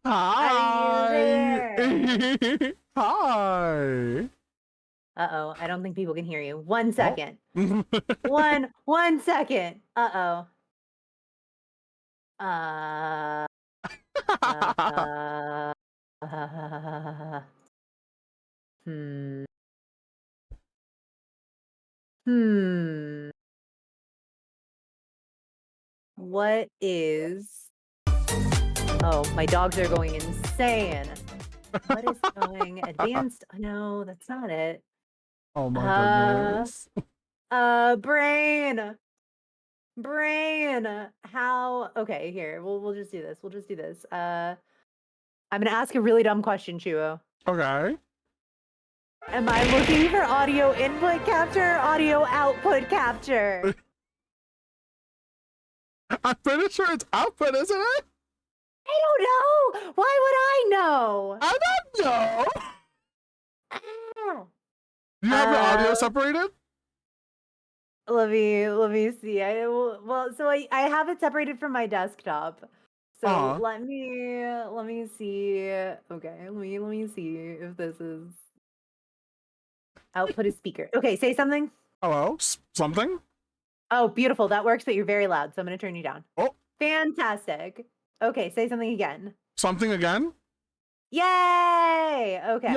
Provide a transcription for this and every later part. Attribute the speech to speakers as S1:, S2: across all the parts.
S1: Are you
S2: Hi.
S1: there?
S2: Hi.
S1: Uh-oh, I don't think people can hear you. 1
S2: Oh.
S1: second. One second. Uh-oh. Uh, uh, hmm. Hmm. What is Oh, my dogs are going insane. What is going advanced? No, that's not it.
S2: Oh my
S1: Uh,
S2: goodness.
S1: brain. Brain. How Okay, here. We'll just do this. We'll just do this. I'm gonna ask a really dumb question, Chuo.
S2: Okay.
S1: Am I looking for audio input capture or audio output capture?
S2: I'm pretty sure it's output, isn't it?
S1: I don't know. Why would I know?
S2: I don't know.
S1: Ah.
S2: Do you have your audio
S1: Uh,
S2: separated?
S1: let me see. So I have it separated from my desktop. So
S2: Uh-huh.
S1: let me see. Okay, let me see if this is output is speaker. Okay, say something.
S2: Hello? Something?
S1: Oh, beautiful. That works, but you're very loud, so I'm gonna turn you down.
S2: Oh,
S1: Fantastic. Okay, say something again.
S2: something again?
S1: Yay! Okay.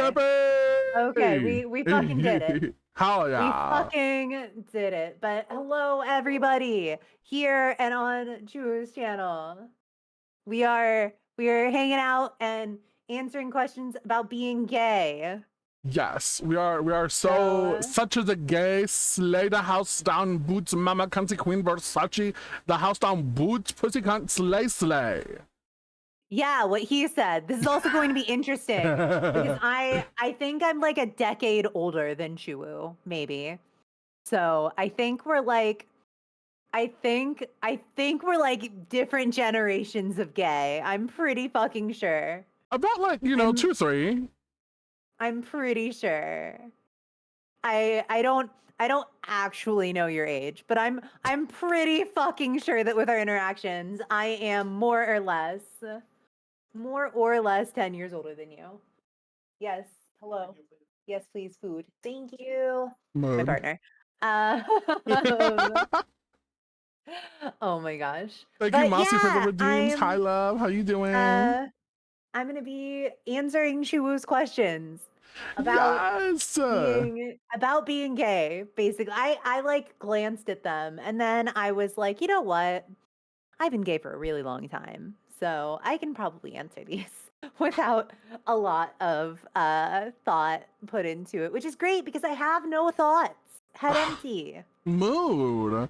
S1: Okay,
S2: Yippee!
S1: we fucking did it.
S2: Hell
S1: We
S2: yeah.
S1: fucking did it. But hello everybody here and on Chu's channel. We are hanging out and answering questions about being gay.
S2: Yes, we are so
S1: So
S2: such as a gay slay the house down boots mama cunty queen Versace the house down boots pussy cunt slay.
S1: yeah, what he said. This is also going to be interesting because I think I'm like a decade older than Chuwu, maybe. So I think we're like different generations of gay. I'm pretty fucking sure.
S2: About like,
S1: I'm
S2: 2 3.
S1: I'm pretty sure. I don't actually know your age, but I'm pretty fucking sure that with our interactions, I am more or less 10 years older than you. Yes. Hello. Yes, please, food. Thank you. My
S2: Mood.
S1: partner. Oh my gosh.
S2: Thank you,
S1: But
S2: Mossy, for the
S1: yeah,
S2: redeems. Hi, love. How you doing?
S1: uh I'm gonna be answering Shuwu's questions about
S2: Yes.
S1: being gay. Basically, I like glanced at them and then I was like, you know what? I've been gay for a really long time, so I can probably answer these without a lot of thought put into it, which is great because I have no thoughts, head empty.
S2: Mood.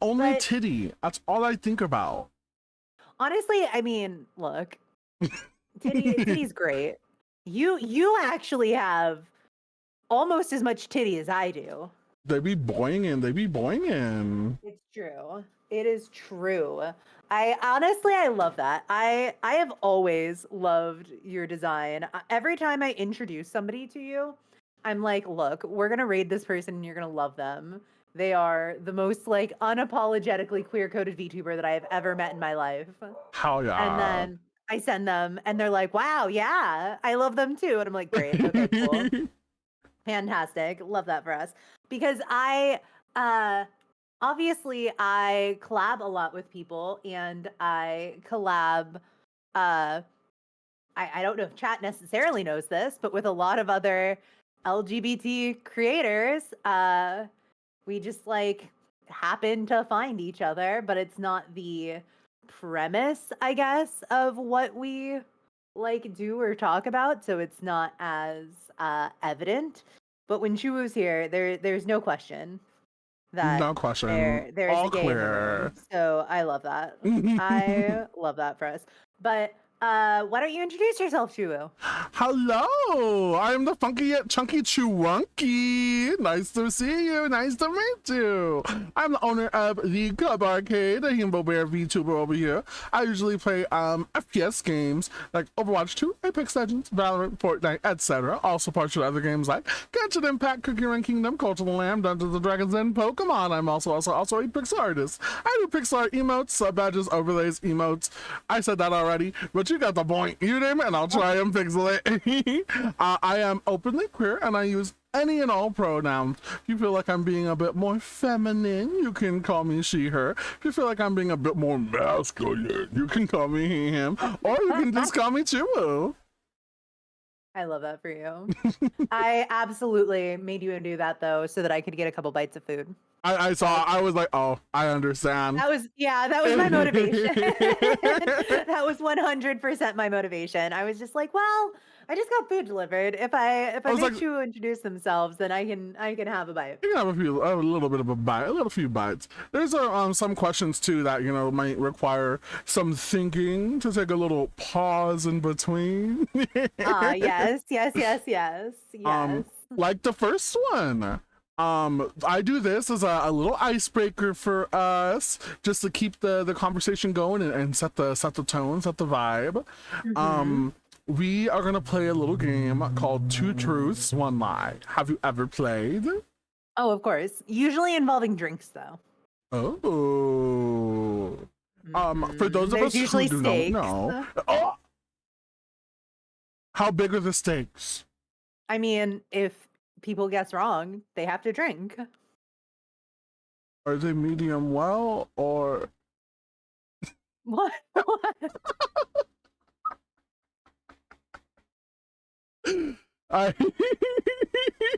S2: Only
S1: But
S2: titty. That's all I think about.
S1: honestly, I mean, look, titty's great. You actually have almost as much titty as I do.
S2: They be boinging. They be boinging.
S1: It's true. It is true. I love that. I have always loved your design. Every time I introduce somebody to you, I'm like, look, we're gonna raid this person and you're gonna love them. They are the most like unapologetically queer-coded VTuber that I have ever met in my life.
S2: Hell
S1: And
S2: yeah.
S1: then I send them and they're like, wow, yeah, I love them too. And I'm like, great, okay, cool. Fantastic. Love that for us. Because uh obviously I collab a lot with people and I collab uh I don't know if chat necessarily knows this, but with a lot of other LGBT creators, we just like happen to find each other, but it's not the premise, I guess, of what we like do or talk about, so it's not as evident. But when Chuwu's here, there's no question that
S2: No question.
S1: there is a
S2: All
S1: gay in the
S2: clear.
S1: room. So I love that. I love that for us. But why don't you introduce yourself, Chuwu?
S2: Hello, I'm the funky yet chunky Chewunky. Nice to see you. Nice to meet you. I'm the owner of the Club Arcade, a Himbo Bear VTuber over here. I usually play FPS games like Overwatch 2, Apex Legends, Valorant, Fortnite, etc. Also partial other games like Genshin Impact, Cookie Run Kingdom, Cult of the Lamb, Dungeons and Dragons, and Pokemon. I'm also a pixel artist. I do pixel art emotes, sub badges, overlays, emotes. I said that already, but but you got the point. You name it, and I'll try and pixel it. I am openly queer, and I use any and all pronouns. If you feel like I'm being a bit more feminine, you can call me she, her. If you feel like I'm being a bit more masculine, you can call me he, him. Or you can just call me Chiwu.
S1: I love that for you. I absolutely made you do that though, so that I could get a couple bites of food.
S2: I saw, I was like, oh, I understand.
S1: That was my motivation. That was 100% my motivation. I was just like, well, I just got food delivered. If I
S2: was
S1: make
S2: like-
S1: you introduce themselves, then I can have a bite.
S2: You can have a little bit of a bite, a little few bites. There's some questions too that might require some thinking, to take a little pause in between.
S1: Yes.
S2: Like the first one. I do this as a little icebreaker for us, just to keep the conversation going and set the tone, set the vibe. We are gonna play a little game called Two Truths, One Lie. Have you ever played?
S1: Oh, of course. Usually involving drinks, though.
S2: Oh. For those of
S1: There's
S2: us who
S1: usually
S2: do not
S1: stakes.
S2: know, how big are the stakes?
S1: I mean, if people guess wrong, they have to drink.
S2: Are they medium well or?
S1: What?
S2: I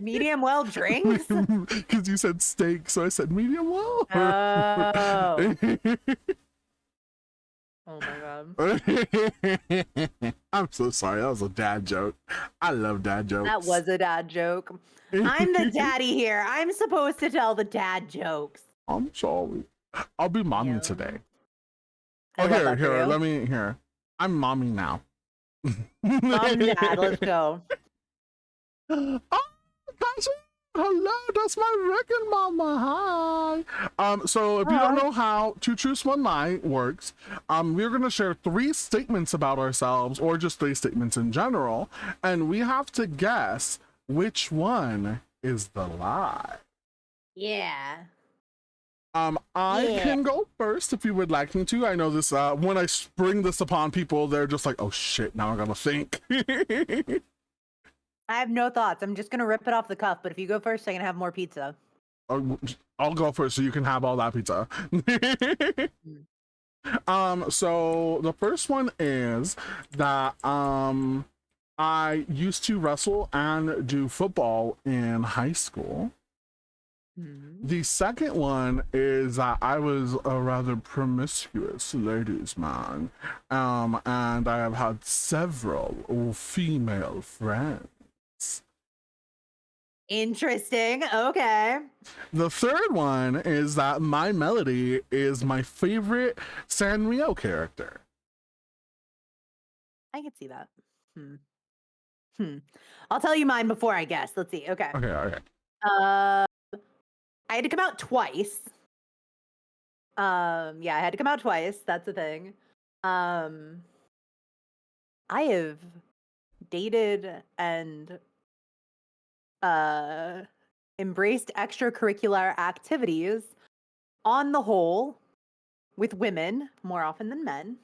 S1: Medium well drinks?
S2: because you said steak, so I said medium well.
S1: Oh. Oh my god.
S2: I'm so sorry. That was a dad joke. I love dad jokes.
S1: That was a dad joke. I'm the daddy here. I'm supposed to tell the dad jokes.
S2: I'm sorry. I'll be mommy
S1: Yeah.
S2: today.
S1: I
S2: Oh,
S1: love that for you.
S2: let me here. I'm mommy now.
S1: Mom, dad, let's go.
S2: Oh, that's it. Hello, that's my wrecking mama. Hi. So if you don't know how Two Truths, One Lie works, we're gonna share 3 statements about ourselves, or just 3 statements in general, and we have to guess which one is the lie.
S1: Yeah.
S2: I can go first if you would like me to. I know this, when I spring this upon people, they're just like, oh shit, now I gotta think.
S1: I have no thoughts. I'm just gonna rip it off the cuff, but if you go first, I can have more pizza.
S2: I'll go first so you can have all that pizza. So the first one is that I used to wrestle and do football in high school. The second one is that I was a rather promiscuous ladies man, and I have had several female friends.
S1: Interesting. Okay.
S2: The third one is that my Melody is my favorite Sanrio character.
S1: I can see that. I'll tell you mine before I guess. Let's see. Okay.
S2: Okay.
S1: I had to come out twice. Yeah, I had to come out twice. That's the thing. I have dated and embraced extracurricular activities on the whole with women more often than men.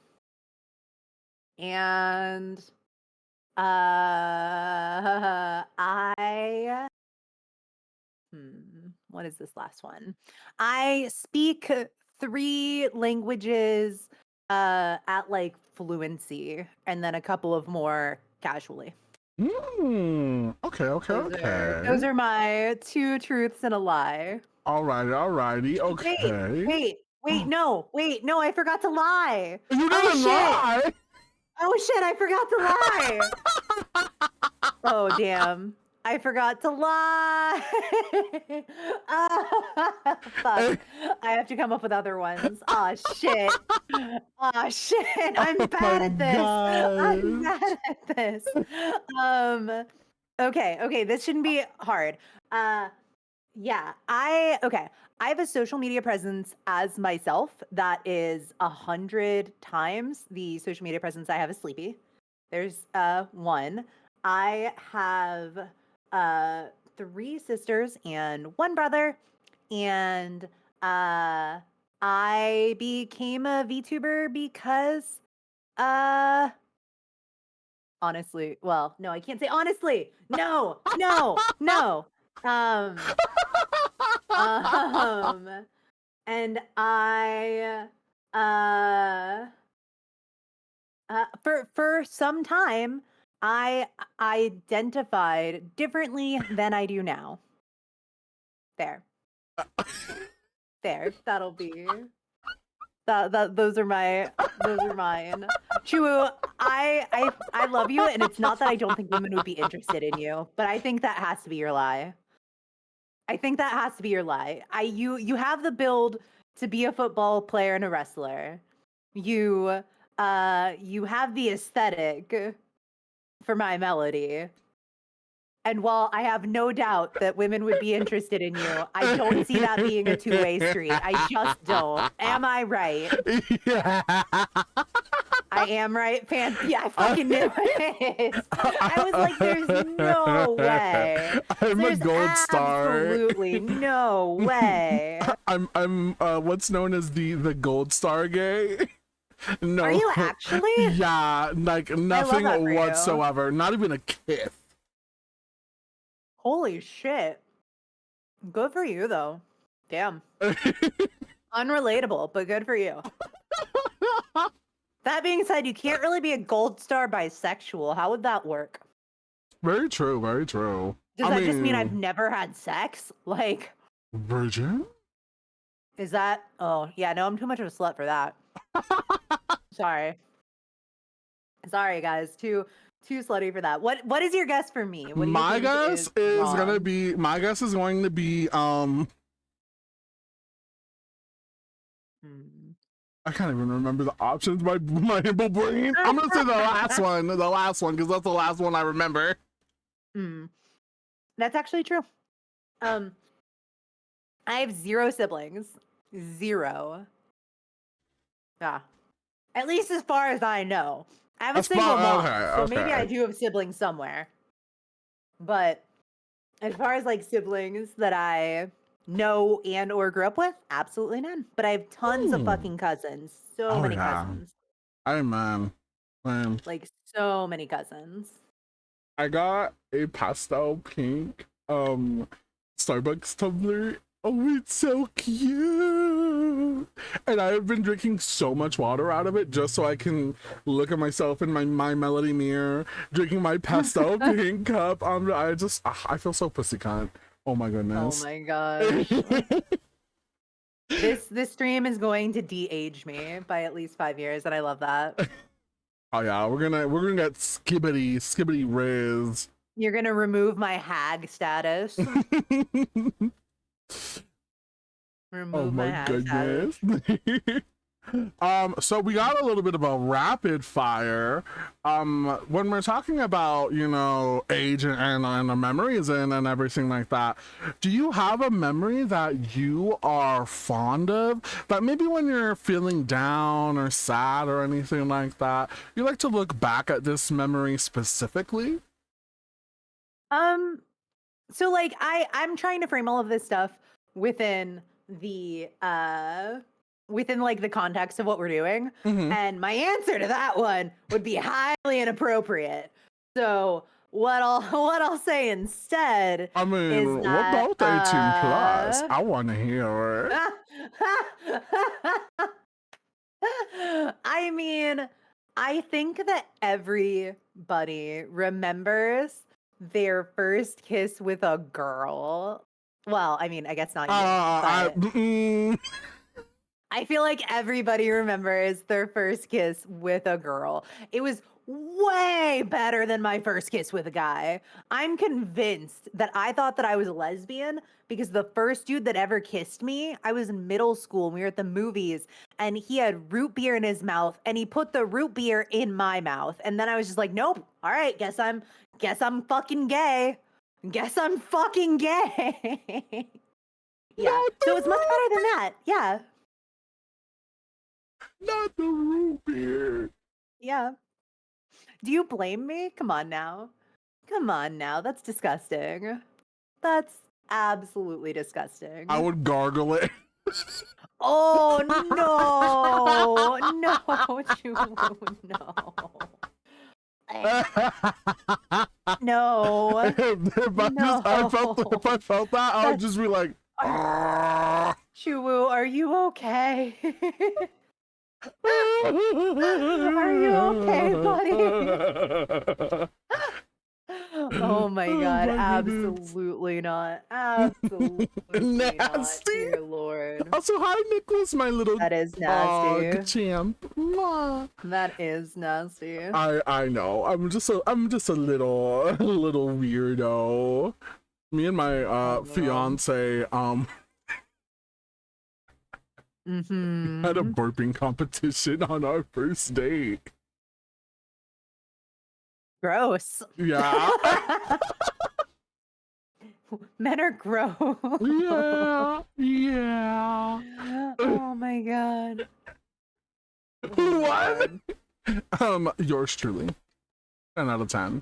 S1: And what is this last one? I speak 3 languages at like fluency, and then a couple of more casually.
S2: Okay.
S1: Those are my 2 truths and a lie.
S2: Alrighty. Okay.
S1: Wait, no, I forgot to lie.
S2: You didn't lie.
S1: Oh shit, I forgot to lie. Oh damn. I forgot to lie. Fuck. I have to come up with other ones. Oh shit. I'm bad at this. I'm bad at this. Okay, this shouldn't be hard. Yeah, I have a social media presence as myself that is 100 times the social media presence I have as Sleepy. There's 1. I have 3 sisters and 1 brother, and I became a VTuber because honestly. Well, no, I can't say honestly. No, no, no. Um, um, and uh, for some time, I identified differently than I do now. There, there. That'll be that. Those are mine. Chu, I love you, and it's not that I don't think women would be interested in you, but I think that has to be your lie. I think that has to be your lie. You have the build to be a football player and a wrestler. You you have the aesthetic for my melody. And while I have no doubt that women would be interested in you, I don't see that being a two-way street. I just don't. Am I right?
S2: Yeah.
S1: I am right, fan. Yeah, I fucking knew it. I was like, there's no way.
S2: I'm
S1: There's
S2: a gold star.
S1: Absolutely no way.
S2: I'm what's known as the gold star gay. No.
S1: Are you actually?
S2: Yeah, like nothing
S1: that for you.
S2: whatsoever. Not even a kiss.
S1: Holy shit. Good for you, though. Damn. Unrelatable, but good for you. That being said, you can't really be a gold star bisexual. How would that work?
S2: Very true, very true.
S1: Does that just mean I've never had sex? Like,
S2: virgin?
S1: is that? Oh, yeah, no, I'm too much of a slut for that. Sorry. Sorry, guys. Too slutty for that. What is your guess for me? What do you
S2: My
S1: think
S2: guess is
S1: wrong?
S2: gonna be I can't even remember the options. My humble brain. I'm gonna say the last one, because that's the last one I remember.
S1: That's actually true. I have 0 siblings. 0. Yeah. At least as far as I know. I have a single mom, so maybe I do have siblings somewhere. But as far as like siblings that I know and or grew up with, absolutely none. But I have tons of fucking cousins. So many cousins.
S2: Man.
S1: Like so many cousins.
S2: I got a pastel pink Starbucks tumbler. Oh, it's so cute. And I have been drinking so much water out of it just so I can look at myself in my Melody mirror, drinking my pastel pink cup. I feel so pussy cunt. Oh my goodness.
S1: Oh my gosh. This stream is going to de-age me by at least 5 years, and I love that.
S2: Oh yeah, we're gonna get skibbity riz.
S1: You're gonna remove my hag status. Remove my hag status.
S2: So we got a little bit of a rapid fire. When we're talking about, age and the memories and everything like that, do you have a memory that you are fond of, that maybe when you're feeling down or sad or anything like that, you like to look back at this memory specifically?
S1: So like I'm trying to frame all of this stuff within the within like the context of what we're doing. And my answer to that one would be highly inappropriate. So what I'll say instead
S2: I mean,
S1: is
S2: what
S1: that,
S2: about 18 plus? I want to hear it.
S1: I mean, I think that everybody remembers their first kiss with a girl. Well, I mean, I guess not you, but I feel like everybody remembers their first kiss with a girl. It was way better than my first kiss with a guy. I'm convinced that I thought that I was a lesbian because the first dude that ever kissed me, I was in middle school and we were at the movies and he had root beer in his mouth and he put the root beer in my mouth. And then I was just like, nope. All right, guess I'm fucking gay. Guess I'm fucking gay. Yeah. So it's much better than that. Yeah.
S2: Not the root beer.
S1: Yeah. Do you blame me? Come on now. That's disgusting. That's absolutely disgusting.
S2: I would gargle it.
S1: Oh no. No, Ju, no. No.
S2: If I felt that, I would just be like, "Ah."
S1: Chuwu, are you okay? Are you okay, buddy? Oh my god,
S2: my goodness.
S1: absolutely not. Absolutely not,
S2: Nasty.
S1: dear lord.
S2: Also, hi, Nicholas, my little
S1: That is
S2: dog
S1: nasty.
S2: champ. Mwah.
S1: That is nasty.
S2: I know. I'm just a little weirdo. Me and my fiance had a burping competition on our first date.
S1: Gross.
S2: Yeah.
S1: Men are gross.
S2: Yeah.
S1: Oh my god.
S2: What? Yours truly. 10 out of 10.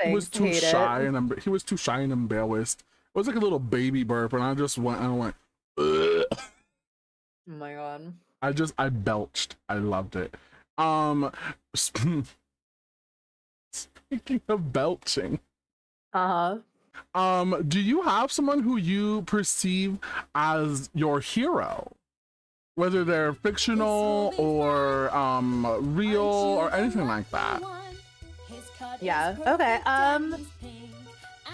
S2: He was
S1: Thanks,
S2: too
S1: hate
S2: shy
S1: it.
S2: and he was too shy and embarrassed. It was like a little baby burp, and I went. Ugh.
S1: Oh my god.
S2: I belched. I loved it. Speaking of belching, do you have someone who you perceive as your hero, whether they're fictional or real or anything like that?
S1: Yeah. Okay.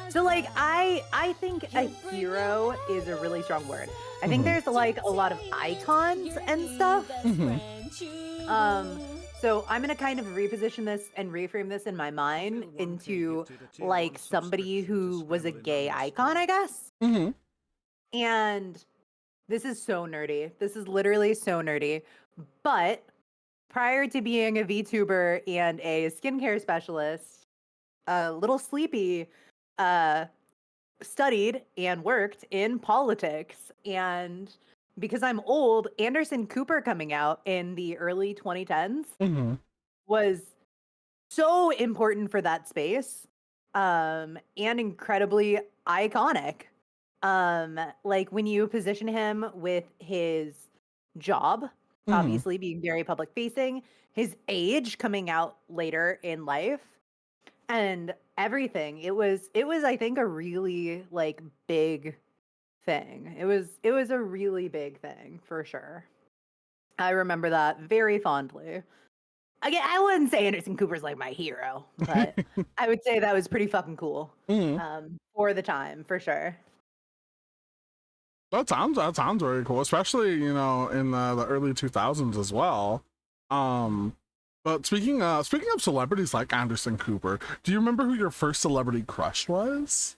S1: So like I think a hero is a really strong word. I think there's like a lot of icons and stuff. So I'm gonna kind of reposition this and reframe this in my mind into like somebody who was a gay icon, I guess. And this is so nerdy. This is literally so nerdy. But prior to being a VTuber and a skincare specialist, Little Sleepy studied and worked in politics. And because I'm old, Anderson Cooper coming out in the early 2010s was so important for that space, and incredibly iconic. Like when you position him with his job, obviously being very public facing, his age coming out later in life, and everything. It was I think a really like big thing. It was a really big thing for sure. I remember that very fondly. Again, I wouldn't say Anderson Cooper's like my hero, but I would say that was pretty fucking cool. For the time, for sure.
S2: That sounds very cool, especially in the early 2000s as well. But speaking of celebrities like Anderson Cooper, do you remember who your first celebrity crush was?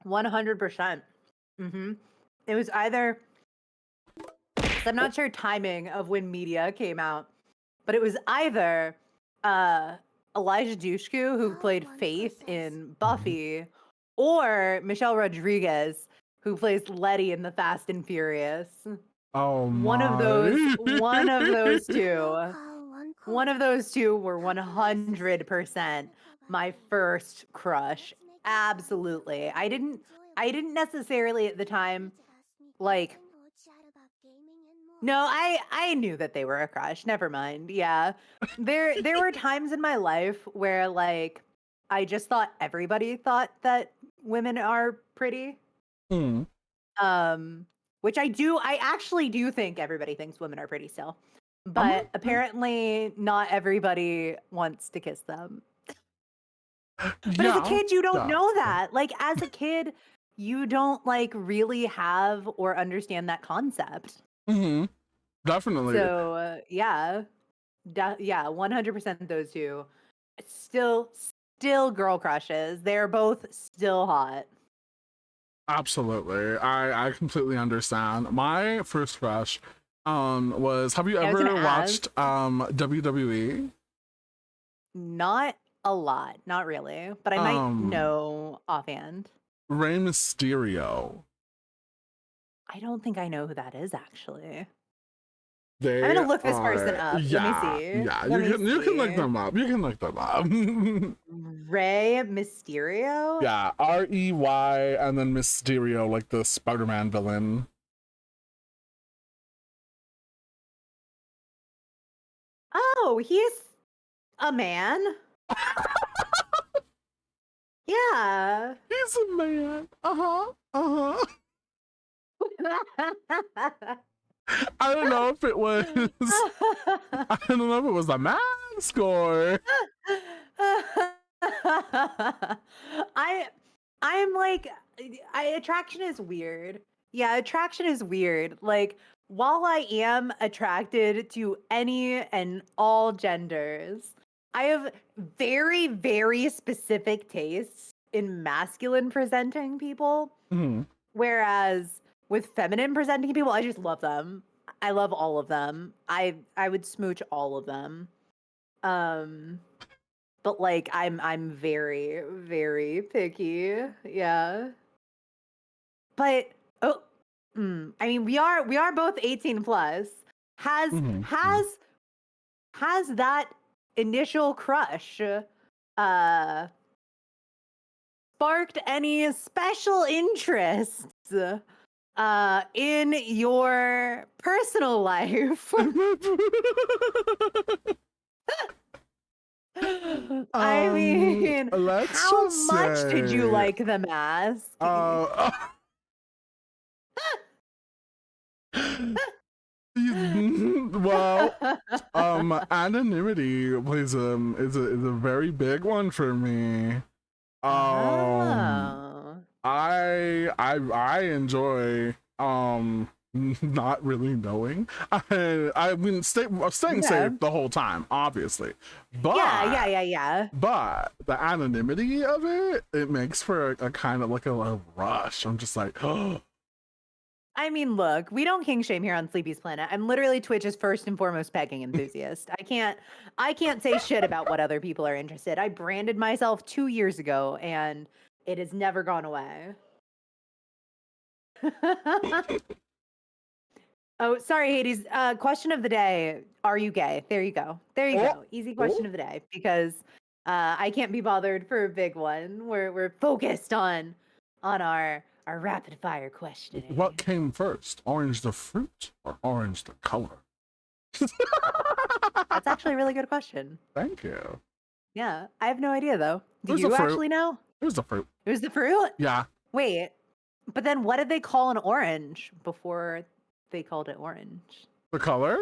S1: 100%. It was either, I'm not sure timing of when media came out, but it was either Elijah Dushku, who played Faith in Buffy, or Michelle Rodriguez, who plays Letty in The Fast and Furious.
S2: Oh my.
S1: One of those two. One of those two were 100% my first crush. Absolutely. I didn't necessarily at the time like, no, I knew that they were a crush. Never mind. Yeah. There were times in my life where like I just thought everybody thought that women are pretty. Which I actually do think everybody thinks women are pretty still. But apparently not everybody wants to kiss them. But as a kid, you don't know that. Like as a kid, you don't like really have or understand that concept.
S2: Definitely.
S1: So yeah, 100% those two. Still girl crushes. They're both still hot.
S2: Absolutely. I completely understand. My first crush was, have you ever watched WWE?
S1: Not a lot, not really, but I might know offhand.
S2: Rey Mysterio.
S1: I don't think I know who that is actually.
S2: I'm
S1: gonna look this person up.
S2: Yeah,
S1: Let me see.
S2: Yeah, you can look them up. You can look them up.
S1: Rey Mysterio?
S2: Yeah, R-E-Y and then Mysterio, like the Spider-Man villain.
S1: Oh, A man? Yeah.
S2: He's a man. Uh-huh. I don't know if it was I don't know if it was a mask or
S1: I I'm like attraction is weird. Yeah, attraction is weird. Like while I am attracted to any and all genders, I have very very specific tastes in masculine presenting people,
S2: Mhm.
S1: whereas with feminine presenting people, I just love them. I love all of them. I would smooch all of them. Um but like I'm very very picky. Yeah. But oh, I mean we are both 18 plus. Has
S2: Mhm.
S1: has has that initial crush uh sparked any special interests in your personal life? I mean,
S2: Let's
S1: how
S2: just
S1: much did you
S2: say
S1: like the mask?
S2: uh well, anonymity plays is a very big one for me. Um,
S1: Oh.
S2: I enjoy not really knowing. I mean staying
S1: Okay.
S2: safe the whole time, obviously,
S1: Yeah.
S2: but the anonymity of it makes for a kind of like a rush. I'm just like, oh.
S1: I mean, look, we don't king shame here on Sleepy's Planet. I'm literally Twitch's first and foremost pegging enthusiast. I can't say shit about what other people are interested. I branded myself 2 years ago and it has never gone away. Oh, sorry, Hades. Question of the day. Are you gay? There you go. There you
S2: Oh,
S1: go. Easy question
S2: oh.
S1: of the day because I can't be bothered for a big one. We're focused on our rapid fire questioning.
S2: What came first, orange the fruit or orange the color?
S1: That's actually a really good question.
S2: Thank you.
S1: Yeah, I have no idea though.
S2: It
S1: Do
S2: was the
S1: you
S2: fruit.
S1: actually know?
S2: It was the fruit.
S1: It was the fruit?
S2: Yeah.
S1: Wait, but then what did they call an orange before they called it orange?
S2: The color?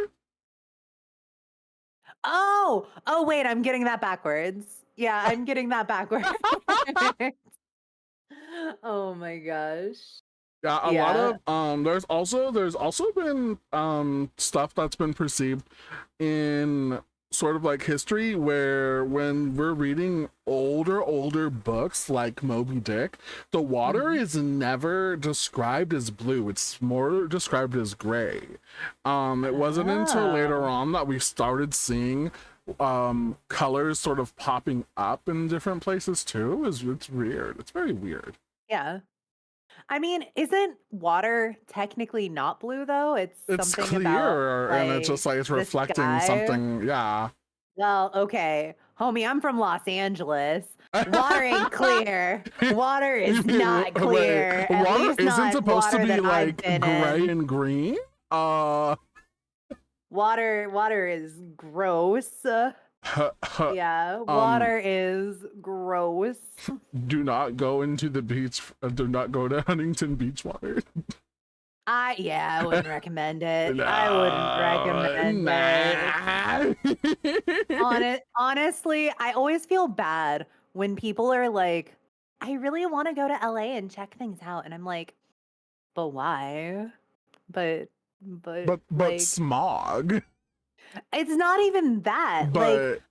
S1: Oh, wait, I'm getting that backwards. Yeah, I'm getting that backwards. Oh my gosh.
S2: Yeah, a lot
S1: Yeah.
S2: of there's also been stuff that's been perceived in sort of like history where when we're reading older books like Moby Dick, the water
S1: Mhm.
S2: is never described as blue. It's more described as gray. It wasn't until later
S1: Oh.
S2: on that we started seeing colors sort of popping up in different places too. It's weird. It's very weird.
S1: Yeah. I mean, isn't water technically not blue though? It's
S2: It's
S1: something about
S2: clear and it's just like it's
S1: the
S2: reflecting
S1: sky.
S2: something. Yeah.
S1: Well, okay. Homie, I'm from Los Angeles. Water ain't clear. Water is not
S2: Wait,
S1: clear. At
S2: water
S1: least
S2: isn't
S1: not
S2: supposed to
S1: water
S2: be
S1: that I've
S2: like
S1: been
S2: gray
S1: in.
S2: and green?
S1: Water is gross. Yeah, water is gross.
S2: Do not go into the beach. Do not go to Huntington Beach water.
S1: I wouldn't recommend it. I wouldn't recommend it. Honestly, I always feel bad when people are like, I really want to go to LA and check things out. And I'm like, but why? But
S2: but
S1: like
S2: smog.
S1: it's not even that. Like
S2: But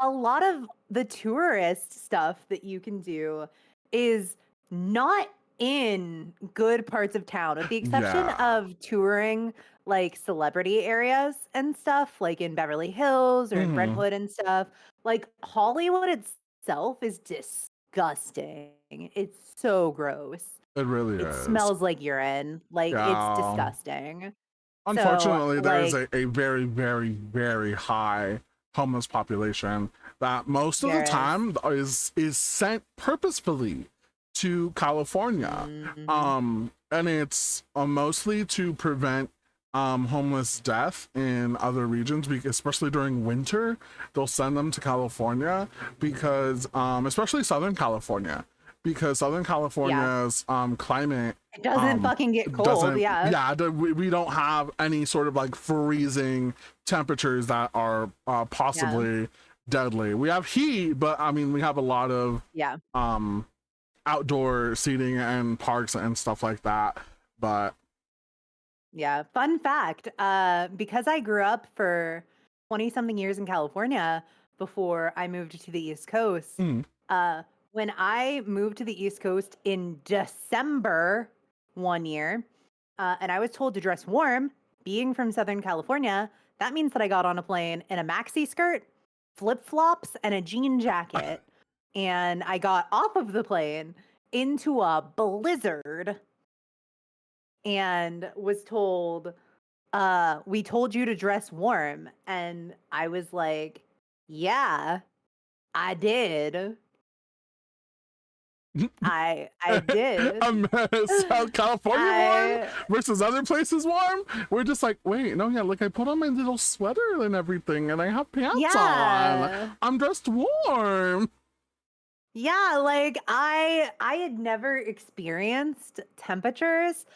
S1: a lot of the tourist stuff that you can do is not in good parts of town, with the exception
S2: yeah.
S1: of touring like celebrity areas and stuff, like in Beverly Hills or in
S2: Mhm.
S1: Brentwood and stuff. Like Hollywood itself is disgusting. It's so gross.
S2: It really
S1: It
S2: is.
S1: smells like urine. Like it's
S2: Yeah.
S1: disgusting.
S2: Unfortunately,
S1: So,
S2: there is
S1: like,
S2: a very, very, very high homeless population that most of the
S1: there is.
S2: time is sent purposefully to California.
S1: Mhm.
S2: And it's mostly to prevent homeless death in other regions, especially during winter. They'll send them to California because especially Southern California, because Southern California's climate
S1: It doesn't fucking get cold.
S2: doesn't,
S1: Yeah.
S2: we don't have any sort of like freezing temperatures that are possibly deadly. We have heat, but I mean we have a lot of outdoor seating and parks and stuff like that. But
S1: yeah, fun fact, because I grew up for 20 something years in California before I moved to the East Coast, when I moved to the East Coast in December one year, and I was told to dress warm, being from Southern California, that means that I got on a plane in a maxi skirt, flip-flops, and a jean jacket. And I got off of the plane into a blizzard and was told, we told you to dress warm. And I was like, yeah, I did. I did.
S2: South California warm versus other places warm. We're just like, wait, no, yeah, like I put on my little sweater and everything, and I have pants on. I'm dressed warm.
S1: Yeah, like I had never experienced temperatures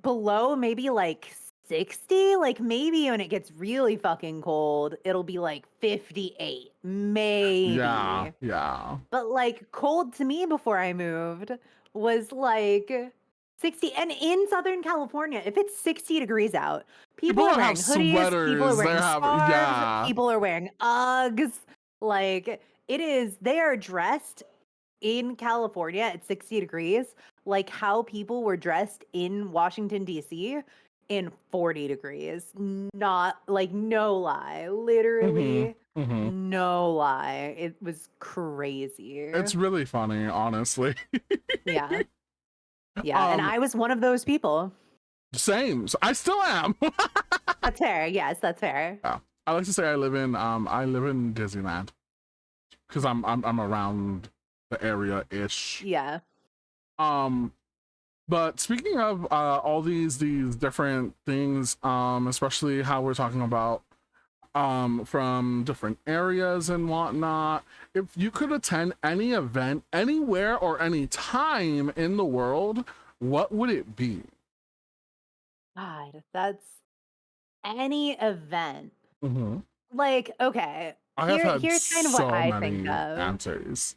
S1: below maybe like 60. Like maybe when it gets really fucking cold, it'll be like 58, maybe.
S2: Yeah.
S1: But like cold to me before I moved was like 60. And in Southern California, if it's 60 degrees out, people are wearing hoodies, people are wearing scarves, people are wearing Uggs. Like they are dressed in California at 60 degrees, like how people were dressed in Washington, D.C. in 40 degrees. Not like, no lie, literally, no lie. It was crazy.
S2: It's really funny, honestly.
S1: Yeah. And I was one of those people.
S2: Same. So I still am.
S1: That's fair. Yes, that's fair.
S2: Yeah. I like to say I live in Disneyland because I'm around the area ish.
S1: Yeah.
S2: But speaking of all these different things, especially how we're talking about from different areas and whatnot, if you could attend any event anywhere or any time in the world, what would it be?
S1: God, that's any event. Like, okay, here's kind of what I think of.
S2: Answers.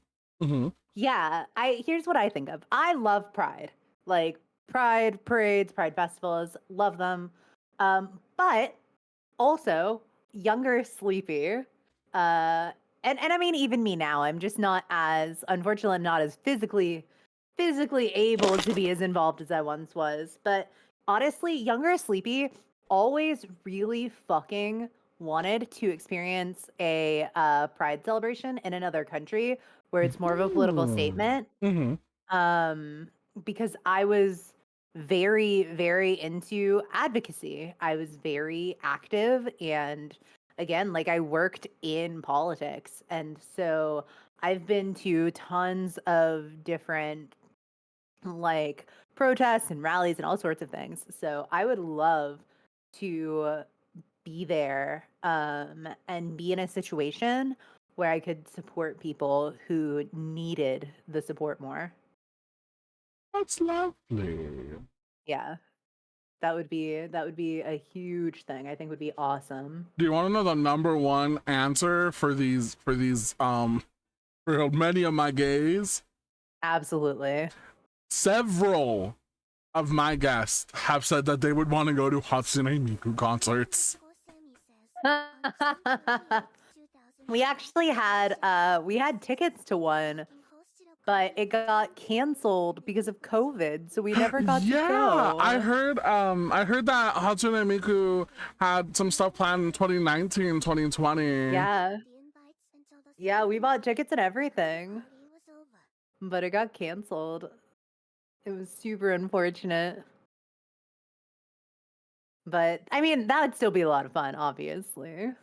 S1: Yeah, here's what I think of. I love Pride. Like Pride parades, Pride festivals, love them. But also younger Sleepy. And I mean even me now, I'm just not as, unfortunately, not as physically able to be as involved as I once was. But honestly, younger Sleepy always really fucking wanted to experience a Pride celebration in another country where it's more of a political statement. Because I was very, very into advocacy. I was very active, and again, like I worked in politics, and so I've been to tons of different like protests and rallies and all sorts of things. So I would love to be there and be in a situation where I could support people who needed the support more.
S2: That's lovely.
S1: Yeah. That would be a huge thing. I think would be awesome.
S2: Do you want to know the number one answer for these for many of my gays?
S1: Absolutely.
S2: Several of my guests have said that they would want to go to Hatsune Miku concerts.
S1: We actually had tickets to one, but it got canceled because of COVID, so we never got to go.
S2: I heard that Hatsune Miku had some stuff planned in 2019, 2020.
S1: Yeah, we bought tickets and everything, but it got canceled. It was super unfortunate. But I mean, that would still be a lot of fun, obviously.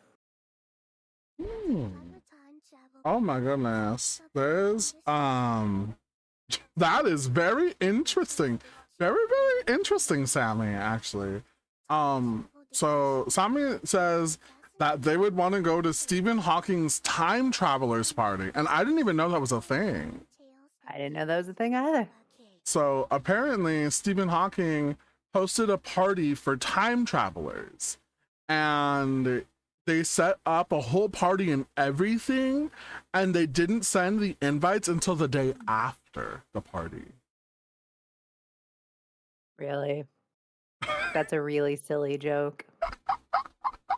S2: Oh my goodness. There's that is very interesting. Very, very interesting, Sammy, actually. So Sami says that they would want to go to Stephen Hawking's time travelers party, and I didn't even know that was a thing.
S1: I didn't know that was a thing either.
S2: So apparently Stephen Hawking hosted a party for time travelers, and they set up a whole party and everything, and they didn't send the invites until the day after the party.
S1: Really? That's a really silly joke.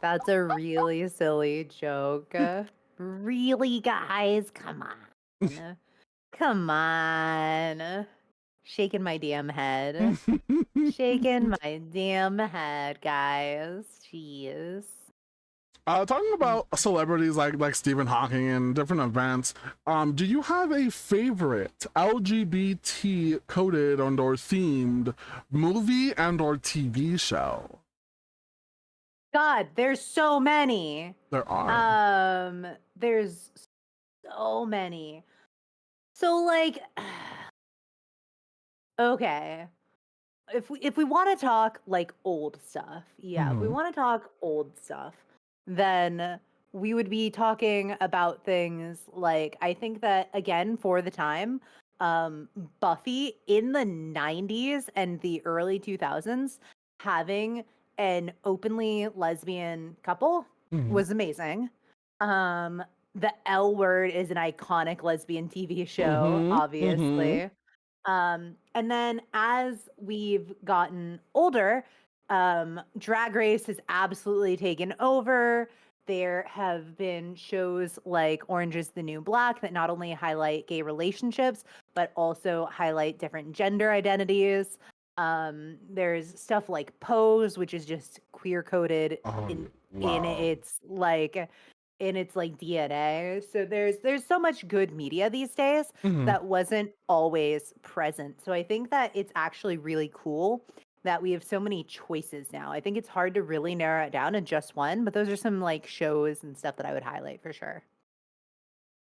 S1: That's a really silly joke. Really, guys? Come on. Come on. Shaking my damn head. Shaking my damn head, guys. Jeez.
S2: Talking about celebrities like Stephen Hawking and different events, do you have a favorite LGBT coded and or themed movie and or TV show?
S1: God, there's so many.
S2: There are.
S1: There's so many. So like okay. If we want to talk like old stuff, if we
S2: Mhm.
S1: want to talk old stuff, then we would be talking about things like I think that again for the time, Buffy in the 90s and the early 2000s having an openly lesbian couple
S2: Mhm.
S1: was amazing. The L Word is an iconic lesbian TV show,
S2: Mhm.
S1: obviously. And then as we've gotten older, Drag Race has absolutely taken over. There have been shows like Orange is the New Black that not only highlight gay relationships, but also highlight different gender identities. There's stuff like Pose, which is just queer coded
S2: Oh,
S1: in
S2: wow.
S1: its like DNA. So there's so much good media these days
S2: Mhm.
S1: that wasn't always present. So I think that it's actually really cool that we have so many choices now. I think it's hard to really narrow it down to just one, but those are some like shows and stuff that I would highlight for sure.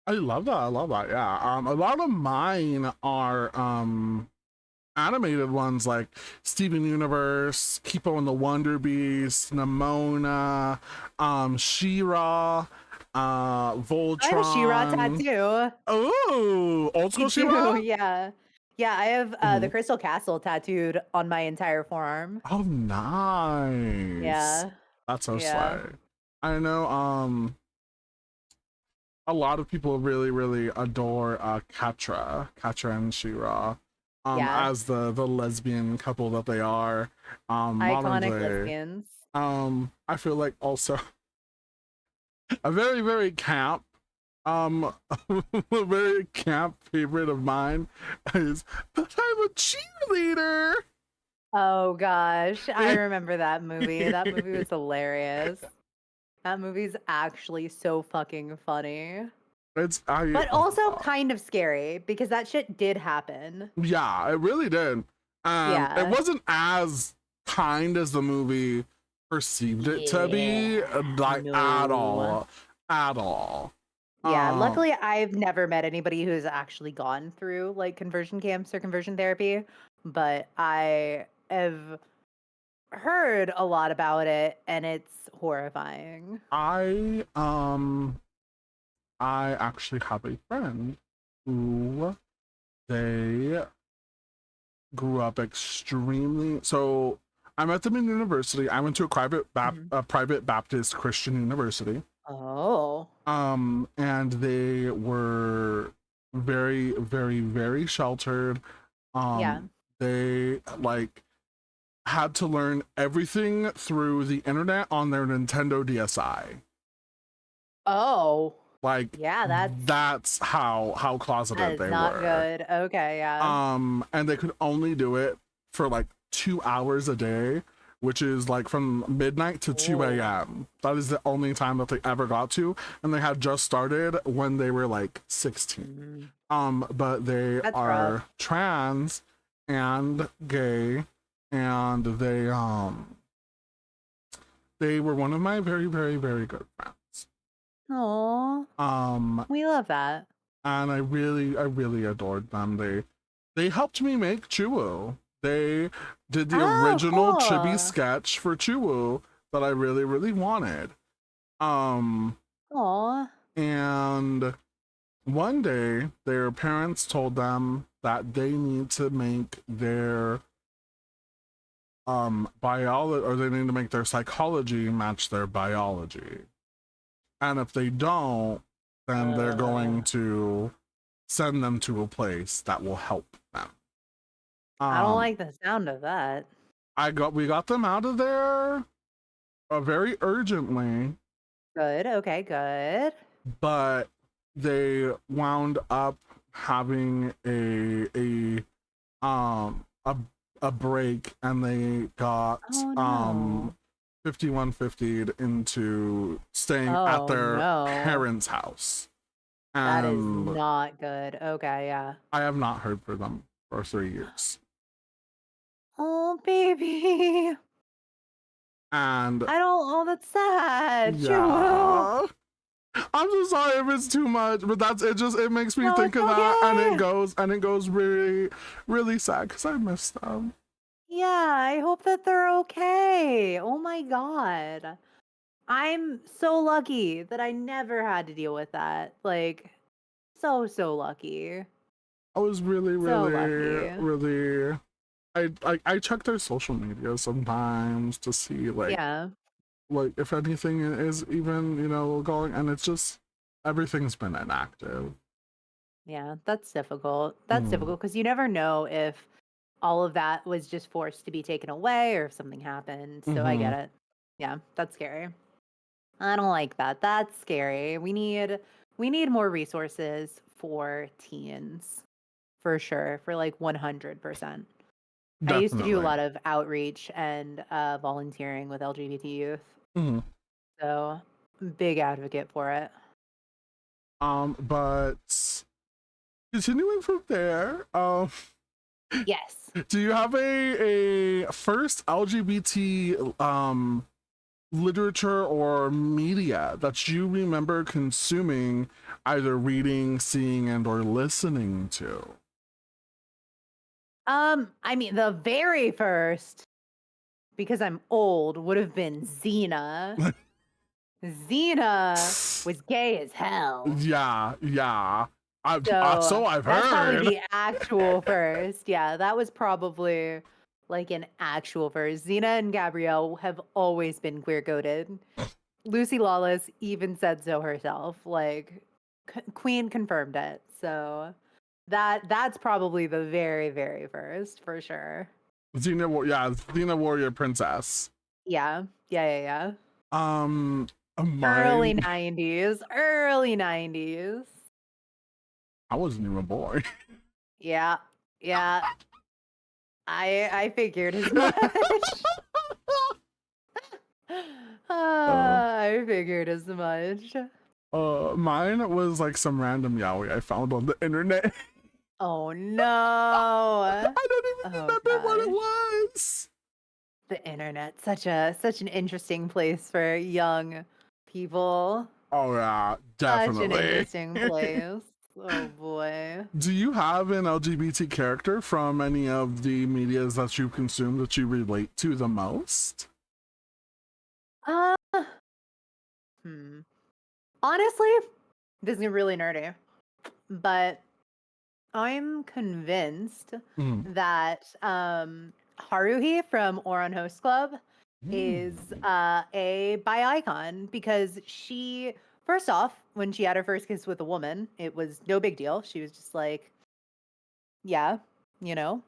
S2: I love that. I love that. Yeah. A lot of mine are animated ones like Steven Universe, Kipo and the Wonder Beast, Nimona, She-Ra,
S1: I have a She-Ra
S2: Voltron.
S1: tattoo.
S2: Oh, old
S1: Me
S2: school
S1: too,
S2: She-Ra?
S1: yeah. Yeah, I have the
S2: Mhm.
S1: Crystal Castle tattooed on my entire forearm.
S2: Oh, nice.
S1: Yeah.
S2: That's so
S1: Yeah.
S2: slay. I know a lot of people really, really adore Katra and She-Ra.
S1: Yeah.
S2: As the lesbian couple that they are, modern
S1: Iconic
S2: day.
S1: lesbians.
S2: I feel like also a very, very camp, a very camp favorite of mine is "But I'm a cheerleader."
S1: Oh gosh, I remember that movie. That movie was hilarious. That movie's actually so fucking funny.
S2: It's I
S1: But also kind of scary because that shit did happen.
S2: Yeah, it really did. It
S1: Yeah.
S2: wasn't as kind as the movie perceived it to be, like at
S1: No.
S2: all, at all.
S1: Yeah,
S2: Um,
S1: luckily I've never met anybody who's actually gone through like conversion camps or conversion therapy, but I have heard a lot about it and it's horrifying.
S2: I actually have a friend who they grew up extremely. So I met them in university. I went to
S1: Mhm.
S2: a private Baptist Christian university.
S1: Oh.
S2: And they were very, very, very sheltered.
S1: Yeah.
S2: They like had to learn everything through the internet on their Nintendo DSi.
S1: Oh.
S2: Like,
S1: Yeah,
S2: that's how
S1: that
S2: closeted
S1: is
S2: they
S1: not
S2: were.
S1: good. Okay, yeah.
S2: And they could only do it for like 2 hours a day, which is like from midnight to 2
S1: Oh.
S2: a.m. That is the only time that they ever got to, and they had just started when they were like 16.
S1: Mhm.
S2: But they
S1: That's
S2: are
S1: rough.
S2: trans and gay, and they were one of my very, very, very good friends.
S1: Oh,
S2: Um,
S1: we love that.
S2: and I really adored them. They helped me make Chuo. They did the
S1: Oh,
S2: original chibi
S1: cool.
S2: sketch for Chuwu that I really, really wanted.
S1: Aw.
S2: And one day their parents told them that they need to make their biology, or they need to make their psychology match their biology. And if they don't, then they're going to send them to a place that will help them.
S1: I don't like the sound of that.
S2: We got them out of there very urgently,
S1: Good. Okay, good.
S2: but they wound up having a break, and they got
S1: Oh no.
S2: 5150'd into staying at
S1: Oh
S2: their
S1: no.
S2: parents' house.
S1: That is
S2: And
S1: not good. Okay, yeah.
S2: I have not heard from them for 3 years.
S1: Oh, baby.
S2: And
S1: I don't. Oh, that's sad. Choo.
S2: yeah, I'm so sorry if it's too much, but it makes me
S1: No,
S2: think
S1: it's
S2: of that,
S1: okay.
S2: and it goes really, really sad because I miss them.
S1: Yeah, I hope that they're okay. Oh my god. I'm so lucky that I never had to deal with that. Like, so lucky.
S2: I was really,
S1: So
S2: really,
S1: lucky.
S2: really. I check their social media sometimes to see
S1: Yeah.
S2: like if anything is even going, and it's just everything's been inactive.
S1: Yeah, that's difficult. That's
S2: Mm.
S1: difficult because you never know if all of that was just forced to be taken away or if something happened. So I
S2: Mm-hmm.
S1: get it. Yeah, that's scary. I don't like that. That's scary. We need more resources for teens for sure, for like 100%. I used to do a
S2: Definitely.
S1: lot of outreach and volunteering with LGBT youth.
S2: Mm-hmm.
S1: So, big advocate for it.
S2: But continuing from there,
S1: Yes.
S2: do you have a first LGBT literature or media that you remember consuming, either reading, seeing, and or listening to?
S1: I mean, the very first, because I'm old, would have been Xena. Xena was gay as hell.
S2: Yeah.
S1: So
S2: So I've
S1: that's probably
S2: heard.
S1: the actual first. Yeah, that was probably like an actual first. Xena and Gabrielle have always been queer coded. Lucy Lawless even said so herself. Like Queen confirmed it. So that's probably the very, very first for sure.
S2: Xena Warrior Princess.
S1: Yeah. Yeah.
S2: Um,
S1: Early
S2: mine.
S1: 90s. Early 90s.
S2: I wasn't even born.
S1: Yeah. Yeah. I figured as much.
S2: Uh,
S1: I figured as much.
S2: Mine was like some random yaoi I found on the internet.
S1: Oh no.
S2: I don't even
S1: Oh
S2: remember what it
S1: gosh.
S2: was.
S1: The internet, such an interesting place for young people.
S2: Oh yeah,
S1: Such an
S2: definitely.
S1: interesting place. Oh boy.
S2: Do you have an LGBT character from any of the medias that you consume that you relate to the most?
S1: Uh hmm. Honestly, this is really nerdy, but I'm convinced
S2: Mm.
S1: that Haruhi from Oran Host Club is a bi icon because she, first off, when she had her first kiss with a woman, it was no big deal. She was just like, yeah, you know.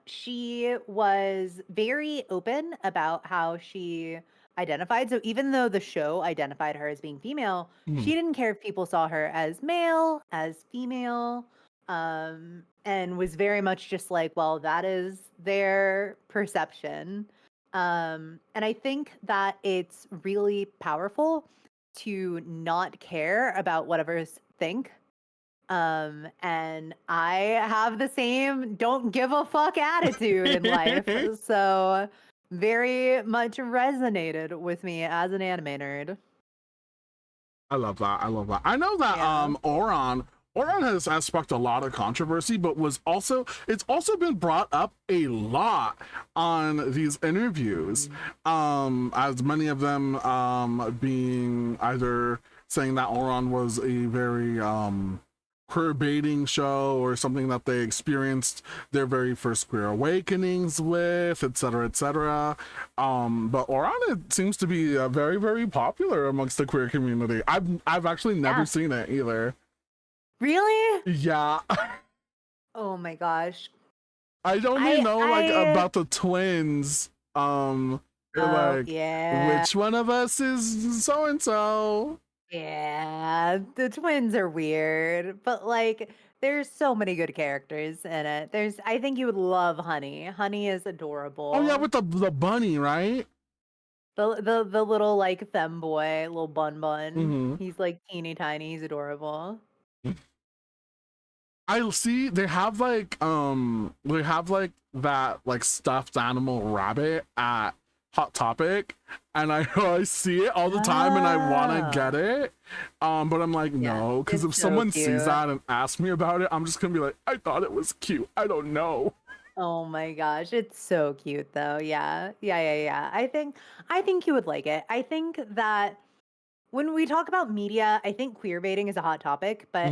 S1: She was very open about how she identified. So even though the show identified her as being female,
S2: Mm.
S1: she didn't care if people saw her as male, as female, and was very much just like, well, that is their perception. And I think that it's really powerful to not care about what others think. And I have the same don't give a fuck attitude in life. So very much resonated with me as an anime nerd.
S2: I love that. I love that. I know that
S1: Yeah.
S2: Oran Oran has sparked a lot of controversy, but it's also been brought up a lot on these interviews. As many of them being either saying that Oran was a very queer baiting show or something that they experienced their very first queer awakenings with, etc., etc. But Oran, it seems to be very, very popular amongst the queer community. I've actually never seen it either.
S1: Really?
S2: Yeah.
S1: Oh my gosh.
S2: I don't know like about the twins. Like
S1: yeah.
S2: which one of us is so and so?
S1: Yeah, the twins are weird, but like there's so many good characters in it. I think you would love Honey. Honey is adorable.
S2: Oh yeah, with the bunny, right?
S1: The little like femboy, little bun.
S2: Mhm.
S1: He's like teeny tiny. He's adorable.
S2: I see they have like that like stuffed animal rabbit at Hot Topic, and I see it all the time and I want to get it, but I'm like, no, because if someone sees that and asks me about it, I'm just gonna be like, I thought it was cute, I don't know.
S1: Oh my gosh, it's so cute though. Yeah. I think you would like it. I think that when we talk about media, I think queer baiting is a hot topic, but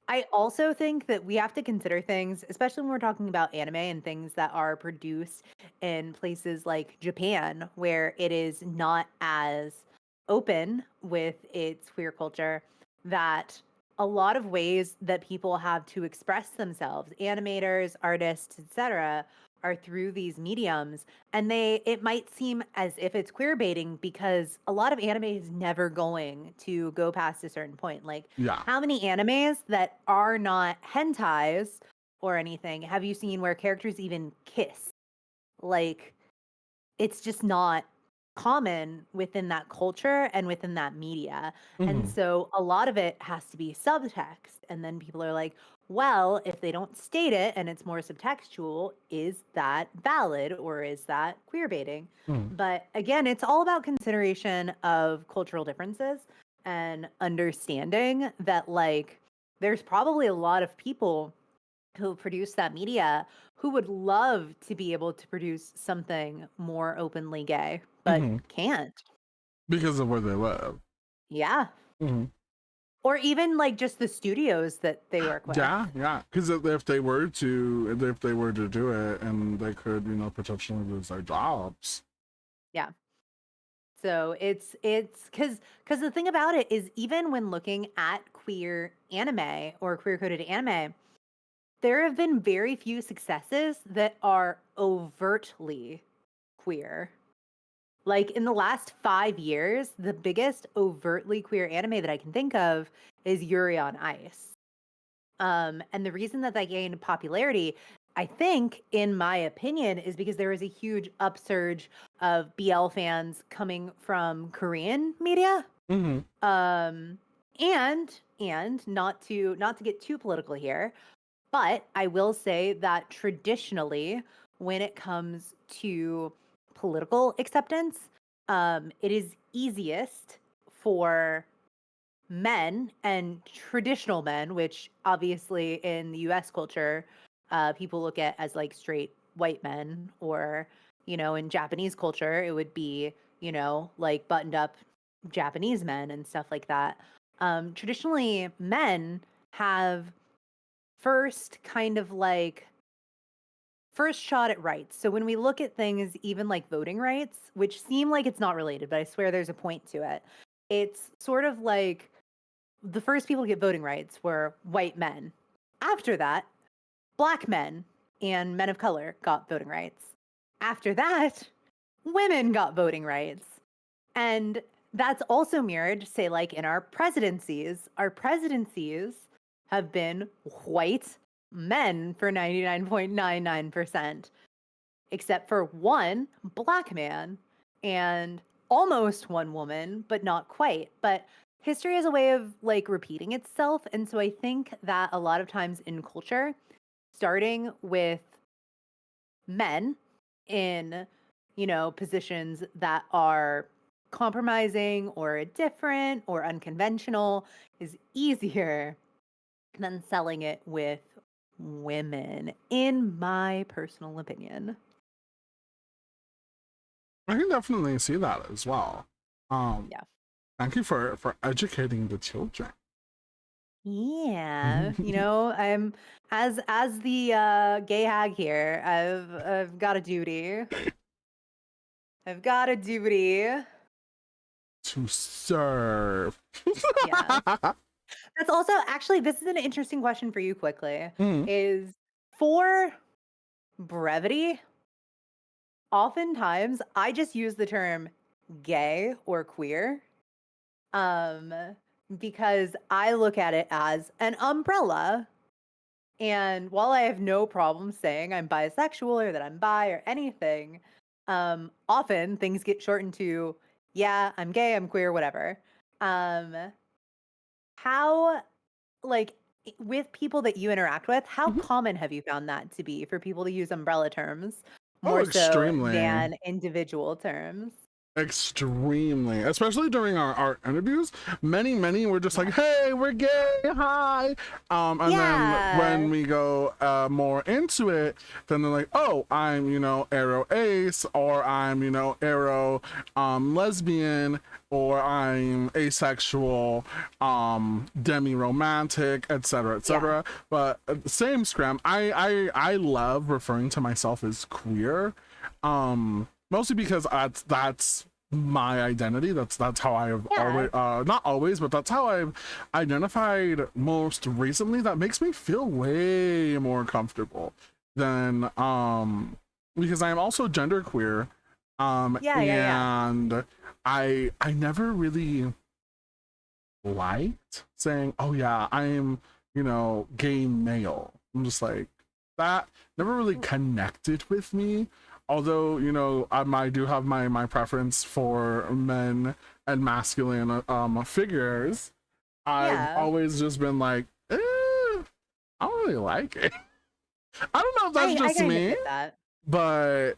S1: I also think that we have to consider things, especially when we're talking about anime and things that are produced in places like Japan, where it is not as open with its queer culture, that a lot of ways that people have to express themselves, animators, artists, etc., are through these mediums, and it might seem as if it's queer baiting because a lot of anime is never going to go past a certain point. Like, how many animes that are not hentais or anything have you seen where characters even kiss? Like, it's just not common within that culture and within that media. And so a lot of it has to be subtext. And then people are like, well, if they don't state it and it's more subtextual, is that valid or is that queer baiting? But again, it's all about consideration of cultural differences and understanding that, like, there's probably a lot of people who produce that media who would love to be able to produce something more openly gay, but can't.
S2: Because of where they live.
S1: Yeah. Or even like just the studios that they work with.
S2: Yeah. Because if they were to do it, and they could, potentially lose their jobs.
S1: Yeah. So it's because the thing about it is, even when looking at queer anime or queer coded anime, there have been very few successes that are overtly queer. Like in the last 5 years, the biggest overtly queer anime that I can think of is Yuri on Ice. And the reason that gained popularity, I think, in my opinion, is because there was a huge upsurge of BL fans coming from Korean media. And not to get too political here, but I will say that traditionally, when it comes to political acceptance, it is easiest for men and traditional men, which obviously in the US culture, people look at as like straight white men, or, in Japanese culture, it would be, like buttoned up Japanese men and stuff like that. Traditionally, men have first shot at rights. So when we look at things, even like voting rights, which seem like it's not related, but I swear there's a point to it. It's sort of like the first people to get voting rights were white men. After that, black men and men of color got voting rights. After that, women got voting rights. And that's also mirrored, say, like in our presidencies. Our presidencies have been white men for 99.99%, except for one black man and almost one woman, but not quite. But history is a way of like repeating itself. And so I think that a lot of times in culture, starting with men in, positions that are compromising or different or unconventional is easier than selling it with women, in my personal opinion.
S2: I can definitely see that as well.
S1: Yeah.
S2: Thank you for educating the children.
S1: Yeah, I'm as the gay hag here. I've got a duty. I've got a duty.
S2: To serve.
S1: Yeah. That's also actually this is an interesting question for you quickly.
S2: Mhm.
S1: Is for brevity, oftentimes I just use the term gay or queer. Um because I look at it as an umbrella. And while I have no problem saying I'm bisexual or that I'm bi or anything, often things get shortened to, yeah, I'm gay, I'm queer, whatever. Um, how, like, with people that you interact with, how
S2: Mhm.
S1: common have you found that to be for people to use umbrella terms
S2: Oh,
S1: more so
S2: extremely.
S1: than individual terms?
S2: Extremely, especially during our interviews. Many were just
S1: Yeah.
S2: like, "Hey, we're gay, hi." And then
S1: Yeah.
S2: when we go more into it, then they're like, "Oh, I'm aro ace, or I'm aro lesbian, or I'm asexual, demi romantic, etc.
S1: Yeah.
S2: etc." But same scram. I love referring to myself as queer. Mostly because that's my identity. That's how I've
S1: Yeah.
S2: always not always, but that's how I've identified most recently. That makes me feel way more comfortable than because I am also genderqueer.
S1: Yeah. Yeah. Yeah.
S2: And I never really liked saying, "Oh yeah, I'm gay male." I'm just like, that never really connected with me. Although I do have my preference for men and masculine figures. I've
S1: Yeah.
S2: always just been like, I don't really like it. I don't know if that's
S1: I
S2: just
S1: kind of
S2: me,
S1: get that.
S2: but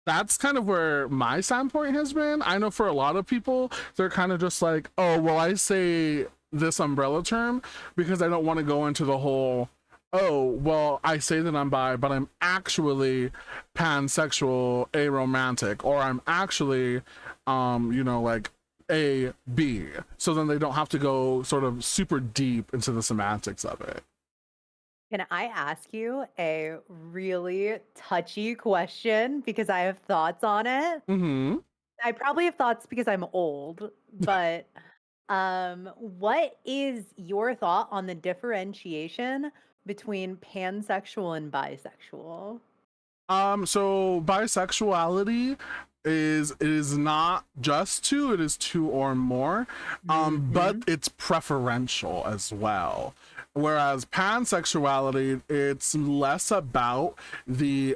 S2: that's kind of where my standpoint has been. I know for a lot of people, they're kind of just like, "Oh, well, I say this umbrella term because I don't want to go into the whole, oh, well, I say that I'm bi, but I'm actually pansexual, aromantic, or I'm actually, like A, B." So then they don't have to go sort of super deep into the semantics of it.
S1: Can I ask you a really touchy question because I have thoughts on it?
S2: Mm-hmm.
S1: I probably have thoughts because I'm old, but what is your thought on the differentiation between pansexual and bisexual?
S2: So bisexuality is not just two, it is two or more. But
S1: Mhm.
S2: it's preferential as well. Whereas pansexuality, it's less about the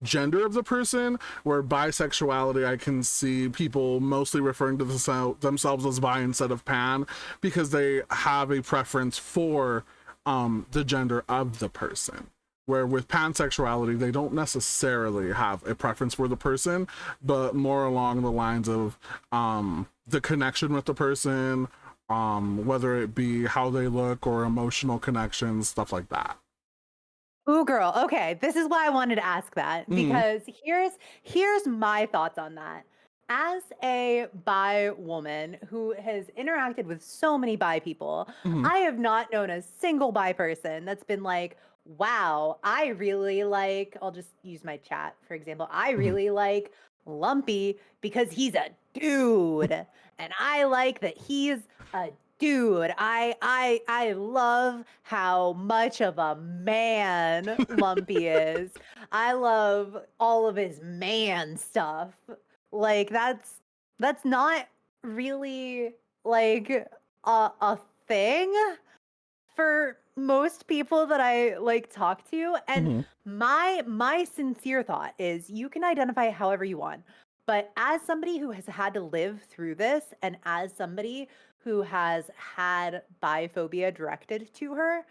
S2: gender of the person, where bisexuality, I can see people mostly referring to themselves as bi instead of pan because they have a preference for the gender of the person. Where with pansexuality, they don't necessarily have a preference for the person, but more along the lines of the connection with the person, whether it be how they look or emotional connections, stuff like that.
S1: Ooh, girl. Okay, this is why I wanted to ask that
S2: Mm-hmm.
S1: because here's my thoughts on that. As a bi woman who has interacted with so many bi people,
S2: Mm-hmm.
S1: I have not known a single bi person that's been like, "Wow, I really like." I'll just use my chat for example. I
S2: Mm-hmm.
S1: really like Lumpy because he's a dude, and I like that he's a dude. I love how much of a man Lumpy is. I love all of his man stuff. Like that's not really like a thing for most people that I like talk to. And
S2: Mm-hmm.
S1: my sincere thought is you can identify however you want. But as somebody who has had to live through this and as somebody who has had biphobia directed to her,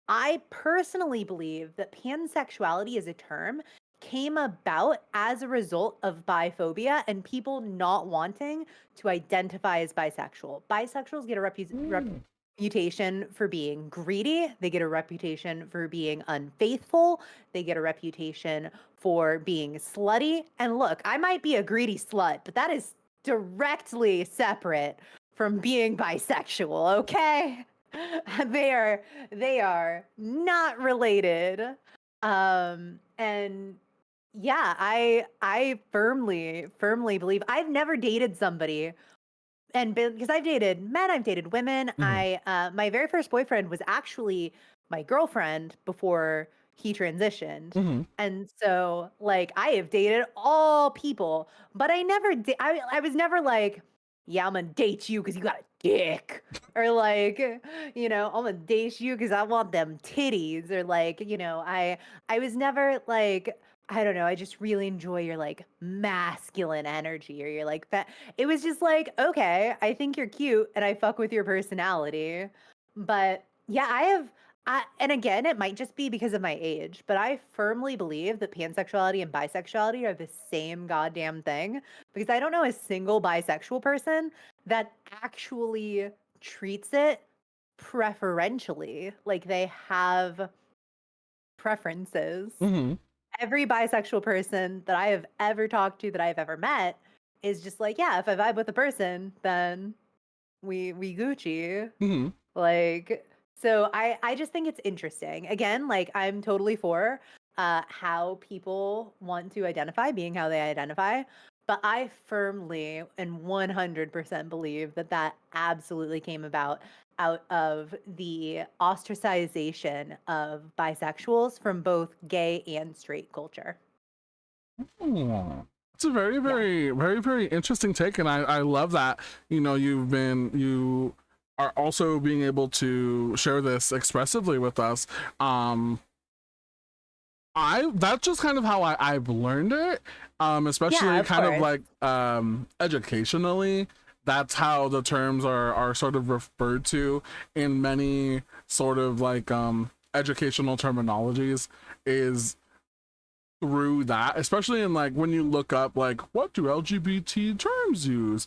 S1: I personally believe that pansexuality is a term came about as a result of biphobia and people not wanting to identify as bisexual. Bisexuals get a
S2: Mm.
S1: reputation for being greedy, they get a reputation for being unfaithful, they get a reputation for being slutty. And look, I might be a greedy slut, but that is directly separate from being bisexual, okay? They are not related. And yeah, I firmly believe I've never dated somebody and been because I've dated men, I've dated women.
S2: Mhm.
S1: My very first boyfriend was actually my girlfriend before he transitioned.
S2: Mhm.
S1: And so like I have dated all people, but I was never like, yeah, I'm gonna date you because you got a dick. Or like, I'm gonna date you because I want them titties. Or like, I was never like, I don't know, I just really enjoy your like masculine energy or your like it was just like, okay, I think you're cute and I fuck with your personality. But yeah, and again, it might just be because of my age, but I firmly believe that pansexuality and bisexuality are the same goddamn thing because I don't know a single bisexual person that actually treats it preferentially. Like they have preferences.
S2: Mhm.
S1: Every bisexual person that I have ever talked to, that I've ever met, is just like, yeah, if I vibe with a person, then we Gucci.
S2: Mhm.
S1: Like, so I just think it's interesting. Again, like I'm totally for how people want to identify, being how they identify. But I firmly and 100% believe that that absolutely came about out of the ostracization of bisexuals from both gay and straight culture.
S2: Oh, it's a very,
S1: Yeah.
S2: very, very, very interesting take, and I love that. You are also being able to share this expressively with us. Um, I That's just kind of how I've learned it.
S1: Yeah,
S2: Especially
S1: of
S2: kind of
S1: course.
S2: like educationally. That's how the terms are sort of referred to in many sort of like educational terminologies is through that, especially in like when you look up like what do LGBT terms use,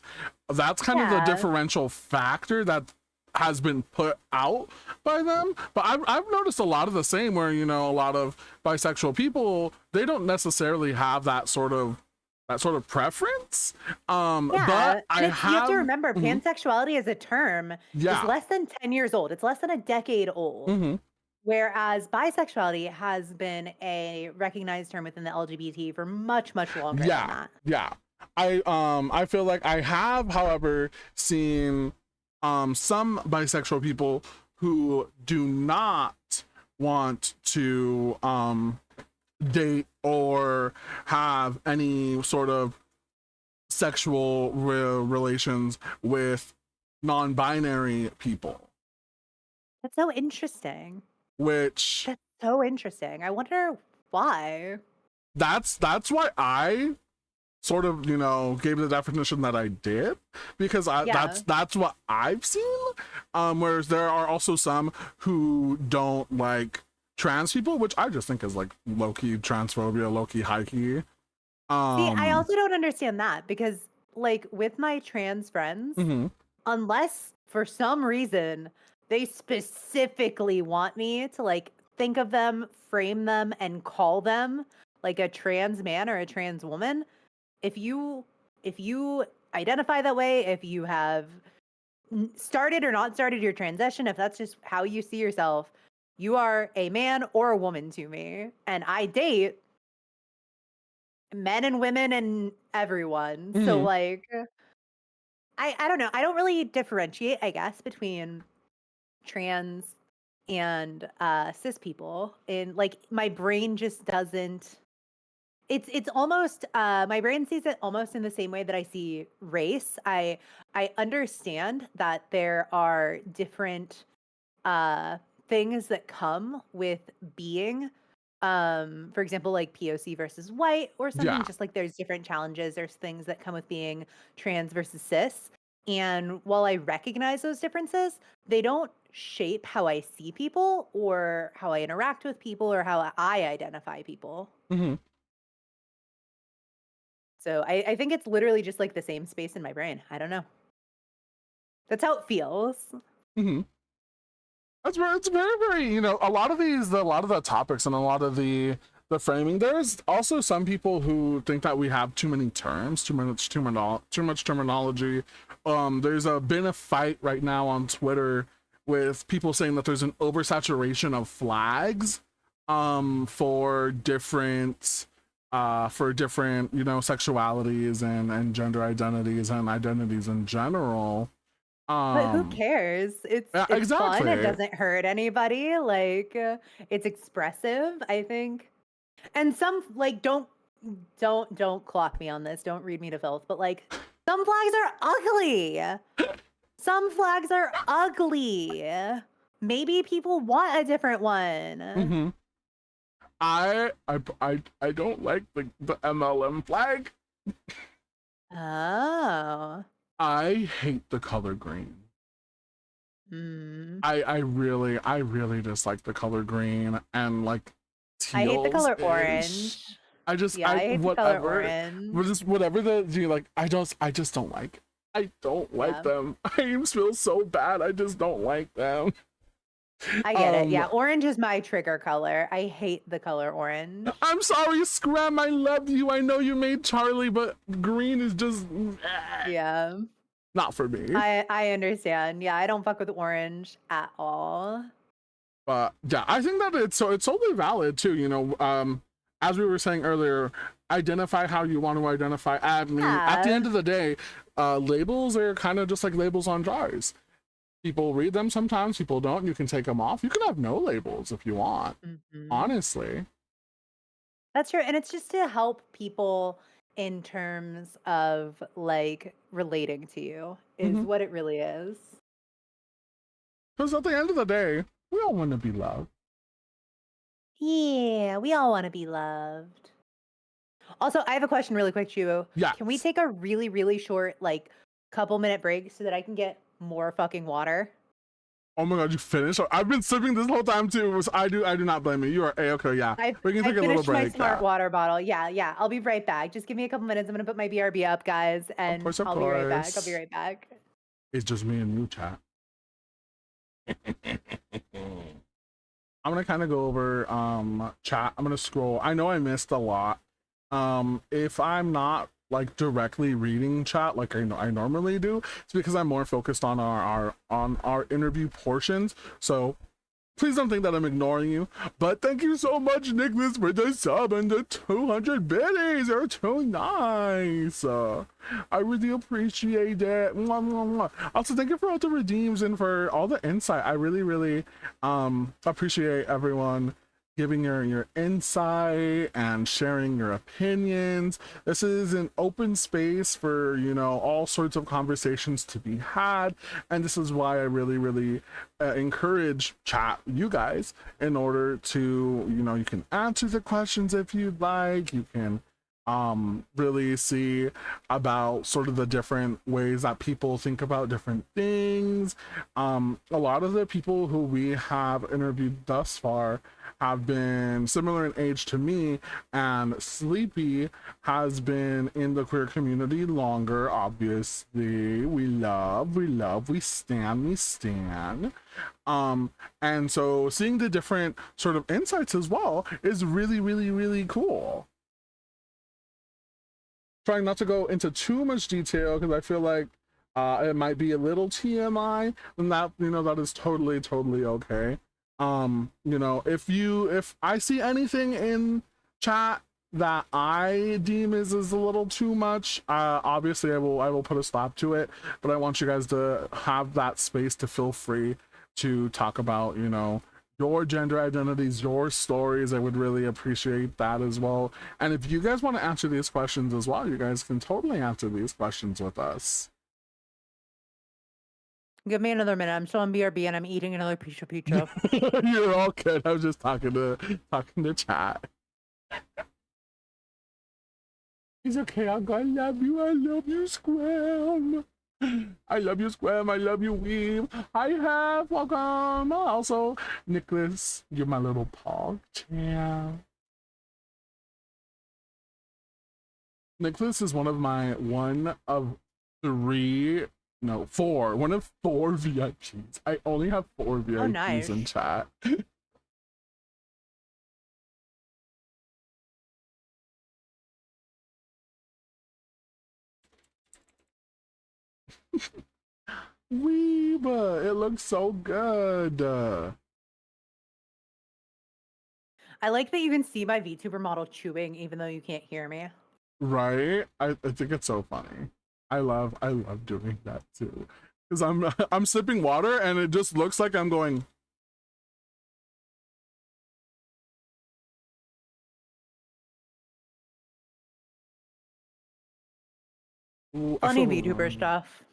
S2: that's kind of the
S1: Yeah.
S2: differential factor that has been put out by them. But I've noticed a lot of the same where a lot of bisexual people, they don't necessarily have that sort of preference. But
S1: Yeah,
S2: I
S1: and you have to
S2: have.
S1: remember
S2: Mhm.
S1: pansexuality as a term is
S2: Yeah.
S1: less than 10 years old. It's less than a decade old.
S2: Hmm.
S1: Whereas bisexuality has been a recognized term within the LGBT for much, much longer than
S2: Yeah,
S1: that.
S2: yeah. I feel like I have, however, seen some bisexual people who do not want to date or have any sort of sexual relations with non-binary people,
S1: That's so interesting.
S2: which
S1: That's so interesting. I wonder why.
S2: that's why I sort of gave the definition that I did, because
S1: Yeah.
S2: that's what I've seen. Whereas there are also some who don't like trans people, which I just think is like low-key transphobia, low-key high key.
S1: See, I
S2: um
S1: also don't understand that because, like, with my trans friends,
S2: mhm.
S1: unless for some reason they specifically want me to like think of them, frame them, and call them like a trans man or a trans woman, if you identify that way, if you have started or not started your transition, if that's just how you see yourself, you are a man or a woman to me. And I date men and women and everyone. So
S2: Mhm.
S1: like I don't know. I don't really differentiate, I guess, between trans and cis people. And like my brain just doesn't it's almost my brain sees it almost in the same way that I see race. I understand that there are different uh things that come with being for example like POC versus white or something,
S2: Yeah.
S1: just like there's different challenges, there's things that come with being trans versus cis. And while I recognize those differences, they don't shape how I see people or how I interact with people or how I identify people.
S2: Mhm.
S1: So I think it's literally just like the same space in my brain. I don't know. That's how it feels.
S2: Hmm. That's very, it's very, very, you know, a lot of the topics and a lot of the framing. There's also some people who think that we have too many terms, too much terminology. There's been a fight right now on Twitter with people saying that there's an oversaturation of flags, for different, you know, sexualities and gender identities and identities in general.
S1: But who
S2: Um,
S1: cares?
S2: yeah,
S1: It's fun. It
S2: exactly.
S1: doesn't hurt anybody. Like it's expressive, I think. And some like don't clock me on this. Don't read me to filth, but like some flags are ugly. Some flags are ugly. Maybe people want a different one.
S2: Hmm. I don't like the MLM flag.
S1: Oh.
S2: I hate the color green.
S1: Hmm.
S2: I really dislike the color green and like
S1: I hate the
S2: teals
S1: color
S2: ish.
S1: orange.
S2: I
S1: Yeah, I hate the color
S2: whatever,
S1: orange.
S2: whatever the you like. I just don't like it. I don't like
S1: Yeah,
S2: them. I feel so bad. I just don't like them.
S1: I get it.
S2: Um,
S1: Yeah, orange is my trigger color. I hate the color orange.
S2: I'm sorry, Scram. I love you. I know you made Charlie, but green is just
S1: Yeah,
S2: not for me.
S1: I understand. Yeah, I don't fuck with orange at all.
S2: But yeah, I think that it's totally valid too. You know, as we were saying earlier, identify how you want to identify. I mean, at the
S1: Yeah.
S2: end of the day, labels are kind of just like labels on jars. People read them sometimes, people don't. You can take them off. You can have no labels if you want.
S1: Mhm.
S2: Honestly.
S1: That's true, and it's just to help people in terms of like relating to you is
S2: Mm-hmm.
S1: what it really is.
S2: Because at the end of the day, we all want to be loved.
S1: Yeah, we all want to be loved. Also, I have a question really quick, Chivo. Can we
S2: Yes.
S1: take a really, really short, like, couple-minute break so that I can get more fucking water?
S2: Oh my god, you finished? I've been sipping this whole time too. So I do not blame you. You are a-okay. Yeah. We can
S1: I
S2: take a little
S1: finished my
S2: break.
S1: smart
S2: Yeah.
S1: water bottle. Yeah, yeah. I'll be right back. Just give me a couple minutes. I'm gonna put my BRB up, guys,
S2: Of
S1: and
S2: course, of
S1: I'll be right back. I'll be
S2: course.
S1: right back.
S2: It's just me and you, chat. I'm gonna kind of go over chat. I'm gonna scroll. I know I missed a lot. If I'm not like directly reading chat like I normally do, it's because I'm more focused on our interview portions. So please don't think that I'm ignoring you. But thank you so much, Nicholas, for the sub and the 200 biddies. They're too nice. I really appreciate it. Mwah, mwah, mwah. Also, thank you for all the redeems and for all the insight. I really, really appreciate everyone giving your insight and sharing your opinions. This is an open space for, you know, all sorts of conversations to be had, and this is why I really, really encourage chat you guys in order to, you know, you can answer the questions if you'd like. You can really see about sort of the different ways that people think about different things. A lot of the people who we have interviewed thus far have been similar in age to me, and Sleepy has been in the queer community longer. Obviously, we stand. And so seeing the different sort of insights as well is really, really, really cool. Trying not to go into too much detail because I feel like it might be a little TMI, and that, you know, that is totally, totally okay. You know, if I see anything in chat that I deem is a little too much, obviously I will put a stop to it. But I want you guys to have that space to feel free to talk about, you know, your gender identities, your stories. I would really appreciate that as well. And if you guys want to answer these questions as well, you guys can totally answer these questions with us.
S1: Give me another minute. I'm still on BRB and I'm eating another piece of pizza.
S2: You're all good. I was just talking to chat. He's okay. I'm gonna love you. I love you, Squam. I love you, Squam. I love you, Weave. I have welcome. Also, Nicholas, you're my little pog champ. Nicholas is one of one of four VIPs. I only have four VIPs
S1: nice.
S2: in chat. Weeba, it looks so good.
S1: I like that you can see my VTuber model chewing even though you can't hear me.
S2: Right? I think it's so funny. I love doing that too. Because I'm sipping water and it just looks like I'm going. Ooh,
S1: Funny VTuber stuff.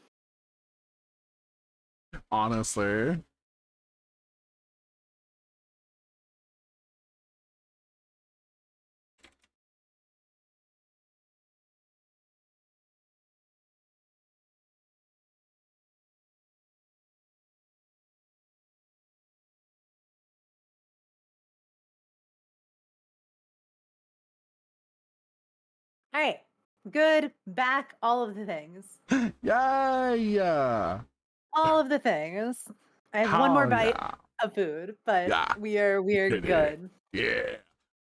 S2: Honestly.
S1: All right. Good. Back. All of the things.
S2: Yay!
S1: All of the things. I have one more bite of food, but we are good.
S2: Yeah.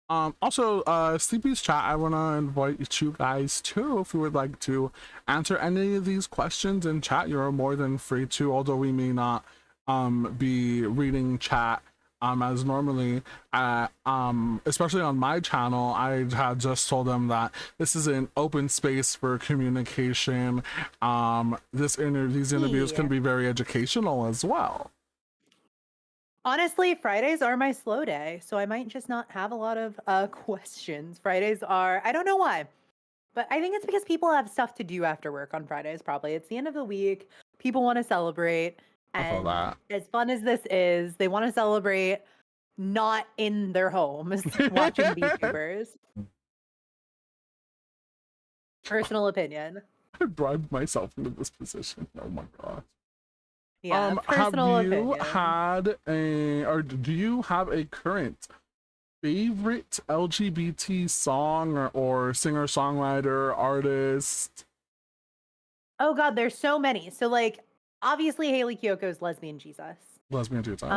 S2: Also, Sleepy's chat, I want to invite you guys too. If you would like to answer any of these questions in chat, you're more than free to, although we may not be reading chat as normally. Especially on my channel, I had just told them that this is an open space for communication. These interviews can be very educational as well.
S1: Honestly, Fridays are my slow day, so I might just not have a lot of questions. Fridays are, I don't know why, but I think it's because people have stuff to do after work on Fridays, probably. It's the end of the week. People want to celebrate. And as fun as this is, they want to celebrate not in their homes watching VTubers. Personal opinion.
S2: I bribed myself into this position. Oh my god.
S1: Yeah,
S2: personal opinion. Do you have a current favorite LGBT song or singer-songwriter, artist?
S1: Oh god, there's so many. So like, obviously Hayley Kiyoko's Lesbian Jesus.
S2: Lemonade
S1: so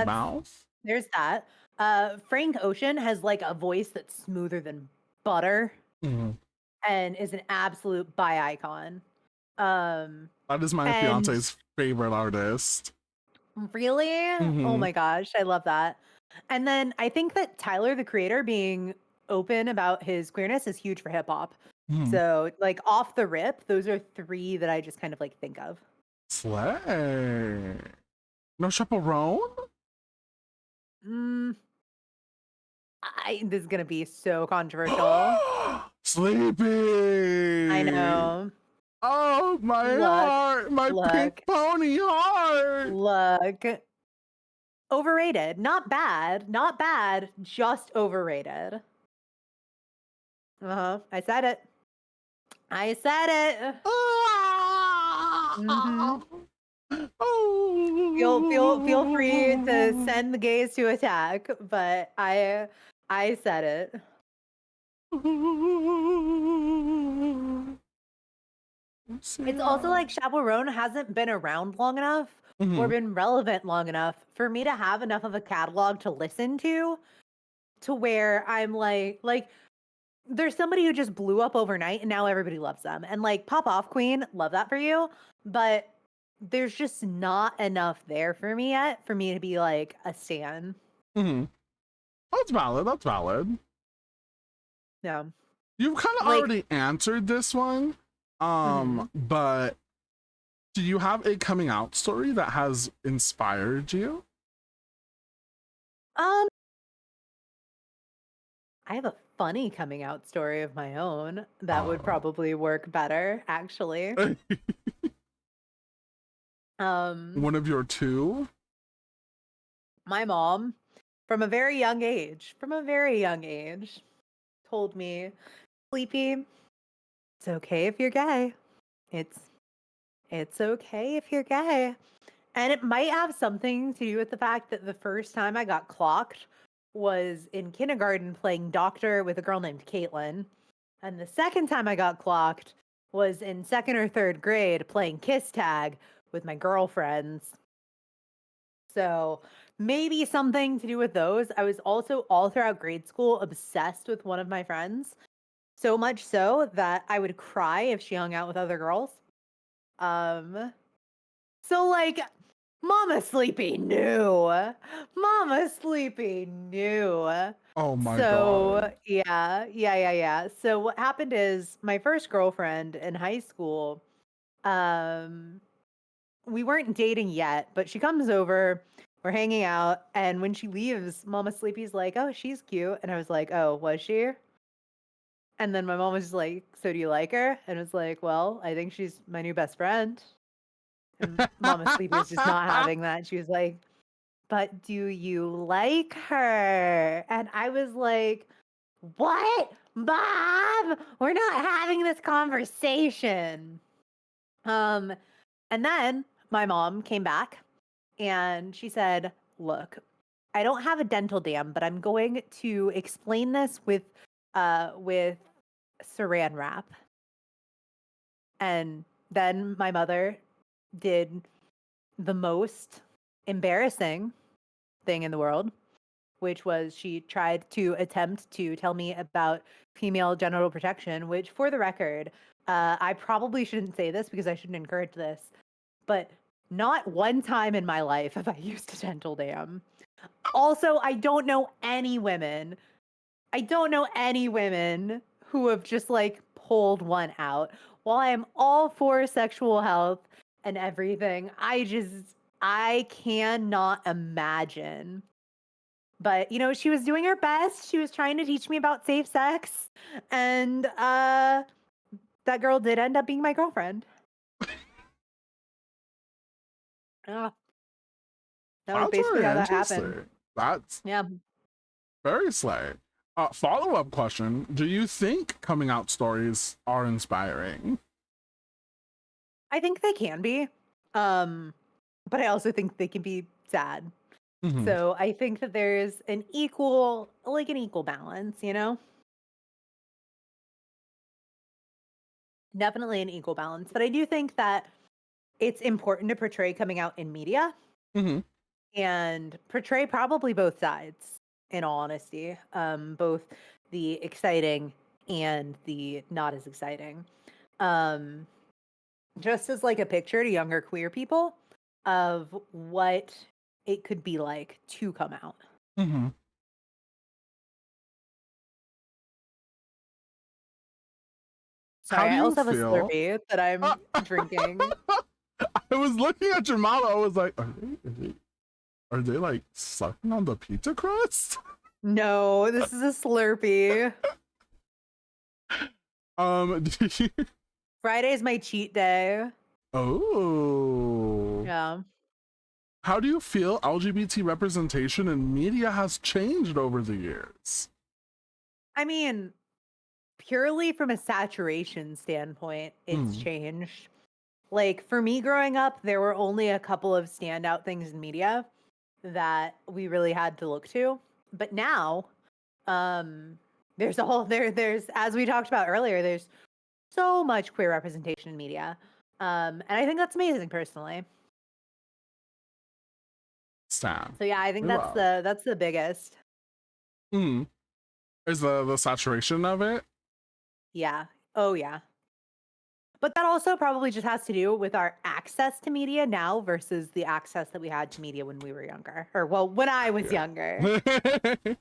S2: Mouth.
S1: There's that. Frank Ocean has like a voice that's smoother than butter, and is an absolute bi icon.
S2: That is my fiance's favorite artist.
S1: Really? Oh my gosh, I love that. And then I think that Tyler, the Creator, being open about his queerness is huge for hip hop. So like off the rip, those are three that I just kind of like think of.
S2: Slay. No Chaperone?
S1: This is gonna be so controversial.
S2: Sleepy.
S1: I know.
S2: Oh my heart, my pink pony heart.
S1: Look. Overrated. Not bad, just overrated. I said it. Feel free to send the gays to attack, but I said it. It's also like Chaperone hasn't been around long enough or been relevant long enough for me to have enough of a catalog to listen to where I'm like there's somebody who just blew up overnight and now everybody loves them. And like Pop Off Queen, love that for you, but there's just not enough there for me yet for me to be like a stan.
S2: That's valid.
S1: Yeah.
S2: You've kind of already answered this one. But do you have a coming out story that has inspired you?
S1: I have a funny coming out story of my own that would probably work better, actually.
S2: One of your two?
S1: My mom, from a very young age, told me, Sleepy, it's okay if you're gay. It's okay if you're gay. And it might have something to do with the fact that the first time I got clocked was in kindergarten playing doctor with a girl named Caitlin. And the second time I got clocked was in second or third grade playing kiss tag with my girlfriends. So maybe something to do with those. I was also all throughout grade school obsessed with one of my friends. So much so that I would cry if she hung out with other girls. Um so like Mama Sleepy knew. Mama Sleepy knew.
S2: Oh my
S1: So
S2: god.
S1: yeah. So what happened is my first girlfriend in high school, um, we weren't dating yet, but she comes over, we're hanging out, and when she leaves, Mama Sleepy's like, "Oh, she's cute," and I was like, "Oh, was she?" And then my mom was just like, "So do you like her?" And I was like, "Well, I think she's my new best friend." And Mama Sleepy was just not having that. She was like, "But do you like her?" And I was like, "What? Bob? We're not having this conversation." Um, and then my mom came back and she said, "Look, I don't have a dental dam, but I'm going to explain this with saran wrap." And then my mother did the most embarrassing thing in the world, which was she tried to attempt to tell me about female genital protection, which, for the record, I probably shouldn't say this because I shouldn't encourage this, but not one time in my life have I used a dental dam. Also, I don't know any women. I don't know any women who have just like pulled one out. While I am all for sexual health and everything, I cannot imagine. But she was doing her best. She was trying to teach me about safe sex, and that girl did end up being my girlfriend. Yeah, that was
S2: That's
S1: basically how
S2: very
S1: that happened.
S2: interesting. That's
S1: Yeah.
S2: very slay. Follow-up question. Do you think coming out stories are inspiring?
S1: I think they can be. But I also think they can be sad.
S2: Mhm.
S1: So I think that there's an equal balance, Definitely an equal balance. But I do think that it's important to portray coming out in media
S2: Mhm.
S1: and portray probably both sides, in all honesty. Both the exciting and the not as exciting. Um, just as like a picture to younger queer people of what it could be like to come out.
S2: Mhm. How
S1: Sorry,
S2: do
S1: I
S2: you
S1: also have a
S2: feel?
S1: Slurpee that I'm drinking.
S2: I was looking at your mouth. I was like, are they like sucking on the pizza crust?
S1: No, this is a Slurpee.
S2: Do you...
S1: Friday's my cheat day.
S2: Oh.
S1: Yeah.
S2: How do you feel LGBT representation in media has changed over the years?
S1: I mean, purely from a saturation standpoint, it's
S2: Mm.
S1: changed. Like for me growing up, there were only a couple of standout things in media that we really had to look to. But now, um, there's as we talked about earlier, there's so much queer representation in media. And I think that's amazing personally.
S2: Stan.
S1: So yeah, I think
S2: We
S1: that's
S2: love.
S1: the biggest.
S2: Mm. Is the saturation of it?
S1: Yeah. Oh yeah. But that also probably just has to do with our access to media now versus the access that we had to media when we were younger. Or well, when I was younger.
S2: Yeah.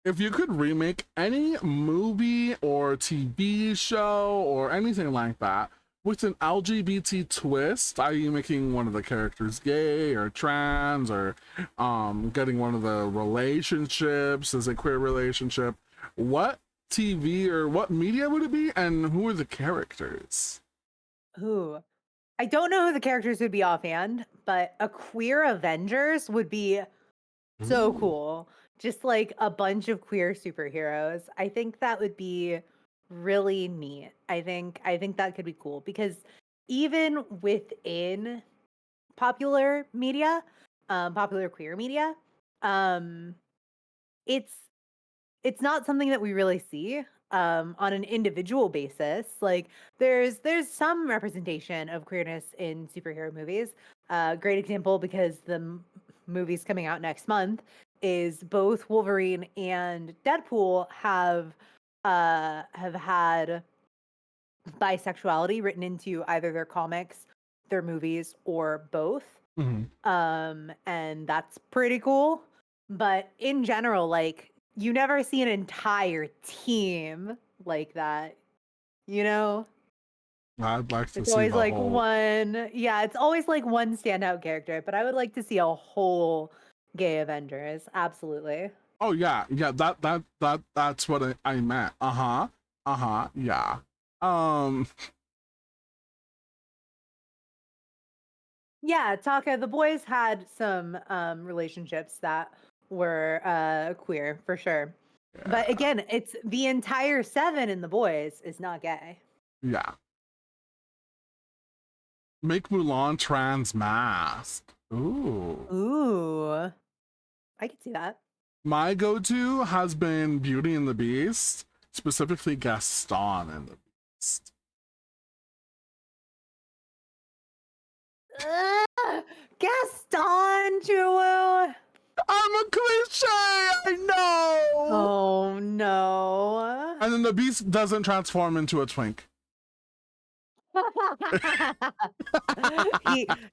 S2: If you could remake any movie or TV show or anything like that with an LGBT twist, i.e., making one of the characters gay or trans or getting one of the relationships as a queer relationship, what TV or what media would it be, and who are the characters?
S1: Ooh. I don't know who the characters would be offhand, but a queer Avengers would be so
S2: Ooh.
S1: cool. Just like a bunch of queer superheroes. I think that would be really neat. I think that could be cool because even within popular media, popular queer media, um, it's it's not something that we really see on an individual basis. Like there's some representation of queerness in superhero movies. Great example because the movies coming out next month is both Wolverine and Deadpool have had bisexuality written into either their comics, their movies, or both.
S2: Mhm.
S1: And that's pretty cool. But in general, like you never see an entire team like that, you know?
S2: I'd like to
S1: It's
S2: see
S1: always
S2: the
S1: like
S2: whole.
S1: one, yeah, it's always like one standout character, but I would like to see a whole gay Avengers. Absolutely.
S2: Oh yeah, yeah. That's what I meant. Yeah. Um.
S1: Yeah, Taka, the boys had some relationships that were queer for sure. But
S2: Yeah.
S1: again, it's the entire seven in the boys is not gay.
S2: Yeah. Make Mulan trans mask. Ooh.
S1: Ooh, I could see that.
S2: My go-to has been Beauty and the Beast, specifically Gaston and the Beast.
S1: Gaston, Chulu.
S2: I'm a cliche, I know.
S1: Oh no.
S2: And then the Beast doesn't transform into a twink.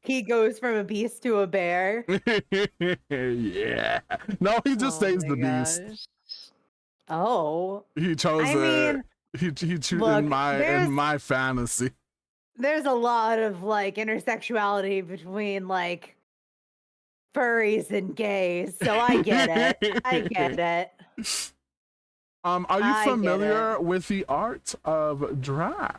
S1: he goes from a beast to a bear.
S2: Yeah. No, he just
S1: Oh
S2: stays
S1: my
S2: the Beast.
S1: gosh. Oh,
S2: He chose
S1: I
S2: it.
S1: mean,
S2: He
S1: look,
S2: in my fantasy.
S1: there's a lot of like intersexuality between like furries and gays, so I get it. I get it.
S2: Are you
S1: I get
S2: familiar
S1: it.
S2: with the art of drag?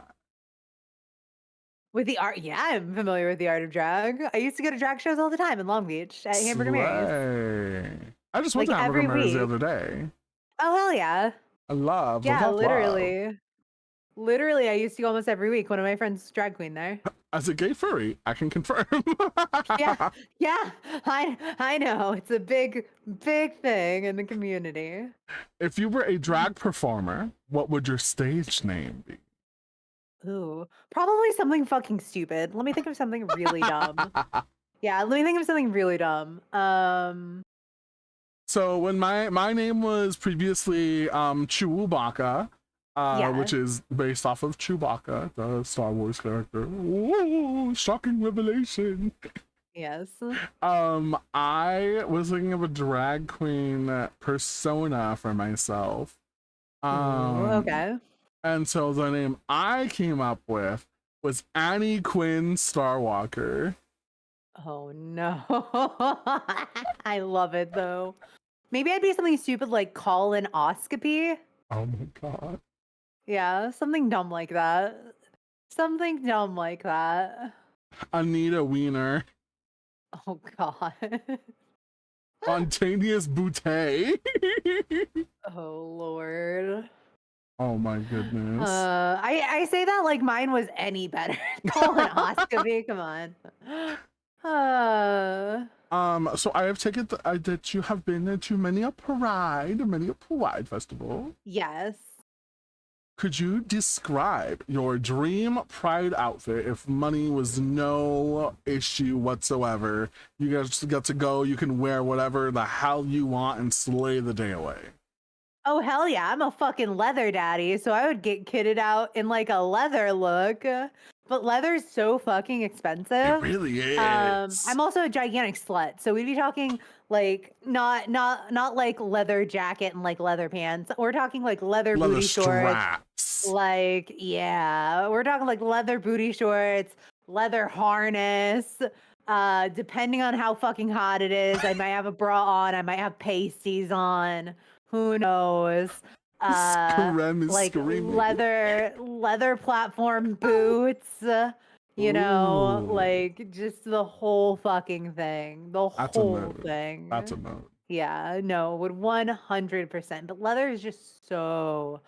S1: With the art, yeah, I'm familiar with the art of drag. I used to go to drag shows all the time in Long Beach at Hamburger Mary's.
S2: Slay. I just went
S1: Like
S2: to Hamburger
S1: every
S2: Mary's the
S1: week.
S2: other day.
S1: Oh hell yeah.
S2: I love,
S1: Yeah,
S2: love, love.
S1: literally. Literally, I used to go almost every week. One of my friends drag queen there.
S2: As a gay furry, I can confirm.
S1: Yeah, yeah, I know. It's a big thing in the community.
S2: If you were a drag performer, what would your stage name be?
S1: Ooh, probably something fucking stupid. Let me think of something really dumb. Yeah, let me think of something really dumb.
S2: So when my name was previously Chewbacca,
S1: Yeah.
S2: which is based off of Chewbacca, the Star Wars character. Whoa, shocking revelation.
S1: Yes.
S2: I was thinking of a drag queen persona for myself.
S1: Ooh, okay.
S2: And so the name I came up with was Annie Quinn Starwalker.
S1: Oh no. I love it though. Maybe I'd be something stupid like colonoscopy.
S2: Oh my god.
S1: Yeah, something dumb like that. Something dumb like that.
S2: Anita Wiener.
S1: Oh god.
S2: Spontaneous Boutte.
S1: Oh lord.
S2: Oh my goodness.
S1: I say that like mine was any better. Colonoscopy, come on.
S2: So I have taken that you have been to many a pride festival.
S1: Yes.
S2: Could you describe your dream pride outfit if money was no issue whatsoever? You guys get to go, you can wear whatever the hell you want and slay the day away.
S1: Oh hell yeah, I'm a fucking leather daddy, so I would get kitted out in like a leather look. But leather's so fucking expensive.
S2: It really is.
S1: I'm also a gigantic slut, so we'd be talking like not like leather jacket and like leather pants. We're talking like leather booty
S2: straps.
S1: shorts. Like yeah, we're talking like leather booty shorts, leather harness. Depending on how fucking hot it is, I might have a bra on, I might have pasties on. Who knows? Like leather platform boots, you know,
S2: Ooh.
S1: like just the whole fucking thing. The
S2: That's a
S1: whole
S2: note.
S1: thing.
S2: That's a note.
S1: Yeah, no, would 100%. But leather is just
S2: It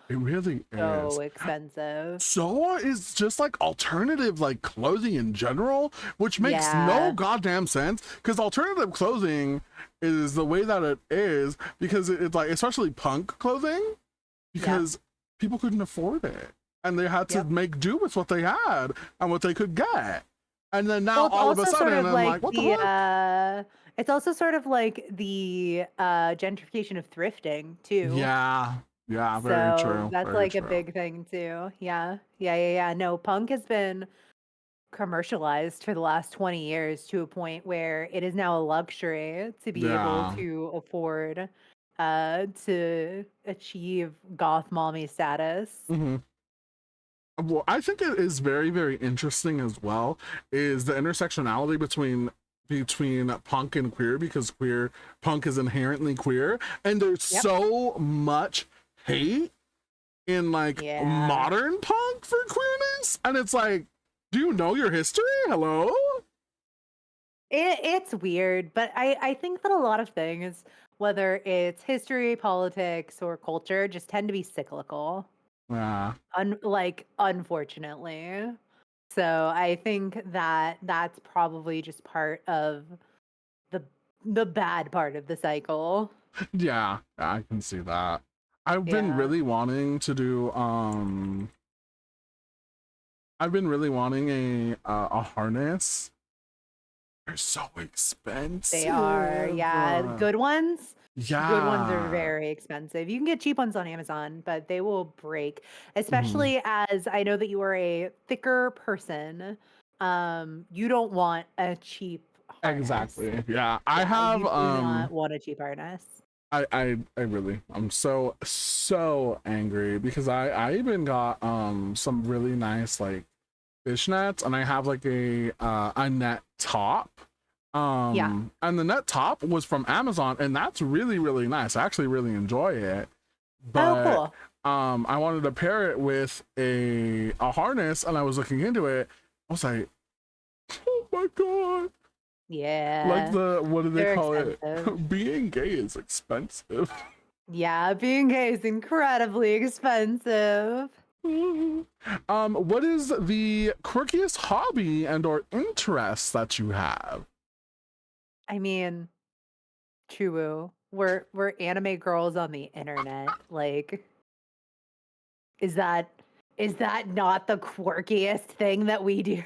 S2: really
S1: so
S2: is.
S1: expensive.
S2: So is just like alternative like clothing in general, which makes no
S1: Yeah.
S2: goddamn sense because alternative clothing is the way that it is because it's like especially punk clothing
S1: Yeah.
S2: because people couldn't afford it and they had to
S1: Yep.
S2: make do with what they had and what they could get. And then now
S1: Well, it's
S2: all of a
S1: also sort
S2: sudden
S1: of
S2: I'm
S1: like
S2: like, what the fuck?
S1: it's also sort of like the gentrification of thrifting too.
S2: Yeah. Yeah, very
S1: So
S2: true.
S1: that's
S2: Very
S1: like a
S2: true.
S1: big thing too. Yeah. Yeah, yeah, yeah. No, punk has been commercialized for the last 20 years to a point where it is now a luxury to be able
S2: Yeah.
S1: to afford to achieve goth mommy status.
S2: Hmm. Well, I think it is very, very interesting as well is the intersectionality between punk and queer because queer punk is inherently queer and there's
S1: Yep.
S2: so much hate in like
S1: Yeah.
S2: modern punk for queerness and it's like, do you know your history? Hello?
S1: It's weird, but I think that a lot of things, whether it's history, politics, or culture, just tend to be cyclical.
S2: Yeah.
S1: Like unfortunately. So I think that that's probably just part of the the bad part of the cycle.
S2: Yeah, I can see that. I've been
S1: Yeah.
S2: really wanting to do I've been really wanting a harness. They're so
S1: They are.
S2: expensive.
S1: Yeah. Good ones. Good ones are
S2: Yeah.
S1: very expensive. You can get cheap ones on Amazon, but they will break.
S2: Mhm.
S1: Especially as I know that you are a thicker person. You don't want a cheap harness.
S2: Exactly. Yeah. I
S1: Yeah,
S2: have
S1: you do not want a cheap harness.
S2: I really I'm so angry because I even got some really nice like fishnets and I have like a net top.
S1: Yeah.
S2: And the net top was from Amazon and that's really really nice. I actually really enjoy it.
S1: Oh,
S2: But
S1: cool.
S2: I wanted to pair it with a harness and I was looking into it. I was like, "Oh my god." Like
S1: Yeah.
S2: the what do they
S1: They're
S2: call it?
S1: expensive.
S2: Being gay is expensive.
S1: Yeah, being gay is incredibly expensive.
S2: What is the quirkiest hobby and or interest that you have?
S1: I mean, true. We're anime girls on the internet. Like, is that is that not the quirkiest thing that we do?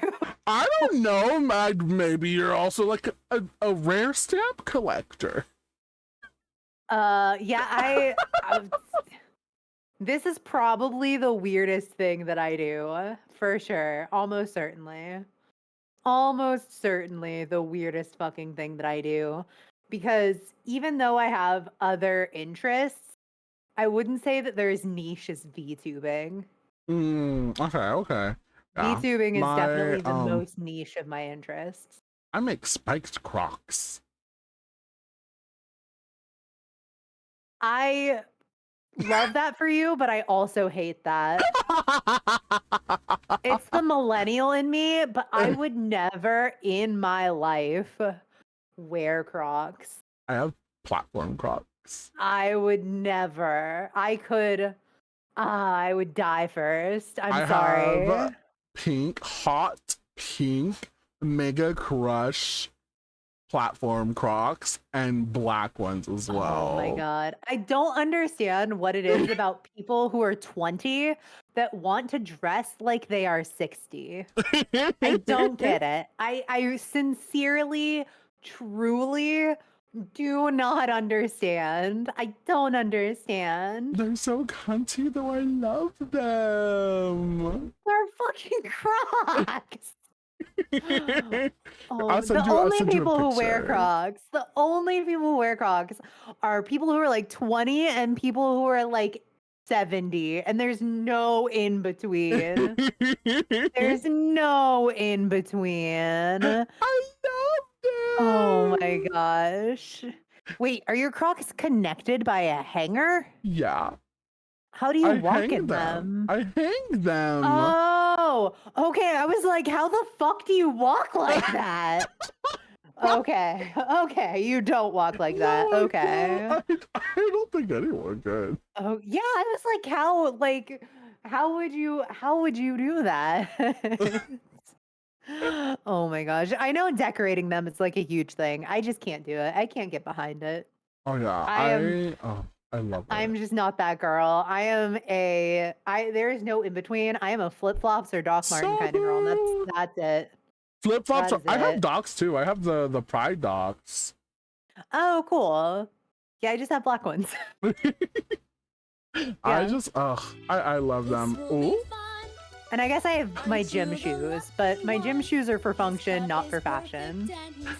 S2: I don't know. Maybe you're also like a rare stamp collector.
S1: Yeah, this is probably the weirdest thing that I do, for sure. Almost certainly. Almost certainly the weirdest fucking thing that I do. Because even though I have other interests, I wouldn't say that they're as niche as VTubing.
S2: Okay, okay. Yeah.
S1: VTubing is
S2: My
S1: definitely the most niche of my interests.
S2: I make spiked Crocs.
S1: I love that for you, but I also hate that. It's the millennial in me, but I would never in my life wear Crocs.
S2: I have platform Crocs.
S1: I would never. I would die first. I'm
S2: I
S1: sorry.
S2: have pink, hot pink, mega crush platform Crocs and black ones as well.
S1: Oh my god. I don't understand what it is about people who are 20 that want to dress like they are 60. I don't get it. I sincerely, truly do not understand. I don't understand.
S2: They're so cunty though. I love them.
S1: They're fucking Crocs. Oh,
S2: I'll
S1: the
S2: send you a
S1: only people who wear
S2: picture.
S1: Crocs, the only people who wear Crocs are people who are like 20 and people who are like 70, and there's no in between. There's no in between.
S2: I love them.
S1: Oh my gosh. Wait, are your Crocs connected by a hanger?
S2: Yeah.
S1: How do you
S2: I
S1: walk
S2: hang
S1: in
S2: them.
S1: them?
S2: I hang them.
S1: Oh, okay. I was like, how the fuck do you walk like that? Okay. Okay. You don't walk like that.
S2: Oh my
S1: Okay.
S2: God. I don't think anyone could.
S1: Oh yeah, I was how would you do that? Oh my gosh. I know decorating them is like a huge thing. I just can't do it. I can't get behind it.
S2: Oh yeah,
S1: I am
S2: I love
S1: I'm
S2: it.
S1: just not that girl. There is no in between. I am a flip-flops or Doc Martin
S2: So
S1: kind of girl. And
S2: good.
S1: that's it.
S2: Flip flops.
S1: That is
S2: I have
S1: it.
S2: docs too. I have the Pride docs.
S1: Oh, cool. Yeah, I just have black ones.
S2: I
S1: Yeah.
S2: just I love them. Ooh,
S1: And I guess I have my gym shoes, but my gym shoes are for function, not for fashion.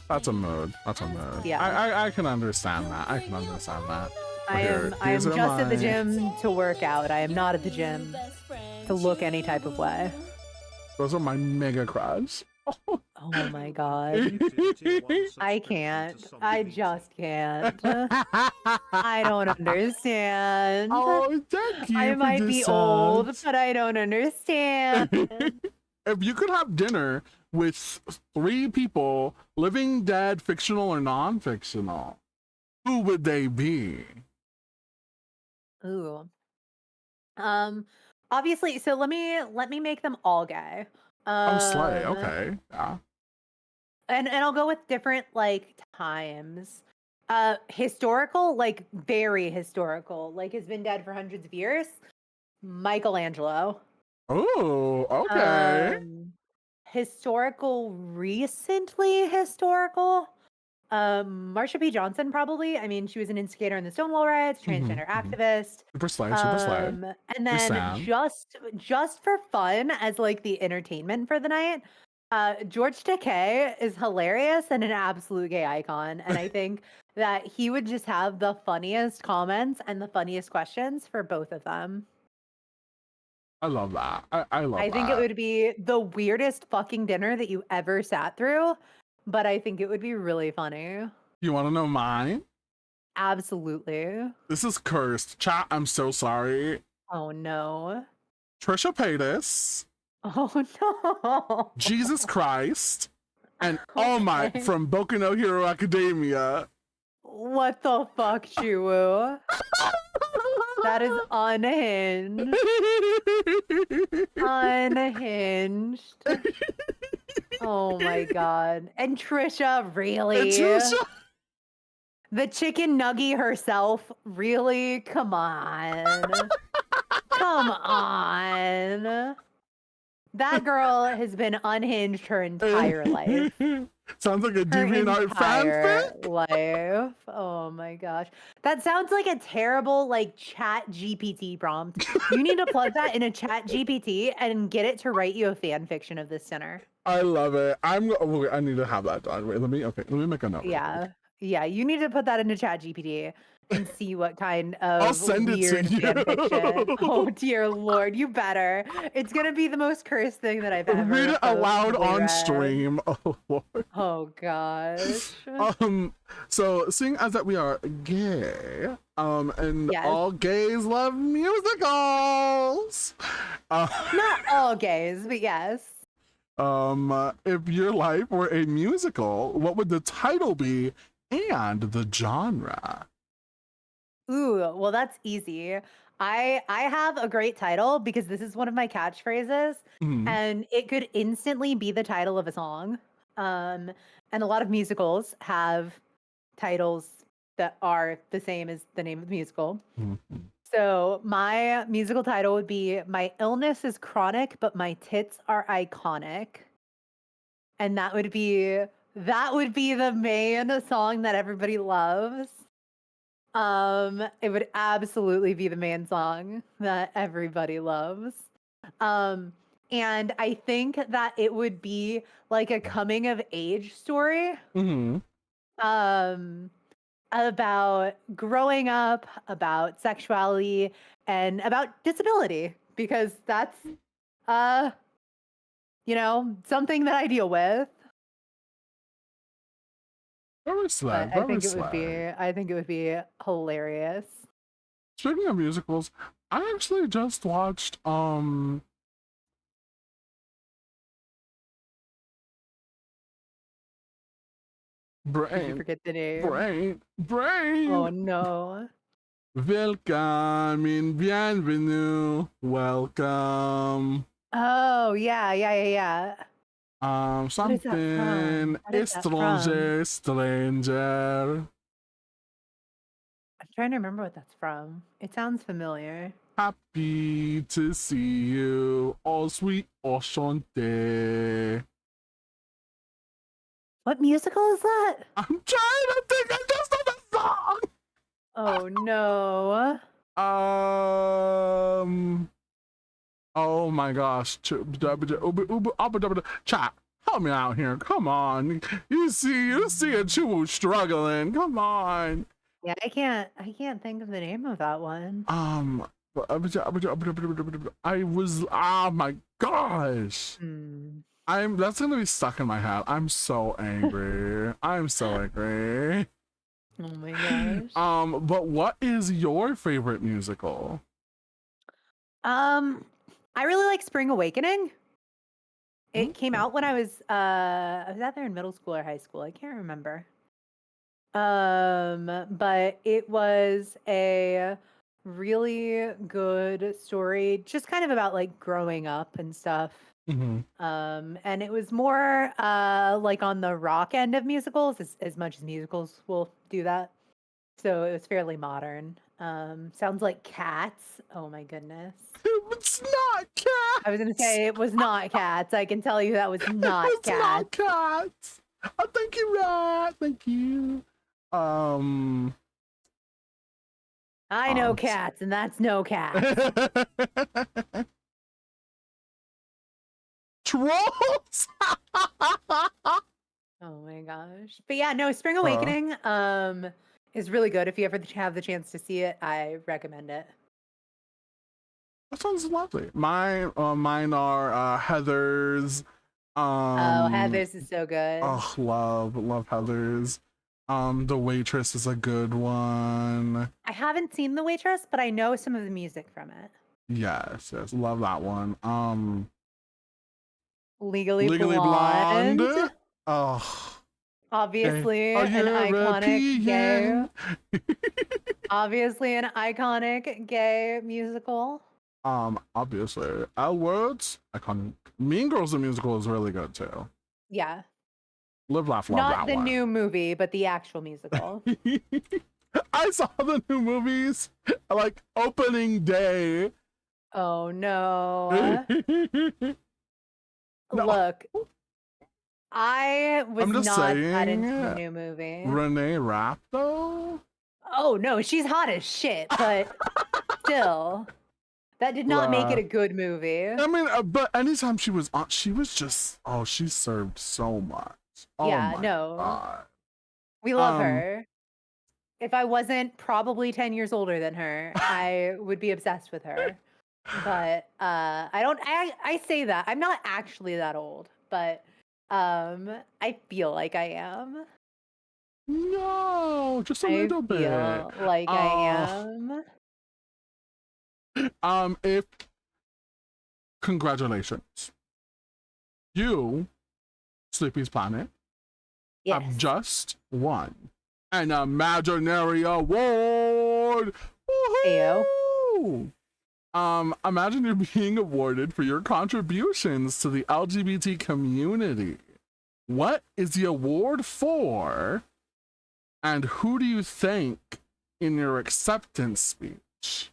S2: that's a mood. That's a mood.
S1: Yeah.
S2: I can understand that. I can understand that.
S1: I am
S2: Here's
S1: just at the
S2: my-
S1: gym to work out. I am not at the gym to look any type of way.
S2: Those are my mega crush.
S1: Oh my god. I can't. I just can't. I don't understand.
S2: Oh, thank you.
S1: I
S2: for
S1: might
S2: the
S1: be old,
S2: subs.
S1: but I don't understand.
S2: If you could have dinner with 3 people, living, dead, fictional, or non-fictional, who would they be?
S1: Ooh. Obviously, so let me make them all gay.
S2: Oh, slay. Okay. Yeah.
S1: And I'll go with different like times. Historical, like very historical, like has been dead for hundreds of years. Michelangelo.
S2: Oh, okay.
S1: Historical, recently historical. Marsha P. Johnson, probably. I mean, she was an instigator in the Stonewall riots, transgender activist.
S2: Super slay. Super slay.
S1: And then
S2: Sam.
S1: just for fun, as like the entertainment for the night, George Takei is hilarious and an absolute gay icon. And I think that he would just have the funniest comments and the funniest questions for both of them.
S2: I love that. I love that.
S1: I think it would be the weirdest fucking dinner that you ever sat through, but I think it would be really funny.
S2: You want to know mine?
S1: Absolutely.
S2: This is cursed. Chat, I'm so sorry.
S1: Oh no.
S2: Trisha Paytas,
S1: Oh no.
S2: Jesus Christ, and All Might
S1: Okay.
S2: from Boku no Hero Academia.
S1: What the fuck, Chiwoo? That is unhinged. Unhinged. Oh my god. And Trisha, really?
S2: And Trisha.
S1: The chicken nugget herself? Really? Come on. Come on. That girl has been unhinged her entire life.
S2: Sounds like a
S1: Her
S2: DeviantArt
S1: entire
S2: fanfic.
S1: life. Oh my gosh. That sounds like a terrible like chat GPT prompt. You need to plug that in a chat GPT and get it to write you a fan fiction of this dinner.
S2: I love it. I need to have that done. Wait, let me make a note. real
S1: Yeah.
S2: quick.
S1: Yeah. You need to put that into chat GPT and see what kind of
S2: I'll send it to
S1: weird
S2: you.
S1: fan fiction. Oh dear Lord, you better. It's gonna be the most cursed thing that I've ever
S2: Read it aloud
S1: supposedly
S2: on
S1: read.
S2: stream. Oh Lord.
S1: Oh gosh.
S2: So seeing as that we are gay, and
S1: Yes.
S2: all gays love musicals.
S1: Not all gays, but yes.
S2: If your life were a musical, what would the title be and the genre?
S1: Ooh, well, that's easy. I have a great title because this is one of my catchphrases,
S2: Mhm.
S1: and it could instantly be the title of a song. And a lot of musicals have titles that are the same as the name of the musical.
S2: Mhm.
S1: So my musical title would be "My Illness is Chronic, but My Tits Are Iconic," and that would be the main song that everybody loves. It would absolutely be the main song that everybody loves. And I think that it would be like a coming of age story,
S2: Mhm.
S1: about growing up, about sexuality, and about disability, because that's something that I deal with.
S2: Very slay.
S1: But I
S2: Very
S1: think it would
S2: slay.
S1: be hilarious.
S2: Speaking of musicals, I actually just watched
S1: Did you
S2: Brain,
S1: forget the name?
S2: brain,
S1: Oh
S2: brain.
S1: no.
S2: Welcome in bienvenue. Welcome.
S1: Oh yeah, yeah, yeah, yeah. What is that from?
S2: Something
S1: What is that from?
S2: stranger, stranger.
S1: I'm trying to remember what that's from. It sounds familiar.
S2: Happy to see you. Oh, sweet Oshante.
S1: What musical is that?
S2: I'm trying to think. I just know the song.
S1: Oh no.
S2: Oh my gosh. Chat. Help me out here. Come on. You see a Chiwu struggling. Come on.
S1: Yeah, I can't think of the name of that one.
S2: I was, oh my gosh.
S1: Hmm.
S2: That's gonna be stuck in my head. I'm so angry. I'm so angry.
S1: Oh my gosh.
S2: But what is your favorite musical?
S1: I really like Spring Awakening. It came
S2: Ooh.
S1: out when I was either in middle school or high school. I can't remember. But it was a really good story, just kind of about like growing up and stuff.
S2: Mhm.
S1: And it was more like on the rock end of musicals, as much as musicals will do that. So it was fairly modern. Sounds like Cats. Oh my goodness.
S2: It's not Cats.
S1: I was gonna say it was not Cats. I can tell you that was not
S2: It's not
S1: Cats.
S2: Cats. Oh, thank you, Matt. Thank you. Um,
S1: I know Cats, and that's no Cats.
S2: Trolls.
S1: Oh my gosh. But yeah, no, Spring Awakening is really good. If you ever have the chance to see it, I recommend it.
S2: That sounds lovely. Mine are Heather's.
S1: Oh, Heather's is so good.
S2: Oh, love Heather's. The Waitress is a good one.
S1: I haven't seen The Waitress, but I know some of the music from it.
S2: Yes, love that one.
S1: Legally
S2: Legally
S1: Blonde.
S2: Blonde. Oh,
S1: Obviously
S2: a
S1: an iconic gay.
S2: European.
S1: Obviously an iconic gay musical.
S2: Obviously, L Words, iconic. Mean Girls the musical is really good too.
S1: Yeah.
S2: Live, laugh, love
S1: Not
S2: that
S1: the
S2: one.
S1: new movie, but the actual musical.
S2: I saw the new movies like opening day.
S1: Oh no.
S2: No.
S1: Look, I was
S2: I'm just
S1: not that into the
S2: saying,
S1: new movie.
S2: Renee Rapp though.
S1: Oh no, she's hot as shit, but still, that did not make it a good movie.
S2: I mean, but anytime she was on, she was just, oh, she served so much. Oh
S1: Yeah,
S2: my
S1: no.
S2: God.
S1: We love her. If I wasn't probably 10 years older than her, I would be obsessed with her. But I say that. I'm not actually that old, but I feel like I am.
S2: No, just a
S1: I
S2: little bit.
S1: feel like I am.
S2: If congratulations, you, Sleepy's Planet,
S1: Yes.
S2: have just won an imaginary award.
S1: Ayo.
S2: Imagine you're being awarded for your contributions to the LGBT community. What is the award for? And who do you thank in your acceptance speech?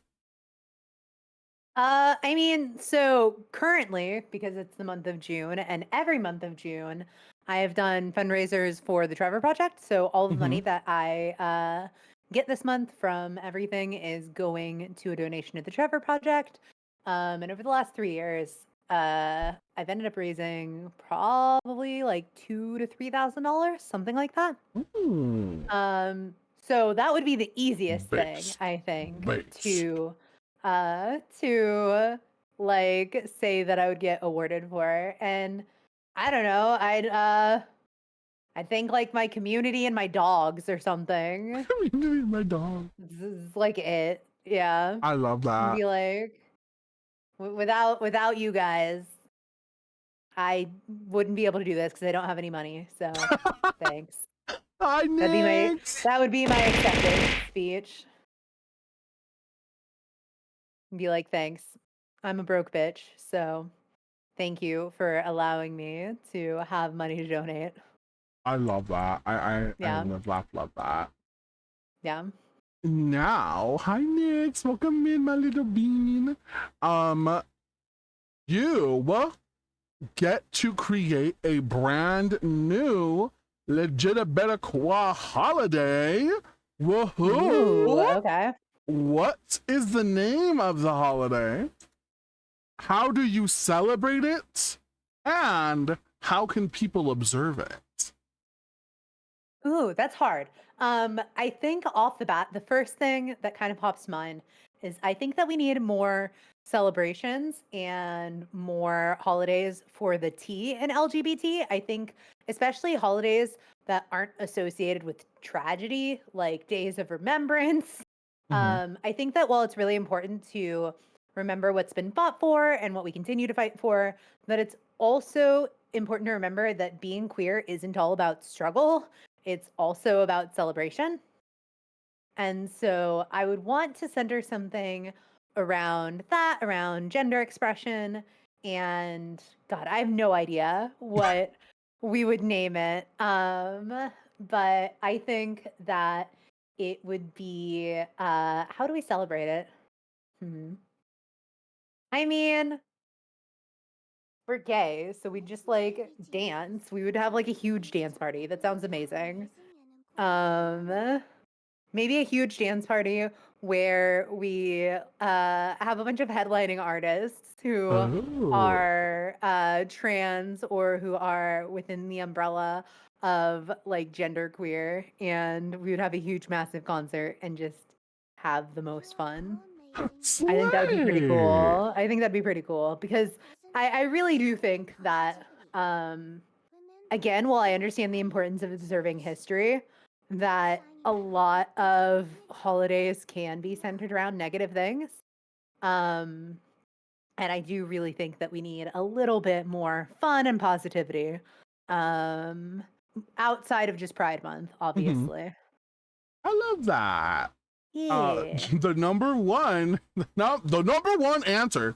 S1: I mean, so currently, because it's the month of June, and every month of June, I have done fundraisers for the Trevor Project. So all the money that I get this month from everything is going to a donation to the Trevor Project. And over the last 3 years, I've ended up raising probably like $2,000 to $3,000, something like that. So that would be the easiest thing, I think, to like say that I would get awarded for. And I don't know, I think like my community and my dogs or something.
S2: Community and my dog.
S1: This is like it. Yeah.
S2: I love that.
S1: Be like without you guys, I wouldn't be able to do this because I don't have any money. So thanks.
S2: Hi, Nix.
S1: That would be my acceptance speech. Be like, thanks. I'm a broke bitch, so thank you for allowing me to have money to donate.
S2: I love that. I
S1: Yeah.
S2: love that.
S1: Yeah.
S2: Now, hi Nix, welcome in, my little bean. You get to create a brand new Legitabetiqua holiday.
S1: Ooh,
S2: Woohoo!
S1: okay.
S2: What is the name of the holiday? How do you celebrate it? And how can people observe it?
S1: Ooh, that's hard. I think off the bat, the first thing that kind of pops to mind is I think that we need more celebrations and more holidays for the T in LGBT. I think especially holidays that aren't associated with tragedy, like days of remembrance.
S2: Mhm.
S1: I think that while it's really important to remember what's been fought for and what we continue to fight for, that it's also important to remember that being queer isn't all about struggle, it's also about celebration. And so I would want to center something around that, around gender expression. And God, I have no idea what we would name it. But I think that it would be how do we celebrate it? Hmm. I mean, we're gay, so we just like dance. We would have like a huge dance party. That sounds amazing. Um Maybe a huge dance party where we have a bunch of headlining artists who
S2: Oh.
S1: are trans or who are within the umbrella of like genderqueer, and we would have a huge, massive concert and just have the most fun. I think that would be pretty
S2: Slay.
S1: cool. I think that'd be pretty cool because I really do think that um, again, while I understand the importance of observing history, that a lot of holidays can be centered around negative things. Um, and I do really think that we need a little bit more fun and positivity um, outside of just Pride Month,
S2: Mhm.
S1: obviously.
S2: I love that.
S1: Yeah.
S2: The number one, the number one answer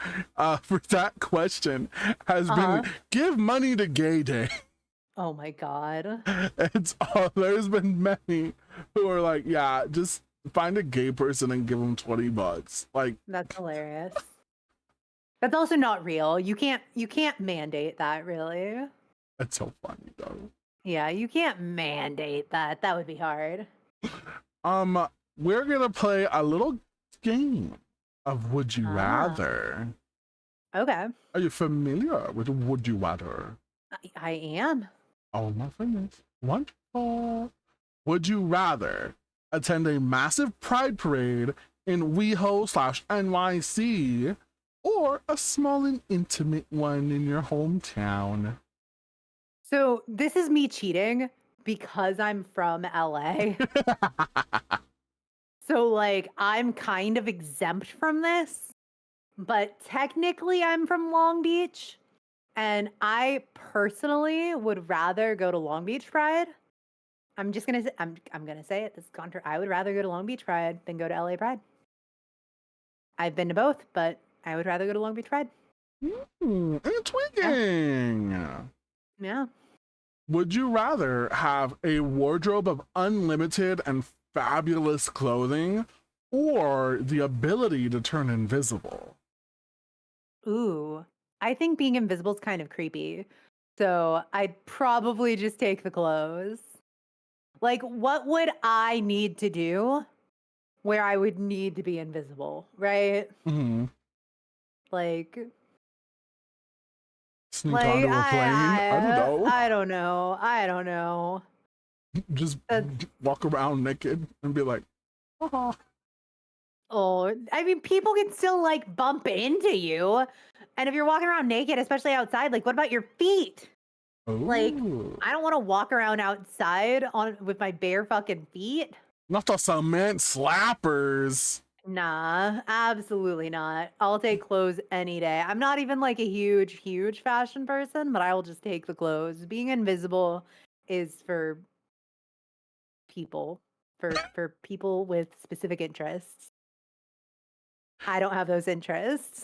S2: for that question has
S1: Uh
S2: been
S1: huh.
S2: give money to Gay Day.
S1: Oh my God.
S2: It's there's been many who are like, yeah, just find a gay person and give them $20. Like,
S1: That's hilarious. That's also not real. You can't mandate that, really.
S2: it's so funny though.
S1: Yeah, you can't mandate that. That would be hard.
S2: Um, we're gonna play a little game of Would You
S1: Ah,
S2: Rather.
S1: okay.
S2: Are you familiar with Would You Rather?
S1: I am.
S2: Oh my goodness. Wonderful. Would you rather attend a massive pride parade in WeHo/NYC or a small and intimate one in your hometown?
S1: So this is me cheating because I'm from LA. So like I'm kind of exempt from this, but technically I'm from Long Beach and I personally would rather go to Long Beach Pride. I'm just going to I'm going to say it. This is contra I would rather go to Long Beach Pride than go to LA Pride. I've been to both, but I would rather go to Long Beach Pride. Yeah.
S2: Intriguing.
S1: Yeah.
S2: Would you rather have a wardrobe of unlimited and fabulous clothing or the ability to turn invisible?
S1: Ooh, I think being invisible is kind of creepy. So I'd probably just take the clothes. Like, what would I need to do where I would need to be invisible, right?
S2: Mm-hmm.
S1: Like,
S2: Sneak
S1: like
S2: onto a plane? I don't know.
S1: I don't know. I don't know.
S2: Just
S1: That's
S2: walk around naked and be like, haha.
S1: oh, I mean, people can still like bump into you, and if you're walking around naked, especially outside, like, what about your feet? Like,
S2: Oh,
S1: I don't want to walk around outside on with my bare fucking feet.
S2: not the cement slappers.
S1: Nah, absolutely not. I'll take clothes any day. I'm not even like a huge, huge fashion person, but I will just take the clothes. Being invisible is for people for people with specific interests. I don't have those interests.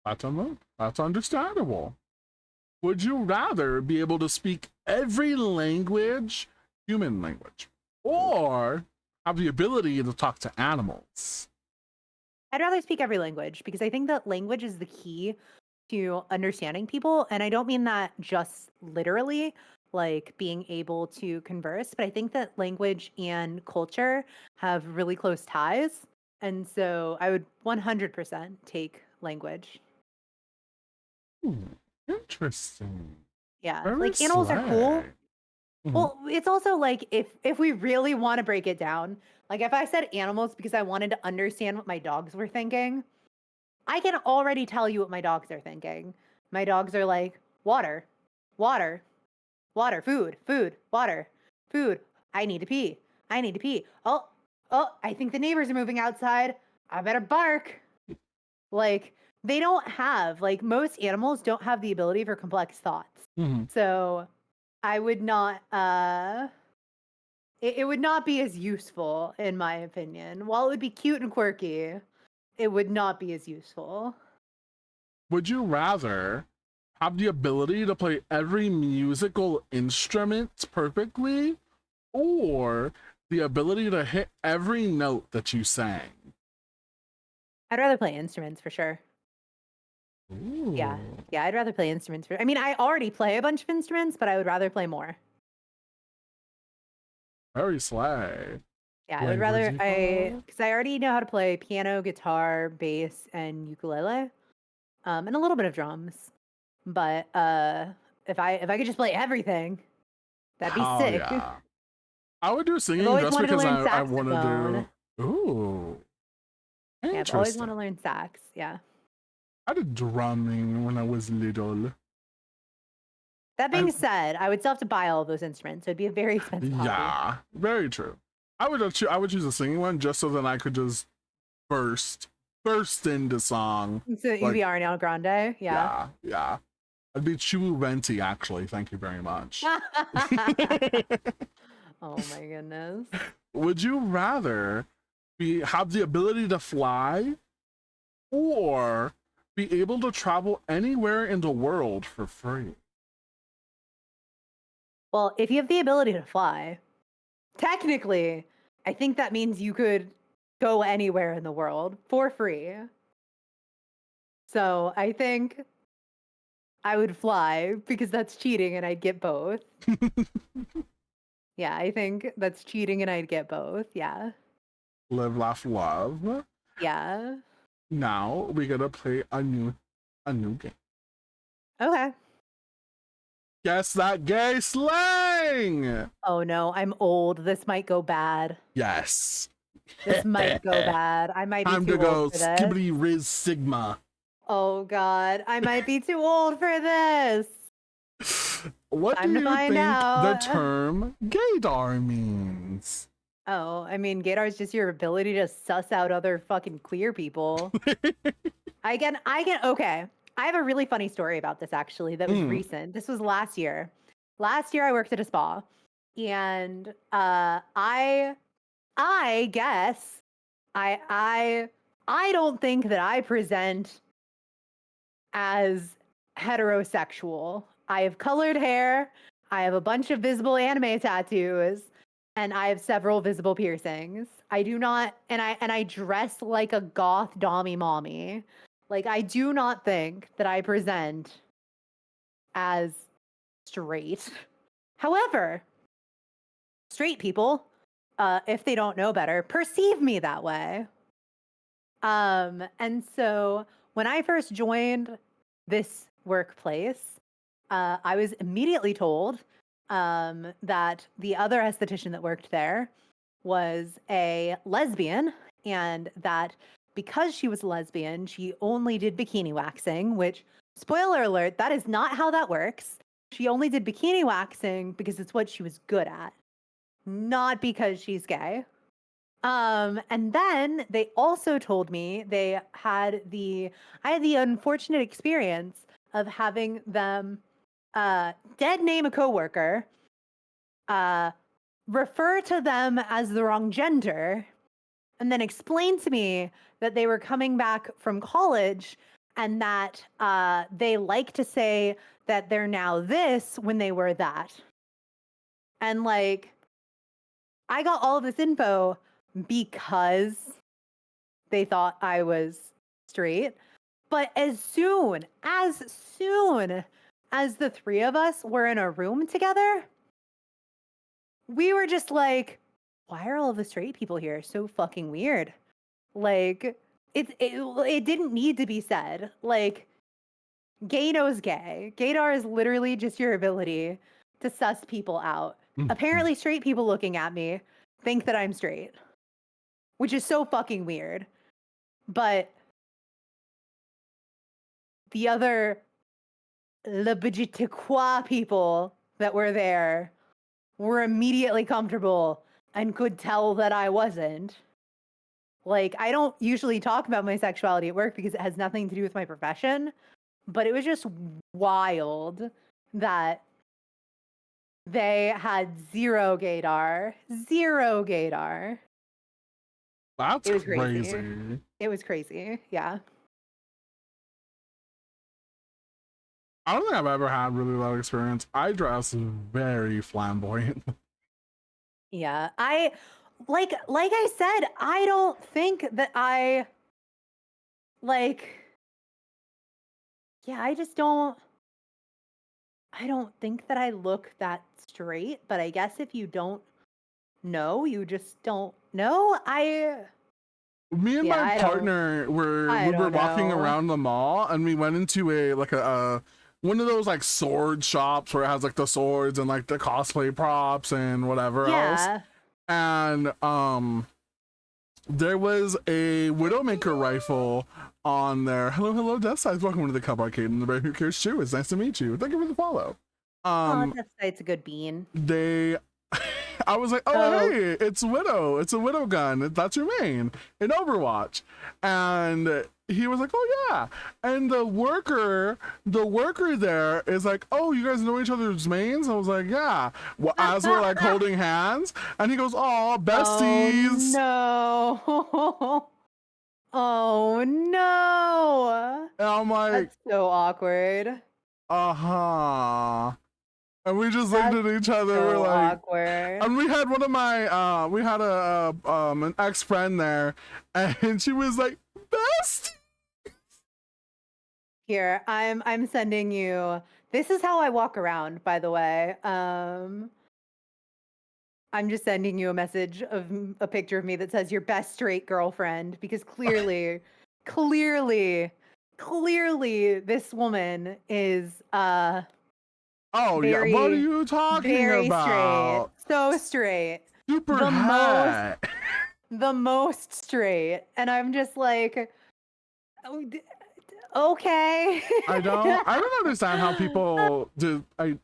S2: That's understandable. Would you rather be able to speak every language, human language, or have the ability to talk to animals?
S1: I'd rather speak every language because I think that language is the key to understanding people. And I don't mean that just literally, like being able to converse, but I think that language and culture have really close ties. And so I would 100% take language.
S2: Interesting.
S1: Yeah.
S2: Very
S1: Like animals are cool.
S2: slay. Mhm.
S1: Well, it's also like if we really want to break it down, like if I said animals because I wanted to understand what my dogs were thinking, I can already tell you what my dogs are thinking. My dogs are like, water, water, water, food, food, water, food. I need to pee. I need to pee. Oh, I think the neighbors are moving outside. I better bark. Like, they don't have, like, most animals don't have the ability for complex thoughts.
S2: Mhm.
S1: So I would not, it would not be as useful, in my opinion. While it would be cute and quirky, it would not be as useful.
S2: Would you rather have the ability to play every musical instrument perfectly, or the ability to hit every note that you sang?
S1: I'd rather play instruments for sure. Yeah.
S2: Ooh,
S1: Yeah, I'd rather play instruments I mean, I already play a bunch of instruments, but I would rather play more.
S2: very slay.
S1: Yeah, I would
S2: Language
S1: rather
S2: equal?
S1: because I already know how to play piano, guitar, bass, and ukulele, and a little bit of drums. But if I could just play everything, that'd be
S2: Oh
S1: sick.
S2: yeah. I would do
S1: I've
S2: singing
S1: always
S2: just
S1: wanted to
S2: because
S1: learn
S2: I want to
S1: saxophone.
S2: do. Ooh,
S1: Yeah, I've always
S2: interesting.
S1: wanted to learn sax. Yeah.
S2: I did drumming when I was little.
S1: That
S2: I
S1: being said, I would still have to buy all of those instruments, so it'd be a very expensive hobby.
S2: Yeah, very true. I would choose a singing one just so then I could just burst into song.
S1: So you'd
S2: Like
S1: be Ariana Grande, yeah.
S2: yeah. I'd be Chew Venti actually. Thank you very much.
S1: Oh my goodness.
S2: Would you rather have the ability to fly or be able to travel anywhere in the world for free?
S1: Well, if you have the ability to fly, technically, I think that means you could go anywhere in the world for free. So I think I would fly because that's cheating and I'd get both. Yeah, I think that's cheating and I'd get both. Yeah.
S2: Live, laugh, love.
S1: Yeah.
S2: Now we gotta play a new game.
S1: Okay.
S2: Guess that gay slang.
S1: Oh no, I'm old. This might go bad.
S2: Yes.
S1: This might go bad. I might be
S2: Time
S1: too
S2: to
S1: old
S2: go
S1: for this.
S2: skibbity riz sigma.
S1: Oh god, I might be too old for this.
S2: What
S1: Time
S2: do
S1: to
S2: you
S1: find
S2: think the
S1: out.
S2: term gaydar means?
S1: Oh, I mean, gaydar is just your ability to suss out other fucking queer people. Okay. I have a really funny story about this actually that was recent. This was last year. Last year I worked at a spa and I guess I don't think that I present as heterosexual. I have colored hair, I have a bunch of visible anime tattoos, and I have several visible piercings. I do not and I dress like a goth dommy mommy. Like I do not think that I present as straight. However, straight people, if they don't know better, perceive me that way. And so when I first joined this workplace, I was immediately told that the other esthetician that worked there was a lesbian, and that because she was a lesbian, she only did bikini waxing, which, spoiler alert, that is not how that works. She only did bikini waxing because it's what she was good at, not because she's gay. And then they also told me I had the unfortunate experience of having them dead name a coworker, refer to them as the wrong gender and then explain to me that they were coming back from college and that they like to say that they're now this when they were that. And like, I got all of this info because they thought I was straight. But as soon as the three of us were in a room together, we were just like, why are all of the straight people here? So fucking weird. Like, it didn't need to be said. Like, gay knows gay. Gaydar is literally just your ability to suss people out. Apparently, straight people looking at me think that I'm straight, which is so fucking weird. But the other LGBTQ people that were there were immediately comfortable and could tell that I wasn't. Like, I don't usually talk about my sexuality at work because it has nothing to do with my profession, but it was just wild that they had zero gaydar.
S2: That's
S1: It was
S2: crazy.
S1: crazy. It was crazy. Yeah.
S2: I don't think I've ever had really that experience. I dress very flamboyant.
S1: Yeah. I like I said, I don't think that I I just don't think that I look that straight, but I guess if you don't know, you just don't know.
S2: Me and my partner we were walking around the mall and we went into a one of those like sword shops where it has like the swords and like the cosplay props and whatever else. And there was a Widowmaker rifle on there. Hello, Death Sides. Welcome to the Cub Arcade and the Bear Who Cares Too. It's nice to meet you. Thank you for the follow.
S1: Death Sides a good bean.
S2: I was like, oh, hey, it's Widow. It's a Widow gun. That's your main in Overwatch. And he was like, oh yeah. And the worker there is like, oh, you guys know each other's mains? I was like, yeah. Well, as we're like holding hands, and he goes, oh, besties.
S1: Oh no. Oh no.
S2: And I'm like,
S1: that's so awkward.
S2: And we just looked at each other.
S1: So
S2: we're like,
S1: awkward.
S2: And we had one of my, we had an ex-friend there, and she was like, best.
S1: Here, I'm sending you. This is how I walk around, by the way. I'm just sending you a message of a picture of me that says your best straight girlfriend, because clearly, this woman is
S2: oh yeah, what are you talking about?
S1: Straight. So straight.
S2: Super hot.
S1: The most straight. And I'm just like, okay.
S2: I don't understand how people do. I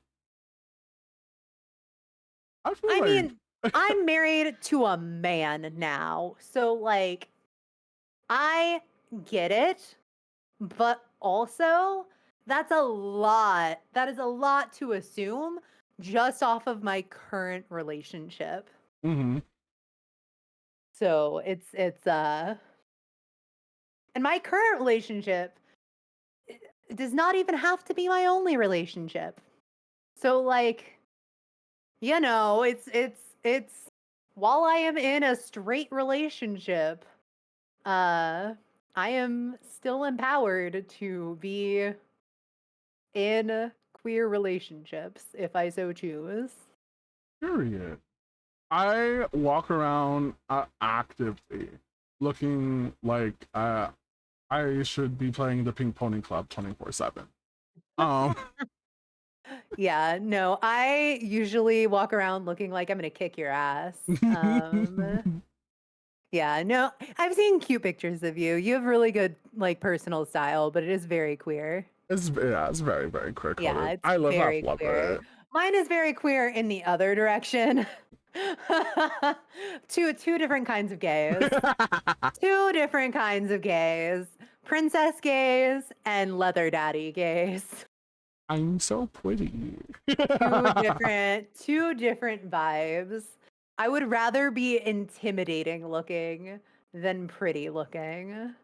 S1: mean, I'm married to a man now. So like, I get it, but also that's a lot. That is a lot to assume just off of my current relationship.
S2: Mm-hmm.
S1: So it's and my current relationship it does not even have to be my only relationship. So like, you know, it's while I am in a straight relationship, I am still empowered to be in queer relationships if I so choose.
S2: Period. I walk around actively looking like I should be playing the Pink Pony Club 24/7.
S1: Yeah, no, I usually walk around looking like I'm gonna kick your ass. Yeah, no, I've seen cute pictures of you. You have really good like personal style, but it is very queer.
S2: It's very, very queer.
S1: Yeah, it's
S2: I love
S1: very
S2: that
S1: queer. Mine is very queer in the other direction. two different kinds of gays. Two different kinds of gays. Princess gays and leather daddy gays.
S2: I'm so pretty.
S1: Two different vibes. I would rather be intimidating looking than pretty looking.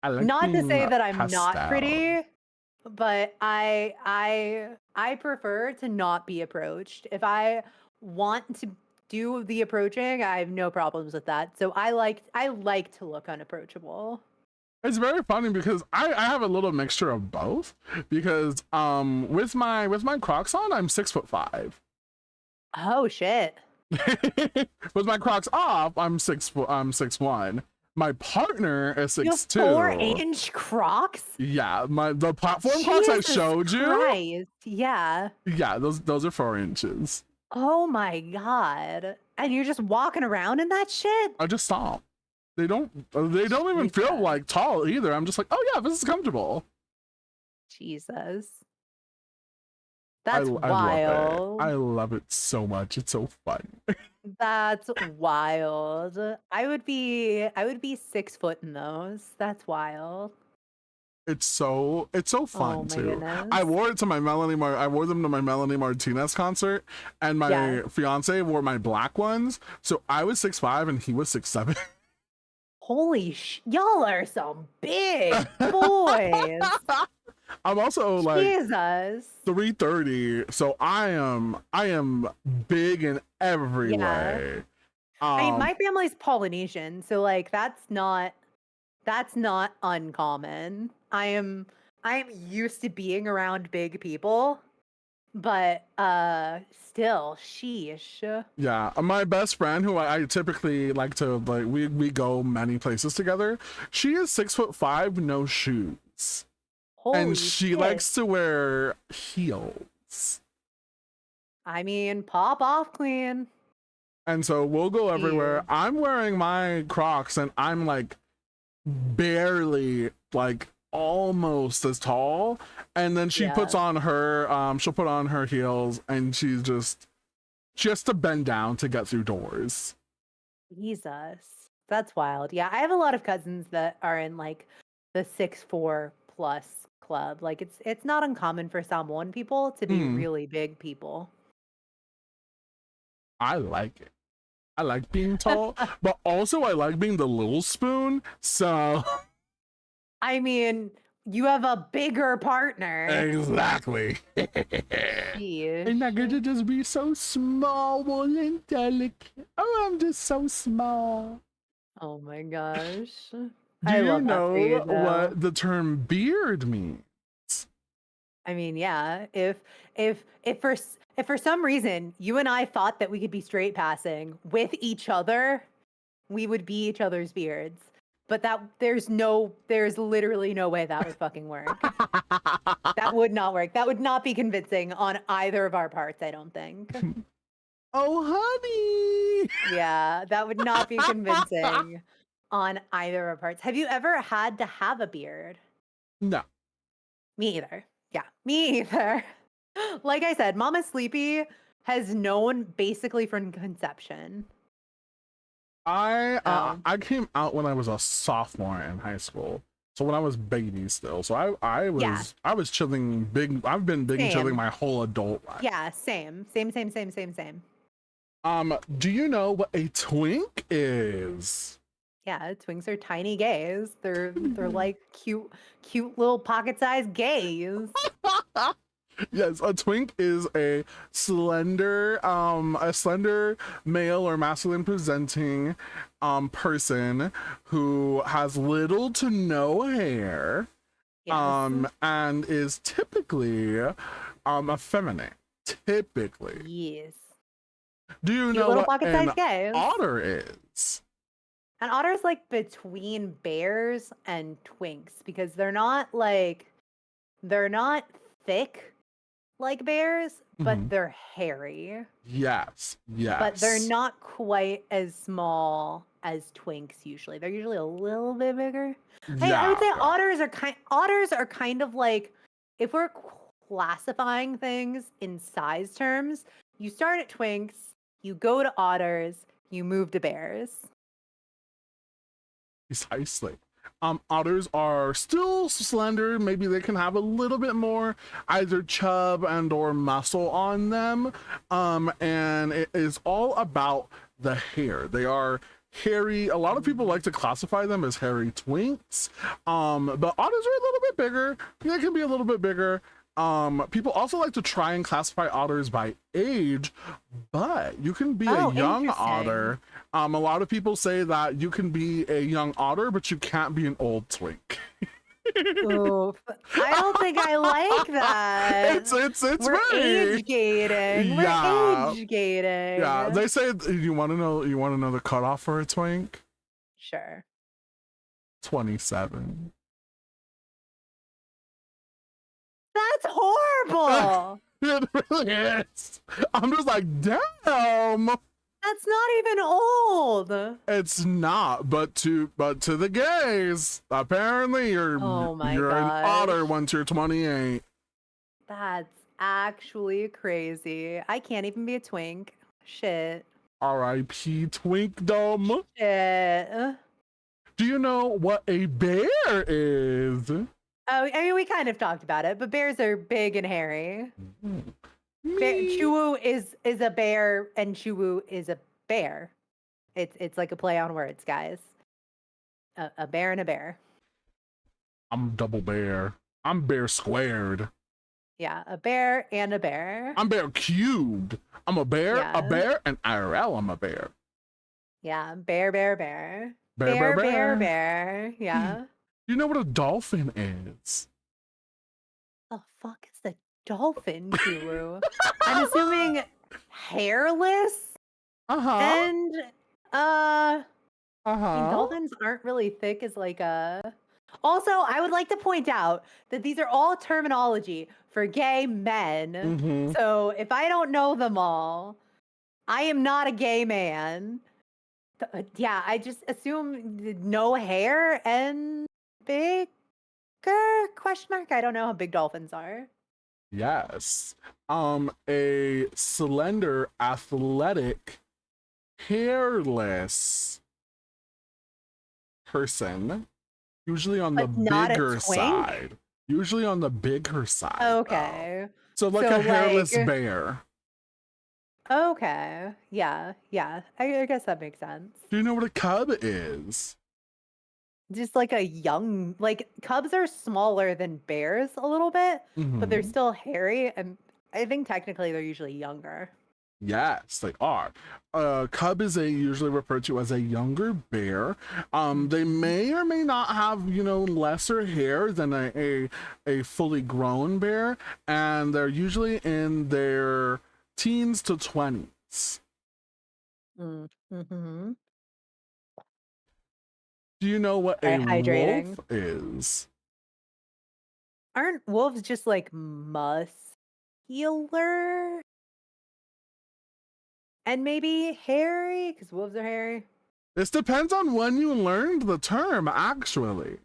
S2: I like
S1: Not to
S2: being
S1: say that I'm not
S2: pastel.
S1: pretty, but I prefer to not be approached. If I want to do the approaching, I have no problems with that. So I like to look unapproachable.
S2: It's very funny because I have a little mixture of both because with my Crocs on, I'm 6'5".
S1: Oh shit.
S2: With my Crocs off, I'm 6'1". My partner is
S1: You have
S2: 6'2".
S1: 4-inch Crocs?
S2: Yeah, the platform Crocs I
S1: Jesus
S2: showed you.
S1: Christ. Yeah.
S2: Yeah, those are 4 inches.
S1: Oh my god. And you're just walking around in that shit?
S2: I just stomp. They don't even feel
S1: Jesus.
S2: like tall either. I'm just like, oh yeah, this is comfortable.
S1: Jesus.
S2: I
S1: That's
S2: love
S1: wild.
S2: it. I love it so much. It's so fun.
S1: That's wild. I would be 6 foot in those. That's wild.
S2: It's so
S1: Oh
S2: fun
S1: my
S2: too.
S1: goodness.
S2: I wore them to my Melanie Martinez concert, and my
S1: Yeah.
S2: fiance wore my black ones. So I was 6'5" and he was 6'7".
S1: Holy y'all are some big boys.
S2: I'm also like
S1: Jesus.
S2: 330, so I am big in every
S1: Yeah.
S2: way.
S1: I mean, my family's Polynesian, so like that's not uncommon. I am used to being around big people, but still, sheesh.
S2: Yeah, my best friend, who I typically like to like, we go many places together. She is 6'5", no shoes,
S1: Holy
S2: and she
S1: shit.
S2: likes to wear heels.
S1: I mean, pop off, queen.
S2: And so we'll go everywhere.
S1: Ew.
S2: I'm wearing my Crocs, and I'm like barely like almost as tall, and then she puts
S1: Yeah.
S2: on her she'll put on her heels, and she has to bend down to get through doors.
S1: Jesus. That's wild. Yeah, I have a lot of cousins that are in like the 6'4" plus club. Like it's not uncommon for Samoan people to be really big people.
S2: I like it. I like being tall, but also I like being the little spoon. So
S1: I mean, you have a bigger partner.
S2: exactly.
S1: Sheesh.
S2: I'm not gonna just be so small and delicate. Oh, I'm just so small.
S1: Oh my gosh.
S2: Do
S1: I
S2: you
S1: love that for you,
S2: know
S1: though.
S2: what the term beard means?
S1: I mean, yeah. If for some reason you and I thought that we could be straight passing with each other, we would be each other's beards. But there's literally no way that would fucking work. That would not work. That would not be convincing on either of our parts, I don't think.
S2: Oh, honey.
S1: Yeah, that would not be convincing on either of our parts. Have you ever had to have a beard?
S2: No.
S1: Me either. Yeah, me either. Like I said, Mama Sleepy has known basically from conception.
S2: I came out when I was a sophomore in high school. So when I was baby still. So I was chilling big. I've been big and chilling
S1: Same.
S2: my whole adult life.
S1: Yeah, same.
S2: Do you know what a twink is?
S1: Yeah, twinks are tiny gays. They're like cute little pocket-sized gays.
S2: Yes, a twink is a slender male or masculine presenting person who has little to no hair,
S1: Yes.
S2: and is typically effeminate. Typically.
S1: Yes.
S2: Do you
S1: Cute
S2: know
S1: little
S2: what an
S1: pocket-sized gays.
S2: otter is?
S1: An otter's like between bears and twinks because they're not thick like bears, but they're hairy.
S2: Yes.
S1: But they're not quite as small as twinks usually. They're usually a little bit bigger. I would say otters are kind of like, if we're classifying things in size terms, you start at twinks, you go to otters, you move to bears.
S2: Precisely. Otters are still slender. Maybe they can have a little bit more either chub and or muscle on them. And it is all about the hair. They are hairy. A lot of people like to classify them as hairy twinks. But otters are a little bit bigger. They can be a little bit bigger. People also like to try and classify otters by age, but you can be a young otter. A lot of people say that you can be a young otter, but you can't be an old twink.
S1: Oof. I don't think I like that.
S2: It's
S1: We're
S2: very
S1: age gating.
S2: Yeah.
S1: We're age gating.
S2: yeah. They say you want to know the cutoff for a twink?
S1: Sure.
S2: 27.
S1: That's horrible.
S2: It really is. I'm just like, damn.
S1: That's not even old.
S2: It's not, but to the gays, apparently you're
S1: Oh my
S2: you're an
S1: gosh.
S2: otter once you're 28.
S1: That's actually crazy. I can't even be a twink. Shit.
S2: R.I.P. Twinkdom.
S1: Shit.
S2: Do you know what a bear is?
S1: Oh, I mean, we kind of talked about it, but bears are big and hairy.
S2: Me.
S1: Chuwu is a bear, and Chuwu is a bear. It's like a play on words, guys. A bear and a bear.
S2: I'm double bear. I'm bear squared.
S1: Yeah, a bear and a bear.
S2: I'm bear cubed. I'm a bear,
S1: Yeah.
S2: and IRL I'm a bear.
S1: Yeah, bear, bear, bear.
S2: Bear,
S1: Bear, bear. Yeah.
S2: You know what a dolphin is?
S1: The fuck is the dolphin, Chuwu? I'm assuming hairless
S2: Uh-huh.
S1: and I mean,
S2: Uh-huh.
S1: dolphins aren't really thick as like a. Also, I would like to point out that these are all terminology for gay men.
S2: Mhm.
S1: So if I don't know them all, I am not a gay man. Yeah, I just assume no hair and bigger question mark. I don't know how big dolphins are.
S2: Yes. A slender, athletic, hairless person, usually on the
S1: But not a
S2: bigger
S1: twink?
S2: side. Usually on the bigger side. though.
S1: Okay.
S2: So like
S1: So,
S2: a hairless
S1: like-
S2: bear.
S1: Okay. Yeah. Yeah. I guess that makes sense.
S2: Do you know what a cub is?
S1: Just like a young, like cubs are smaller than bears a little bit, but they're
S2: Mhm.
S1: still hairy. And I think technically they're usually younger.
S2: Yes, they are. Cub is usually referred to as a younger bear. They may or may not have, lesser hair than a fully grown bear, and they're usually in their teens to 20s.
S1: Mm-hmm.
S2: Do you know what a
S1: Very hydrating.
S2: wolf is?
S1: Aren't wolves just like muscular? And maybe hairy? Because wolves are hairy.
S2: This depends on when you learned the term, actually.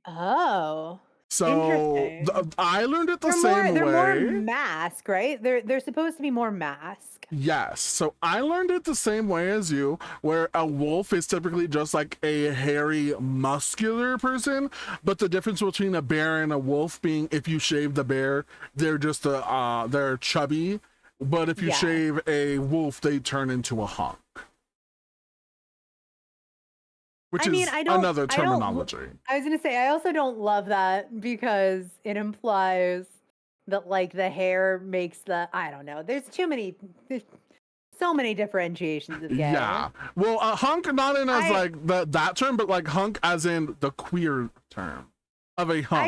S1: Oh.
S2: So
S1: Interesting.
S2: I learned it the
S1: They're
S2: same
S1: more
S2: way.
S1: mask, right? They're supposed to be more mask.
S2: Yes. So I learned it the same way as you, where a wolf is typically just like a hairy, muscular person. But the difference between a bear and a wolf being if you shave the bear, they're just they're chubby. But if you
S1: Yeah.
S2: shave a wolf, they turn into a hunk. Which
S1: I mean,
S2: is
S1: I don't-
S2: another
S1: I don't-
S2: terminology.
S1: I was gonna say I also don't love that because it implies that like the hair makes the I don't know. There's so many differentiations of gay.
S2: Yeah. Well, hunk not in as
S1: I-
S2: like that term, but like hunk as in the queer term of a hunk.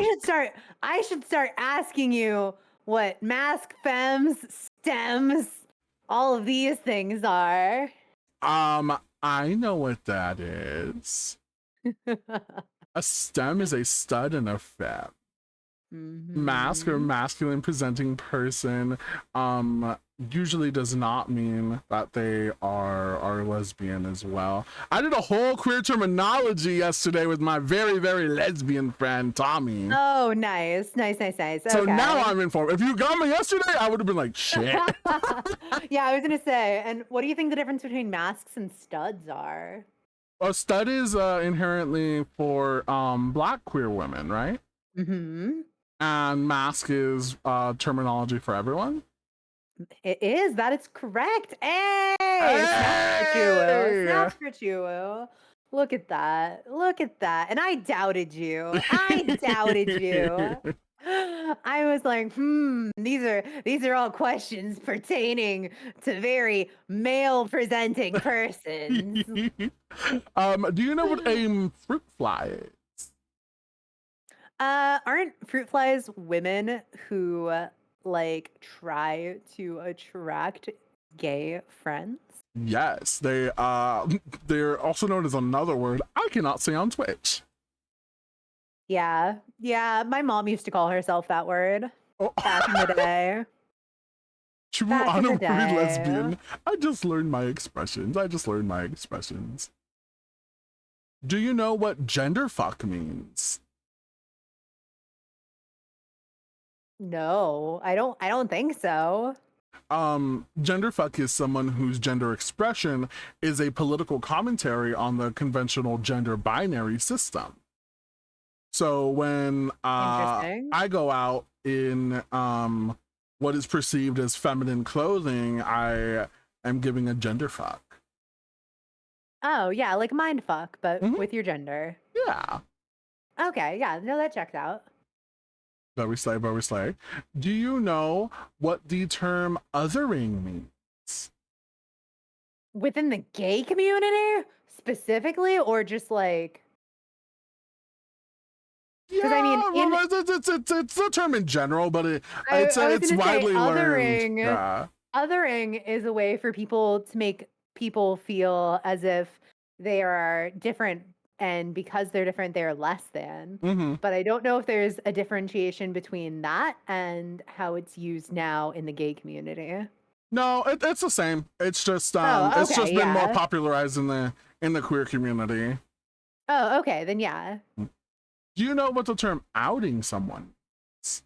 S1: I should start asking you what mask, femmes, stems, all of these things are.
S2: I know what that is. A stem is a stud and a femme. Mask or
S1: Mhm.
S2: masculine presenting person usually does not mean that they are lesbian as well. I did a whole queer terminology yesterday with my very, very lesbian friend Tommy.
S1: Oh, nice.
S2: So
S1: Okay.
S2: now I'm informed. If you got me yesterday, I would have been like, shit.
S1: Yeah, I was gonna say. And what do you think the difference between masks and studs are?
S2: A stud is inherently for black queer women, right?
S1: Mm-hmm.
S2: And mask is terminology for everyone.
S1: It is. That is correct. Hey! Snaps for Chuo.
S2: Hey!
S1: Snaps for Chuo. Look at that. Look at that. And I doubted you. I doubted you. I was like, these are all questions pertaining to very male presenting persons.
S2: Do you know what a fruit fly is?
S1: Aren't fruit flies women who like try to attract gay friends?
S2: Yes, they're also known as another word I cannot say on Twitch.
S1: Yeah. Yeah, my mom used to call herself that word
S2: Oh,
S1: back in the day.
S2: true
S1: Back in the
S2: honorary
S1: day.
S2: lesbian. I just learned my expressions. Do you know what gender fuck means?
S1: No, I don't think so.
S2: Gender fuck is someone whose gender expression is a political commentary on the conventional gender binary system. So when
S1: Interesting.
S2: I go out in what is perceived as feminine clothing, I am giving a gender fuck.
S1: Oh, yeah, like mind fuck, but
S2: Mhm.
S1: with your gender.
S2: Yeah.
S1: Okay, yeah, no, that checks out.
S2: Very slay, very slay. Do you know what the term othering means?
S1: Within the gay community specifically, or just like,
S2: Yeah,
S1: I mean, in
S2: it's a term in general, but
S1: I was
S2: it's
S1: gonna say
S2: widely learned.
S1: othering.
S2: Yeah.
S1: Othering is a way for people to make people feel as if they are different, and because they're different, they're less than.
S2: Mm-hmm.
S1: But I don't know if there's a differentiation between that and how it's used now in the gay community.
S2: No, it's the same. It's just
S1: Oh,
S2: it's
S1: okay,
S2: just been more
S1: yeah.
S2: popularized in the queer community.
S1: Oh, okay, then yeah.
S2: Do you know what the term outing someone is?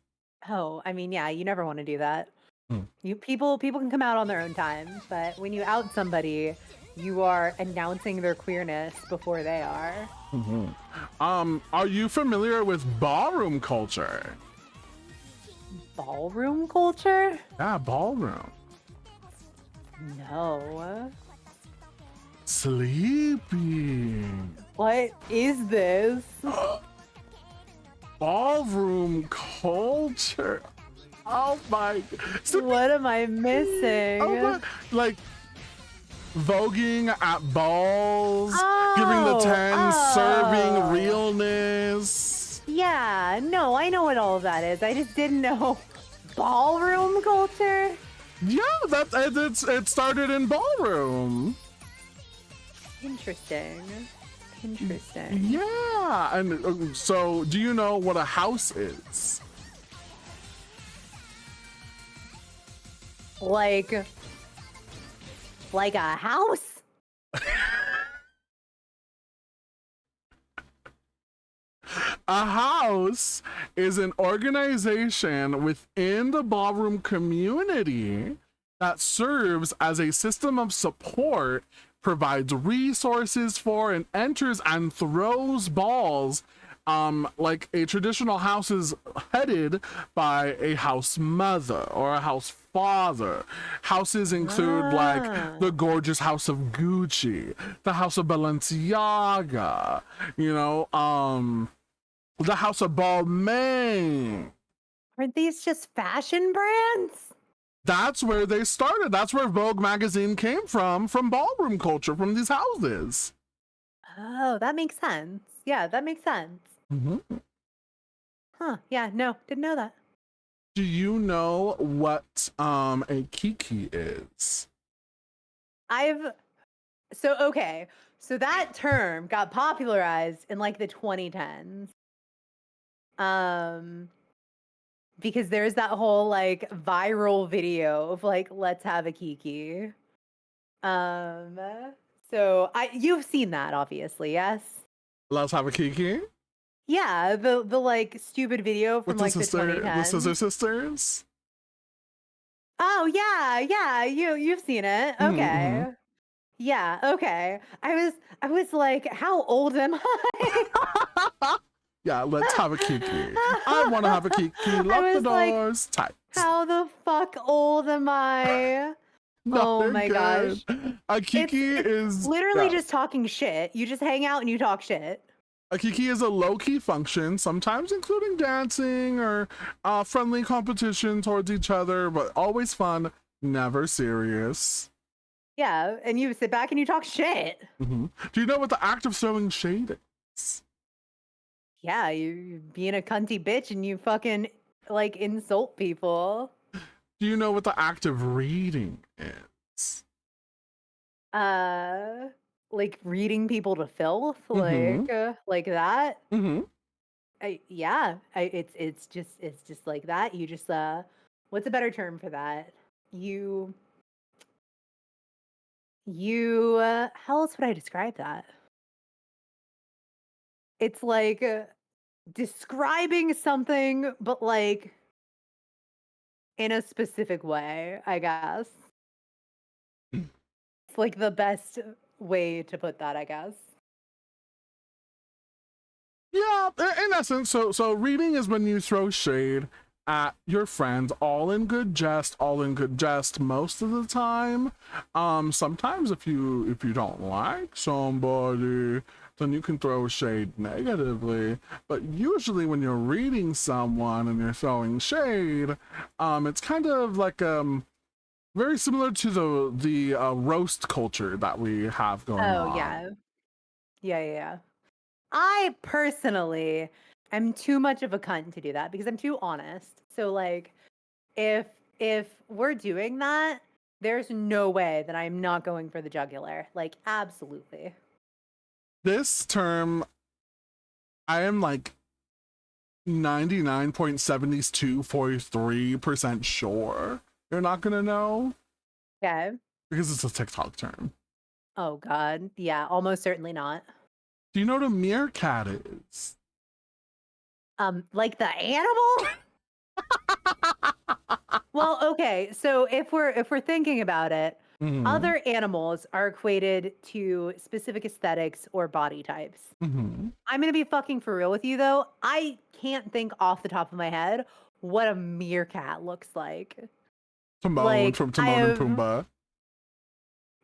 S1: Oh, I mean, yeah, you never want to do that.
S2: Hmm.
S1: People can come out on their own time, but when you out somebody, you are announcing their queerness before they are.
S2: Mm-hmm. Are you familiar with ballroom culture?
S1: Ballroom culture?
S2: Yeah, ballroom.
S1: No.
S2: Sleeping.
S1: What is this?
S2: Ballroom culture. Oh my.
S1: What am I missing?
S2: Oh my, like voguing at balls, giving the 10, serving realness.
S1: Yeah, no, I know what all of that is. I just didn't know ballroom culture.
S2: Yeah, it started in ballroom.
S1: Interesting.
S2: Yeah, and so do you know what a house is?
S1: Like a house?
S2: A house is an organization within the ballroom community that serves as a system of support, provides resources for, and enters and throws balls. Like a traditional house is headed by a house mother or a house father. Houses include like the gorgeous house of Gucci, the house of Balenciaga, you know, the house of Balmain.
S1: Aren't these just fashion brands?
S2: That's where they started. That's where Vogue magazine came from ballroom culture, from these houses.
S1: Oh, that makes sense. Yeah, that makes sense.
S2: Mm-hmm.
S1: Huh. Yeah, no, didn't know that.
S2: Do you know what a kiki is?
S1: Okay. So that term got popularized in like the 2010s. Because there's that whole like viral video of like, let's have a kiki. So you've seen that obviously, yes?
S2: Let's have a kiki?
S1: Yeah, the like stupid video from
S2: With
S1: like
S2: the
S1: the
S2: sister, the
S1: 2010s.
S2: Scissor Sisters?
S1: Oh yeah, you've seen it. Okay. Yeah, okay. I was like, how old am I?
S2: Yeah, let's have a kiki. I want to have a kiki. Lock the
S1: was like,
S2: doors tight.
S1: how the fuck old am I?
S2: No,
S1: Oh
S2: they're
S1: my
S2: good.
S1: gosh.
S2: A kiki
S1: It's
S2: is
S1: literally
S2: yeah.
S1: just talking shit. You just hang out and you talk shit.
S2: A kiki is a low-key function, sometimes including dancing or friendly competition towards each other, but always fun, never serious.
S1: Yeah, and you sit back and you talk shit.
S2: Do you know what the act of throwing shade is?
S1: Yeah, you being a cunty bitch and you fucking like insult people.
S2: Do you know what the act of reading is?
S1: Like reading people to filth, like that. It's just like that. You just what's a better term for that? You how else would I describe that? It's like describing something, but like in a specific way, I guess. It's like the best way to put that, I guess.
S2: Yeah, in essence, so reading is when you throw shade at your friends, all in good jest, most of the time. Sometimes if you don't like somebody, then you can throw shade negatively. But usually when you're reading someone and you're throwing shade, it's kind of like very similar to the roast culture that we have going on.
S1: Oh yeah. I personally am too much of a cunt to do that because I'm too honest. So like if we're doing that, there's no way that I'm not going for the jugular. Like absolutely.
S2: This term, I am like 99.7243% sure you're not gonna know
S1: Okay.
S2: because it's a TikTok term.
S1: Oh god. Yeah, almost certainly not.
S2: Do you know what a meerkat is?
S1: Like the animal? Well, okay. So if we're thinking about it, other animals are equated to specific aesthetics or body types. I'm gonna be fucking for real with you though. I can't think off the top of my head what a meerkat looks like.
S2: Timon
S1: Like
S2: from
S1: I
S2: Timon and
S1: have
S2: Pumbaa.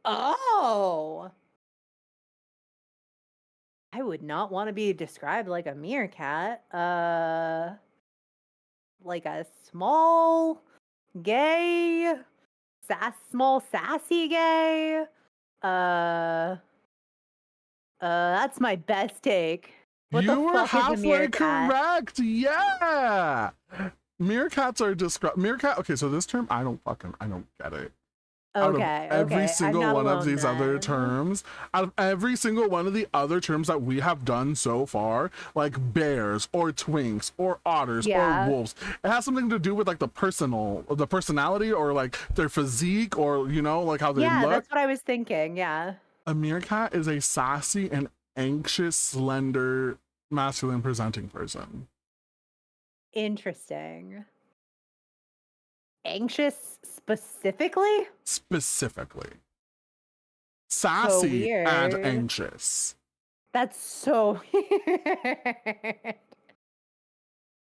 S1: oh, I would not want to be described like a meerkat. Like a small, gay, small, sassy gay. That's my best take. What the
S2: You were
S1: fuck is a
S2: halfway
S1: meerkat?
S2: correct. Yeah. Meerkats are described. Meerkat. Okay, so this term, I don't get it. Out of
S1: Okay,
S2: every
S1: okay. I'm
S2: single
S1: not
S2: one of
S1: alone
S2: these other
S1: then.
S2: terms, out of every single one of the other terms that we have done so far, like bears or twinks or otters or
S1: Yeah.
S2: wolves, it has something to do with like the personality or like their physique or like how they
S1: Yeah,
S2: look.
S1: that's what I was thinking. Yeah.
S2: A meerkat is a sassy and anxious, slender, masculine presenting person.
S1: Interesting. Anxious specifically?
S2: Specifically.
S1: So
S2: Sassy and
S1: weird.
S2: anxious.
S1: That's so weird.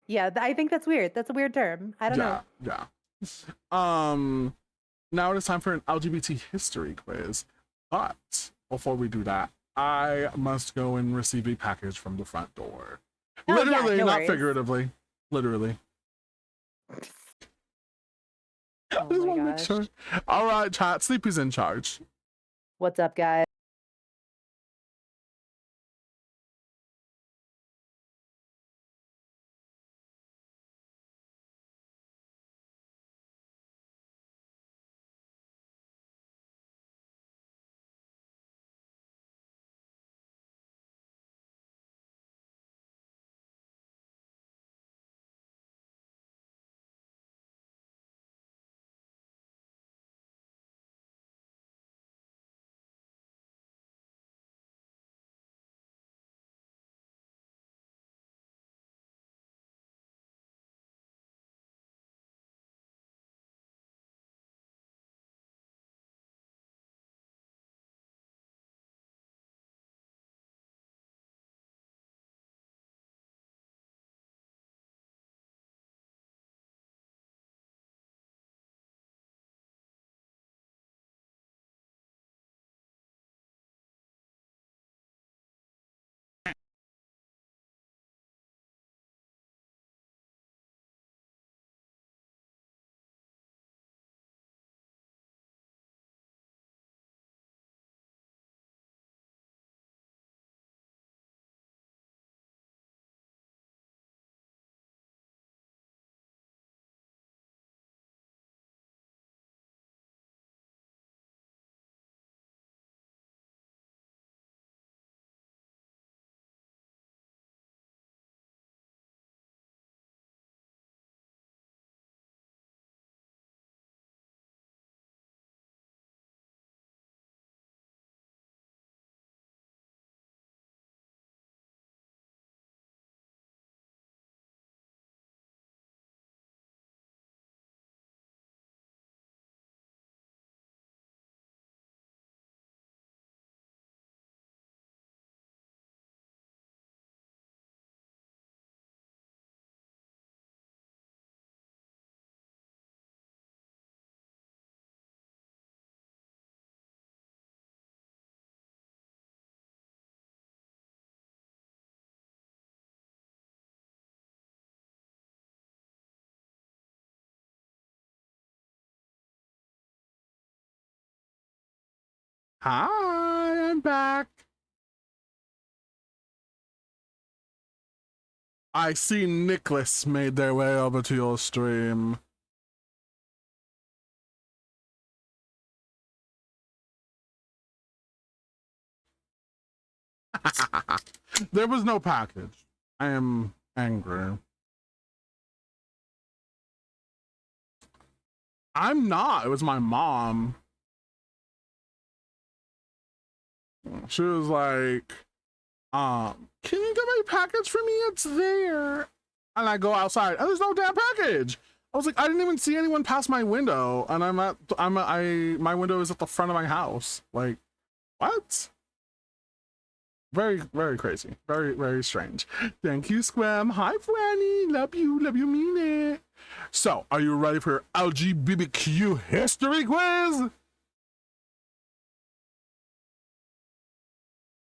S1: Yeah, I think that's weird. That's a weird term. I don't know.
S2: Yeah. Now it is time for an LGBT history quiz. But before we do that, I must go and receive a package from the front door.
S1: Oh, yeah,
S2: Literally,
S1: no
S2: not
S1: worries.
S2: figuratively. Literally. I
S1: Oh
S2: just
S1: my
S2: want to make
S1: gosh.
S2: sure. All right, chat. Sleepy's in charge.
S1: What's up, guys?
S2: Hi, I'm back. I see Nicholas made their way over to your stream. There was no package. I am angry. I'm not. It was my mom. She was like, can you get my package for me? It's there. And I go outside and there's no damn package. I was like, I didn't even see anyone pass my window, and my window is at the front of my house. Like, what? Very, very crazy. Very, very strange. Thank you, Squam. Hi, Franny. Love you, mean it. So, are you ready for your LGBTQ history quiz?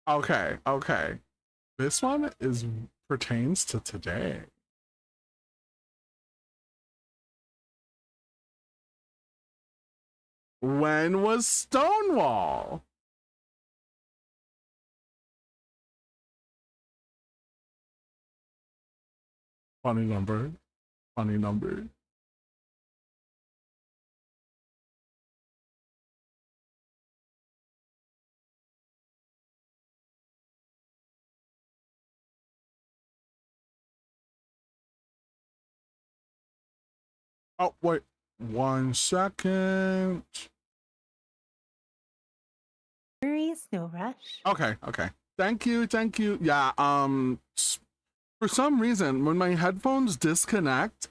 S2: Okay. This one pertains to today. When was Stonewall? Funny number. Oh, wait. 1 second.
S1: No rush.
S2: Okay. Thank you. Yeah, for some reason, when my headphones disconnect,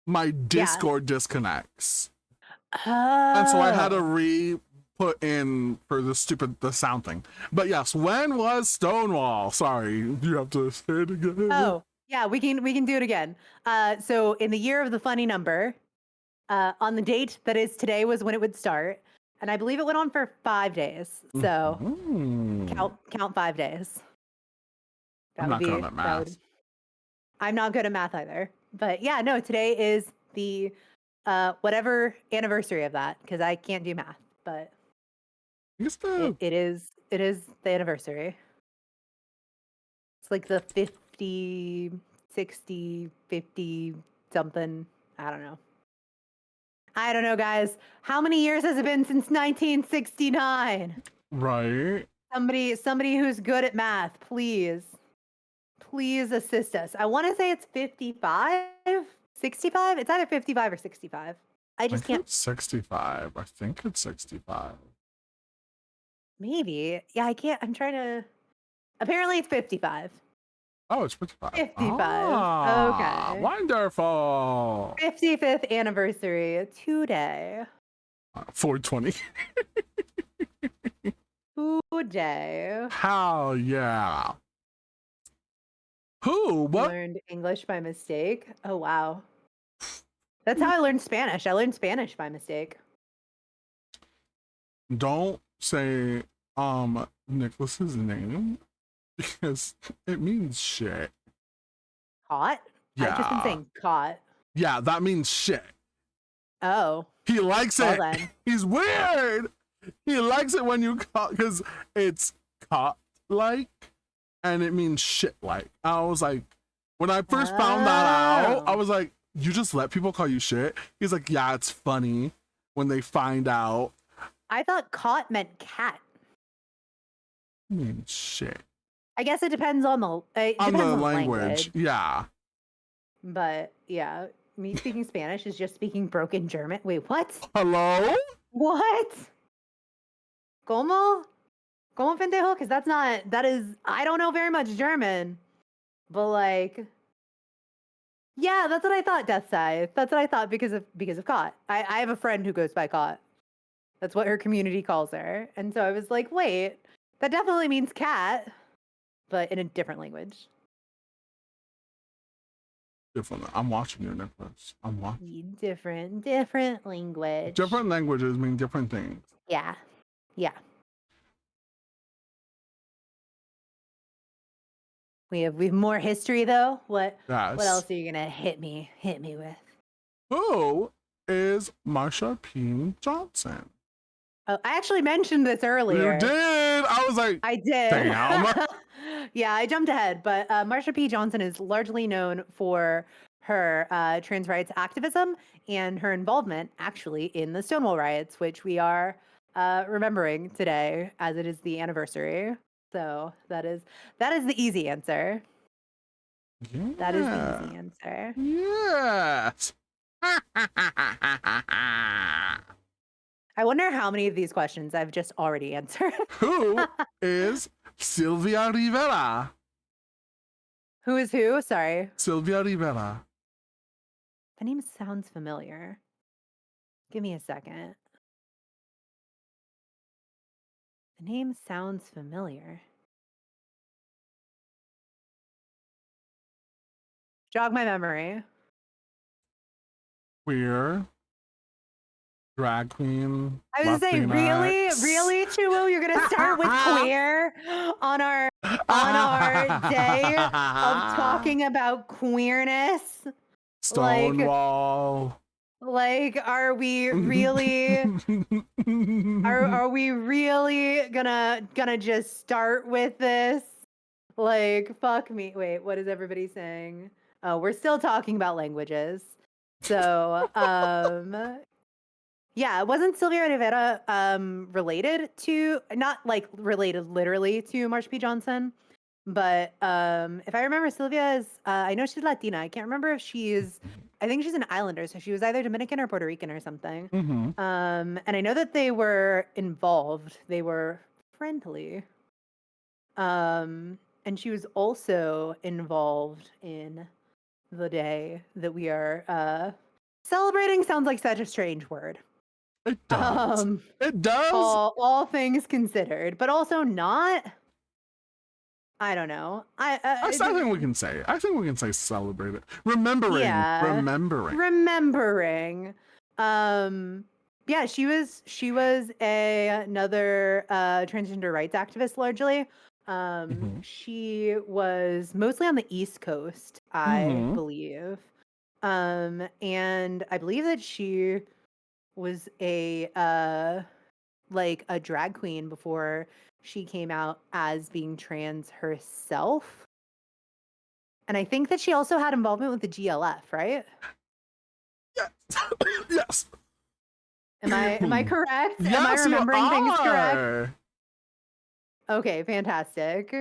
S2: my Discord disconnects.
S1: Oh.
S2: And so I had to re-put in for the sound thing. But yes, when was Stonewall? Sorry, you have to say it again.
S1: Oh, yeah, we can do it again. So in the year of the funny number, on the date that is today was when it would start. And I believe it went on for 5 days. So count 5 days.
S2: I'm not good at math.
S1: I'm not good at math either. But yeah, no, today is the whatever anniversary of that, because I can't do math, but it is the anniversary. It's like the 50, 60, 50 something. I don't know, guys. How many years has it been since 1969?
S2: Right.
S1: Somebody who's good at math, please assist us. I want to say it's 55, 65. It's either 55 or 65. I just can't.
S2: It's 65. I think it's 65.
S1: Maybe. Yeah, I can't. I'm trying to. Apparently, it's 55.
S2: Oh, it's 55.
S1: 55. Okay.
S2: Wonderful.
S1: 55th anniversary today.
S2: 420.
S1: Today.
S2: Hell yeah. Who? What?
S1: Learned English by mistake. Oh, wow. That's how I learned Spanish. I learned Spanish by mistake.
S2: Don't say Nicholas's name, because it means shit.
S1: Caught?
S2: Yeah.
S1: I've just been saying caught.
S2: Yeah, that means shit.
S1: Oh.
S2: He likes it.
S1: Then.
S2: He's weird. He likes it when you caught, because it's caught like, and it means shit like. I was like, when I first found that out, I was like, you just let people call you shit? He's like, yeah, it's funny when they find out.
S1: I thought caught meant cat.
S2: I mean, shit.
S1: I guess it depends on the language.
S2: Yeah.
S1: But yeah, me speaking Spanish is just speaking broken German. Wait, what?
S2: Hello?
S1: What? ¿Cómo? ¿Cómo pendejo? Because that is, I don't know very much German. But like, yeah, that's what I thought, Death Scythe. That's what I thought because of Caught. I have a friend who goes by Caught. That's what her community calls her. And so I was like, wait, that definitely means cat, but in a different language.
S2: Different. I'm watching you, Nicholas. I'm watching.
S1: Different language.
S2: Different languages mean different things.
S1: Yeah. We have more history though. What else are you gonna hit me with?
S2: Who is Marsha P. Johnson?
S1: Oh, I actually mentioned this
S2: You
S1: earlier.
S2: did. I was like,
S1: I did.
S2: damn.
S1: Yeah, I jumped ahead, but Marsha P. Johnson is largely known for her trans rights activism and her involvement actually in the Stonewall riots, which we are remembering today as it is the anniversary. So that is the easy answer. That is the
S2: Yeah.
S1: easy answer.
S2: Yes.
S1: I wonder how many of these questions I've just already answered.
S2: Who is Sylvia Rivera?
S1: Who is who? Sorry.
S2: Sylvia Rivera.
S1: The name sounds familiar. Give me a second. The name sounds familiar. Jog my memory.
S2: Queer. Drag queen.
S1: I was gonna say, really,
S2: Latinx.
S1: really, Chuo, you're gonna start with queer on our day of talking about queerness?
S2: Stonewall.
S1: Like, are we really are we really gonna just start with this? Like, fuck me. Wait, what is everybody saying? Oh, we're still talking about languages. So, yeah, wasn't Sylvia Rivera related to, not like related literally to Marsha P. Johnson, but if I remember, Sylvia is I know she's Latina. I can't remember if I think she's an islander, so she was either Dominican or Puerto Rican or something.
S2: Mhm.
S1: And I know that they were involved. They were friendly. And she was also involved in the day that we are celebrating. Sounds like such a strange word.
S2: It does.
S1: Um,
S2: It does.
S1: all things considered, but also not. I don't know.
S2: I think we can say it. I think we can say celebrate it. Remembering.
S1: Yeah. Remembering. Yeah, she was another transgender rights activist largely. She was mostly on the East Coast, I believe. And I believe that she was a like a drag queen before she came out as being trans herself. And I think that she also had involvement with the GLF, right?
S2: Yes. Yes.
S1: Am I correct?
S2: Yes,
S1: Am I remembering things correct?
S2: are.
S1: Okay, fantastic.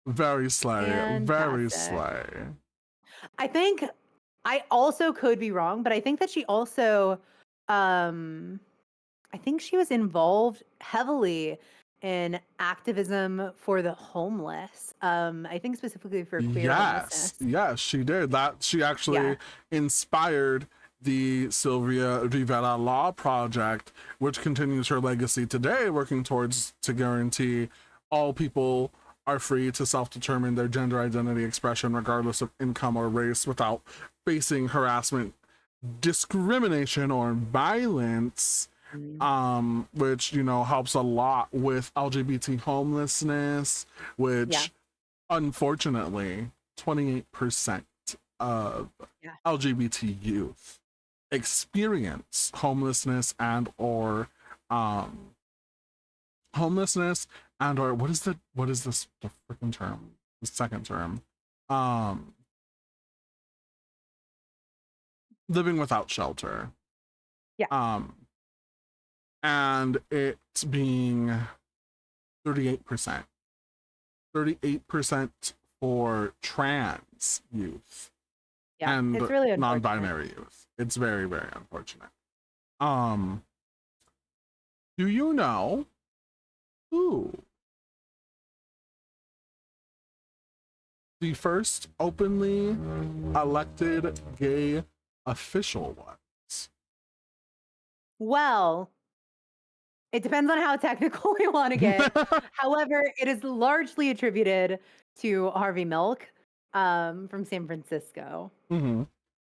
S2: Very slay. Very
S1: Fantastic.
S2: slay.
S1: I think I also could be wrong, but I think that she also I think she was involved heavily in activism for the homeless. I think specifically for queer homelessness.
S2: Yes, she did. That she actually inspired the Sylvia Rivera Law Project, which continues her legacy today, working towards to guarantee all people are free to self-determine their gender identity expression regardless of income or race without facing harassment, discrimination, or violence, which helps a lot with LGBT homelessness, which unfortunately 28% of LGBT youth experience homelessness and or what is the freaking term, the second term, living without shelter, and it's being 38% for trans youth and
S1: it's really
S2: non-binary youth. It's very, very unfortunate. Do you know who the first openly elected gay official was?
S1: Well, it depends on how technical we want to get. However, it is largely attributed to Harvey Milk from San Francisco.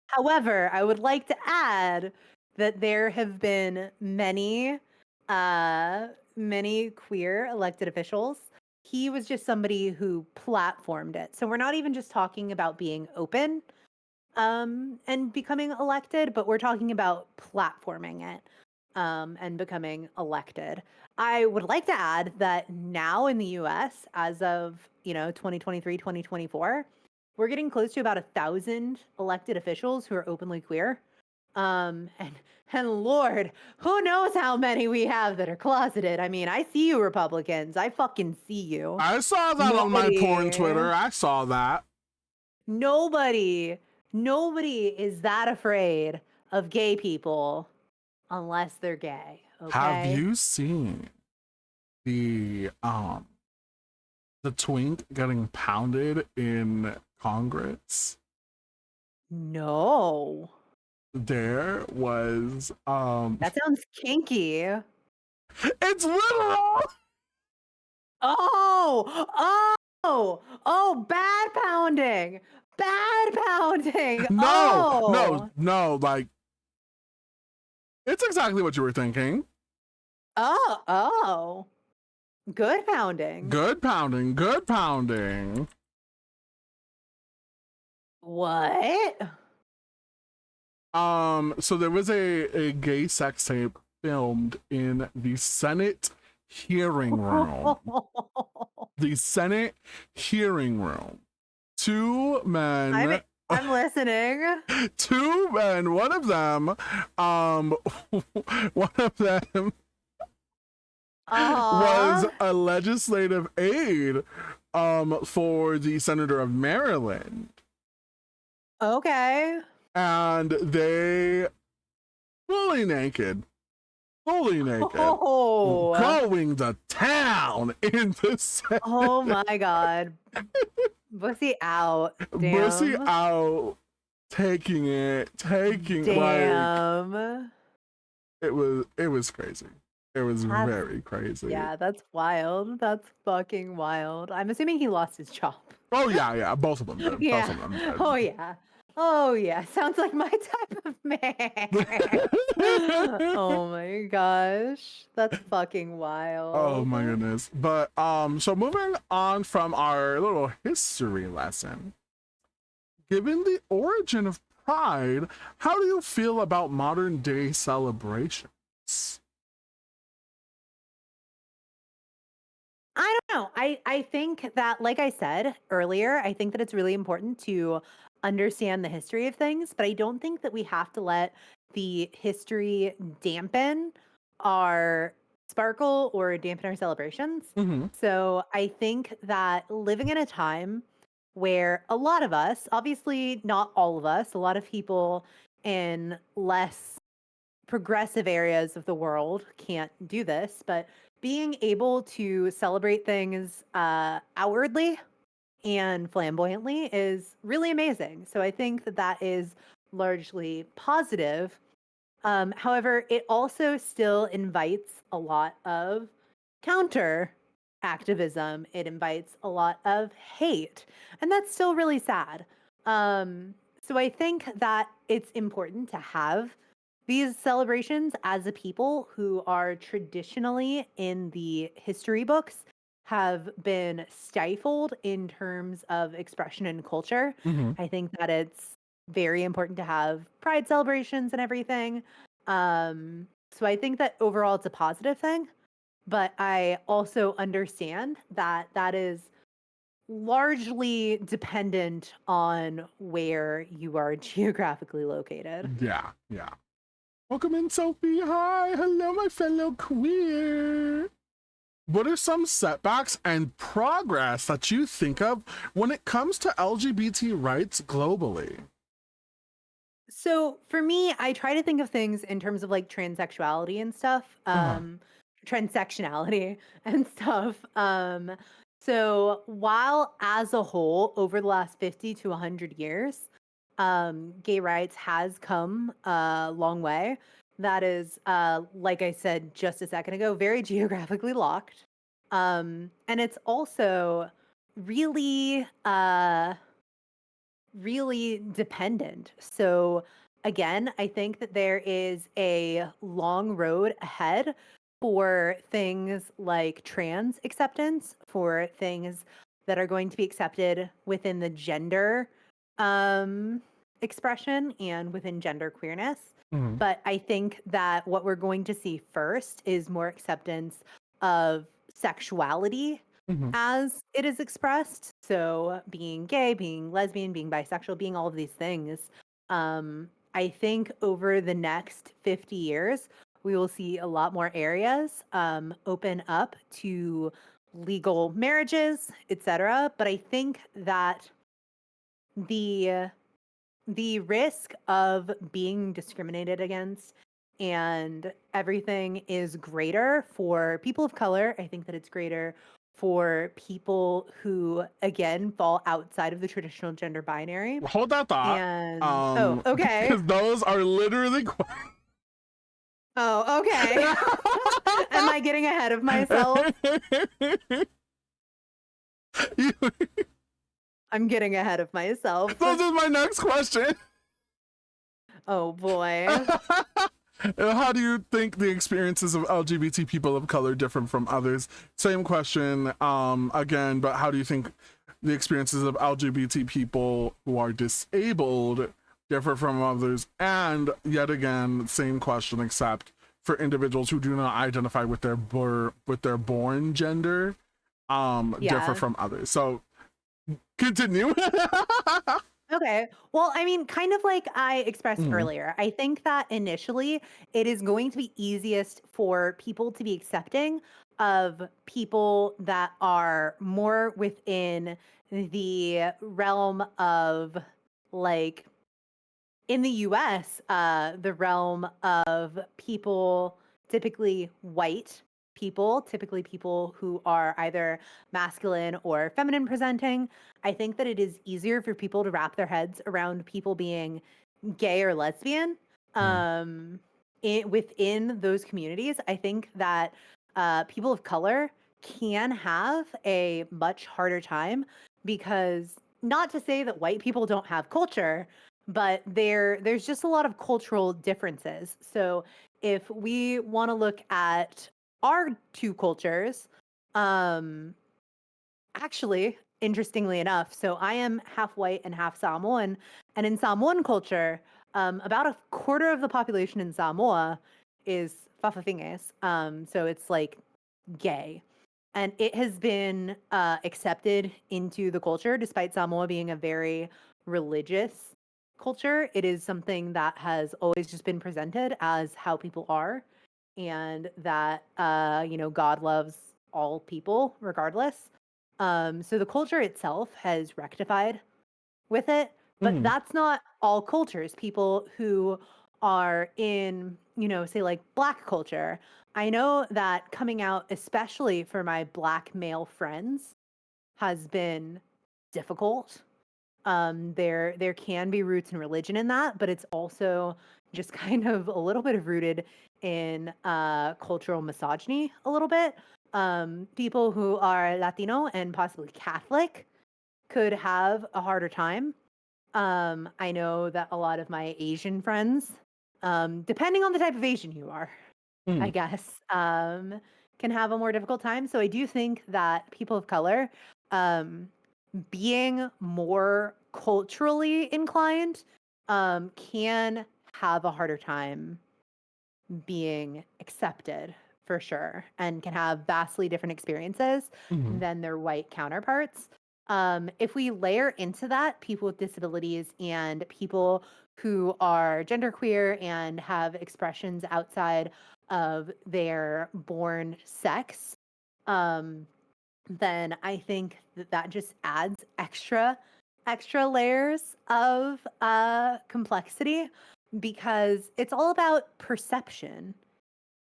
S1: However, I would like to add that there have been many queer elected officials. He was just somebody who platformed it. So we're not even just talking about being open and becoming elected, but we're talking about platforming it. and becoming elected. I would like to add that now in the US, as of 2023, 2024, we're getting close to about 1,000 elected officials who are openly queer. And Lord, who knows how many we have that are closeted. I mean, I see you Republicans. I fucking see you.
S2: I saw that on my porn Twitter. I saw that.
S1: Nobody is that afraid of gay people unless they're gay. Okay.
S2: Have you seen the twink getting pounded in Congress?
S1: No.
S2: There was
S1: That sounds kinky.
S2: it's literal.
S1: Oh, bad pounding. Bad pounding.
S2: No, like it's exactly what you were thinking.
S1: Oh. Good pounding.
S2: Good pounding.
S1: What?
S2: So there was a gay sex tape filmed in the Senate hearing room. The Senate hearing room. Two men.
S1: I'm listening.
S2: Two men. One of them was a legislative aide for the senator of Maryland.
S1: Okay.
S2: And they fully naked, going to town in the Senate.
S1: Oh my God. Bussy out. Damn.
S2: Bussy out, taking
S1: Damn.
S2: like it was crazy. It was very crazy.
S1: Yeah, that's wild. That's fucking wild. I'm assuming he lost his job.
S2: Oh yeah, both of them did.
S1: Yeah.
S2: Both of them did.
S1: Oh yeah. Sounds like my type of man. Oh my gosh. That's fucking wild.
S2: Oh my goodness. But so moving on from our little history lesson. Given the origin of Pride, how do you feel about modern day celebrations?
S1: I don't know. I think that, like I said earlier, I think that it's really important to understand the history of things, but I don't think that we have to let the history dampen our sparkle or dampen our celebrations.
S2: Mm-hmm.
S1: So I think that living in a time where a lot of us, obviously not all of us, a lot of people in less progressive areas of the world can't do this, but being able to celebrate things outwardly and flamboyantly is really amazing. So I think that that is largely positive. However, it also still invites a lot of counter activism. It invites a lot of hate, and that's still really sad. So I think that it's important to have these celebrations as a people who are traditionally in the history books have been stifled in terms of expression and culture.
S2: Mm-hmm.
S1: I think that it's very important to have pride celebrations and everything. So I think that overall it's a positive thing, but I also understand that that is largely dependent on where you are geographically located.
S2: Yeah. Welcome in, Sophie. Hi. Hello, my fellow queer. What are some setbacks and progress that you think of when it comes to LGBT rights globally?
S1: So for me, I try to think of things in terms of like transsexuality and stuff, transsectionality and stuff. So while as a whole, over the last 50 to 100 years, gay rights has come a long way. That is, like I said just a second ago, very geographically locked. And it's also really, really dependent. So again, I think that there is a long road ahead for things like trans acceptance, for things that are going to be accepted within the gender expression and within gender queerness.
S2: Mhm.
S1: But I think that what we're going to see first is more acceptance of sexuality
S2: Mhm.
S1: as it is expressed. So being gay, being lesbian, being bisexual, being all of these things. I think over the next 50 years, we will see a lot more areas open up to legal marriages, etc. But I think that the the risk of being discriminated against and everything is greater for people of color. I think that it's greater for people who, again, fall outside of the traditional gender binary.
S2: Hold that thought.
S1: And okay.
S2: Because those are literally.
S1: Oh, okay. Am I getting ahead of myself? I'm getting ahead of myself.
S2: This is my next question.
S1: Oh boy.
S2: How do you think the experiences of LGBT people of color differ from others? Same question, again, but how do you think the experiences of LGBT people who are disabled differ from others? And yet again, same question, except for individuals who do not identify with their born gender, differ
S1: Yeah.
S2: from others. So continue.
S1: Okay. Well, I mean, kind of like I expressed earlier, I think that initially it is going to be easiest for people to be accepting of people that are more within the realm of, like, in the US, the realm of people, typically white people, typically people who are either masculine or feminine presenting. I think that it is easier for people to wrap their heads around people being gay or lesbian. Within those communities, I think that people of color can have a much harder time because, not to say that white people don't have culture, but there's just a lot of cultural differences. So if we want to look at our two cultures, um, actually, interestingly enough, so I am half white and half Samoan, and in Samoan culture, about a quarter of the population in Samoa is Fafafinges. So it's like gay. And it has been accepted into the culture, despite Samoa being a very religious culture. It is something that has always just been presented as how people are, and that God loves all people regardless. So the culture itself has rectified with it, but that's not all cultures. People who are in, say like Black culture. I know that coming out, especially for my Black male friends, has been difficult. There can be roots in religion in that, but it's also just kind of a little bit of rooted in cultural misogyny a little bit. People who are Latino and possibly Catholic could have a harder time. I know that a lot of my Asian friends, depending on the type of Asian you are, I guess, can have a more difficult time. So I do think that people of color, being more culturally inclined, can have a harder time being accepted for sure, and can have vastly different experiences than their white counterparts. If we layer into that people with disabilities and people who are genderqueer and have expressions outside of their born sex, then I think that that just adds extra layers of complexity, because it's all about perception.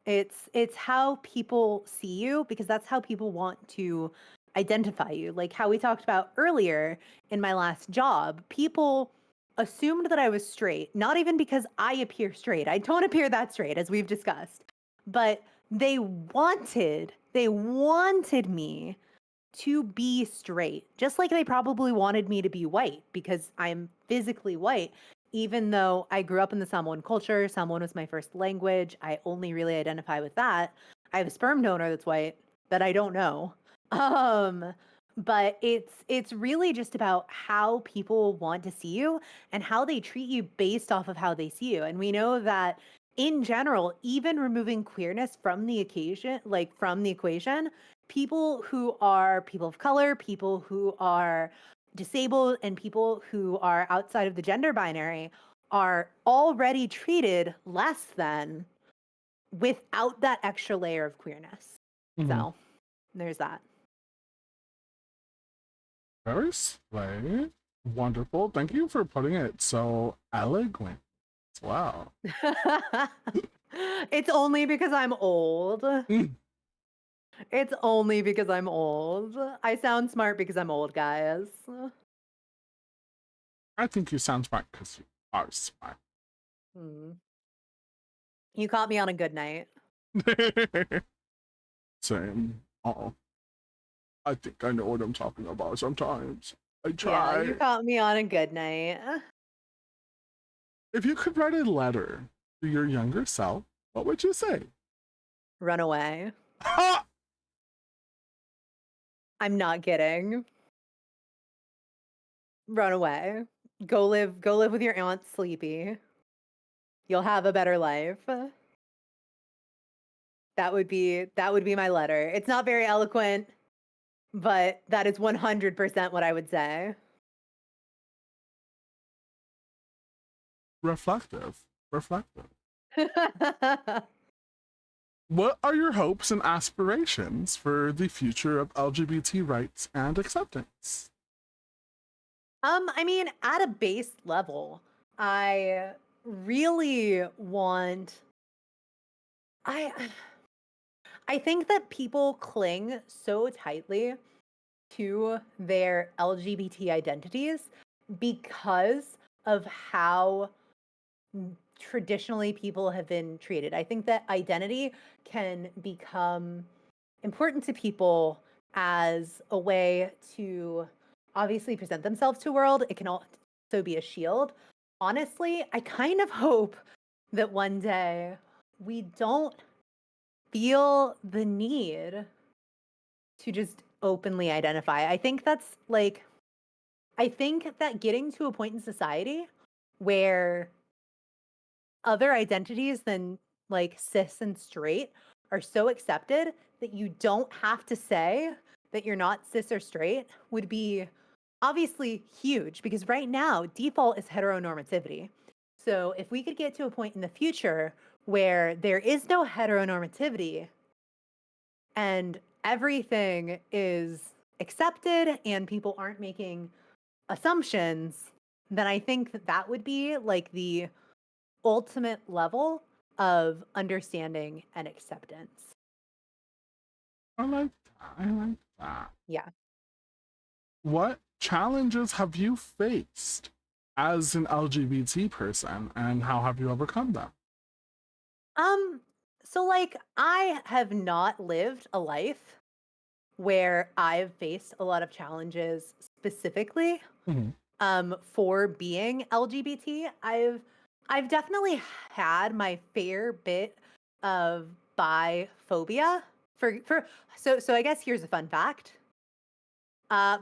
S1: It's how people see you, because that's how people want to identify you. Like how we talked about earlier in my last job, people assumed that I was straight, not even because I appear straight. I don't appear that straight, as we've discussed. But they wanted me to be straight, just like they probably wanted me to be white because I'm physically white. Even though I grew up in the Samoan culture, Samoan was my first language. I only really identify with that. I have a sperm donor that's white that I don't know. Um, but it's really just about how people want to see you and how they treat you based off of how they see you. And we know that in general, even removing queerness from the occasion, like from the equation, people who are people of color, people who are disabled, and people who are outside of the gender binary are already treated less than without that extra layer of queerness.
S2: Mhm.
S1: So there's that.
S2: Very slay. Wonderful. Thank you for putting it so eloquent. Wow.
S1: It's only because I'm old.
S2: Mm.
S1: It's only because I'm old. I sound smart because I'm old, guys.
S2: I think you sound smart because you are smart.
S1: Hmm. You caught me on a good night.
S2: Same. Oh, I think I know what I'm talking about sometimes. I
S1: Yeah, you
S2: try.
S1: caught me on a good night.
S2: If you could write a letter to your younger self, what would you say?
S1: Run away.
S2: Ha!
S1: I'm not kidding. Run away. Go live with your aunt Sleepy. You'll have a better life. That would be my letter. It's not very eloquent, but that is 100% what I would say.
S2: Reflective. Reflective. What are your hopes and aspirations for the future of LGBT rights and acceptance?
S1: I mean, at a base level, I really want I I think that people cling so tightly to their LGBT identities because of how traditionally people have been treated. I think that identity can become important to people as a way to obviously present themselves to the world. It can also be a shield. Honestly, I kind of hope that one day we don't feel the need to just openly identify. I think that getting to a point in society where other identities than like cis and straight are so accepted that you don't have to say that you're not cis or straight would be obviously huge, because right now default is heteronormativity. So if we could get to a point in the future where there is no heteronormativity and everything is accepted and people aren't making assumptions, then I think that that would be like the ultimate level of understanding and acceptance.
S2: I like that. I like that.
S1: Yeah.
S2: What challenges have you faced as an LGBT person and how have you overcome them?
S1: Um, so like I have not lived a life where I've faced a lot of challenges specifically
S2: Mhm.
S1: for being LGBT. I've definitely had my fair bit of biphobia for I guess here's a fun fact.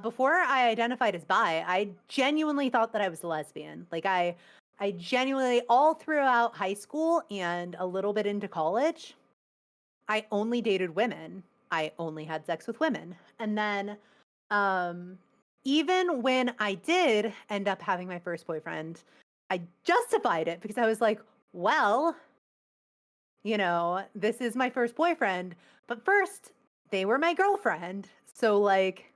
S1: Before I identified as bi, I genuinely thought that I was a lesbian. Like I genuinely all throughout high school and a little bit into college, I only dated women. I only had sex with women. And then um even when I did end up having my first boyfriend, I justified it because I was like, well, this is my first boyfriend, but first they were my girlfriend. So like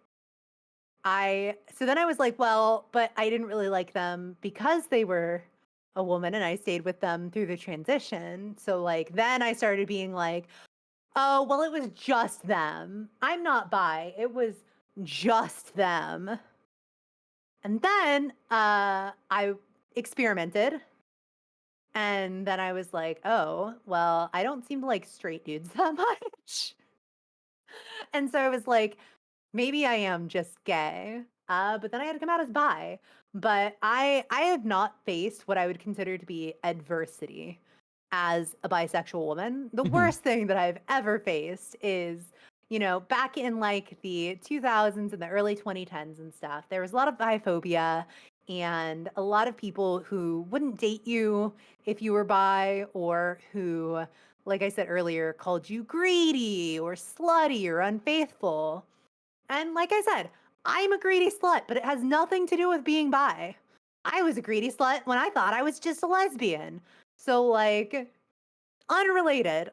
S1: so then I was like, well, but I didn't really like them because they were a woman and I stayed with them through the transition. So like then I started being like, oh, well, it was just them. I'm not bi. It was just them. And then I experimented, and then I was like, oh, well, I don't seem to like straight dudes that much. And so I was like, maybe I am just gay. But then I had to come out as bi. But I have not faced what I would consider to be adversity as a bisexual woman. The
S2: Mhm.
S1: worst thing that I've ever faced is, back in like the 2000s and the early 2010s and stuff, there was a lot of biphobia and a lot of people who wouldn't date you if you were bi, or who, like I said earlier, called you greedy or slutty or unfaithful. And like I said, I'm a greedy slut, but it has nothing to do with being bi. I was a greedy slut when I thought I was just a lesbian. So, like, unrelated.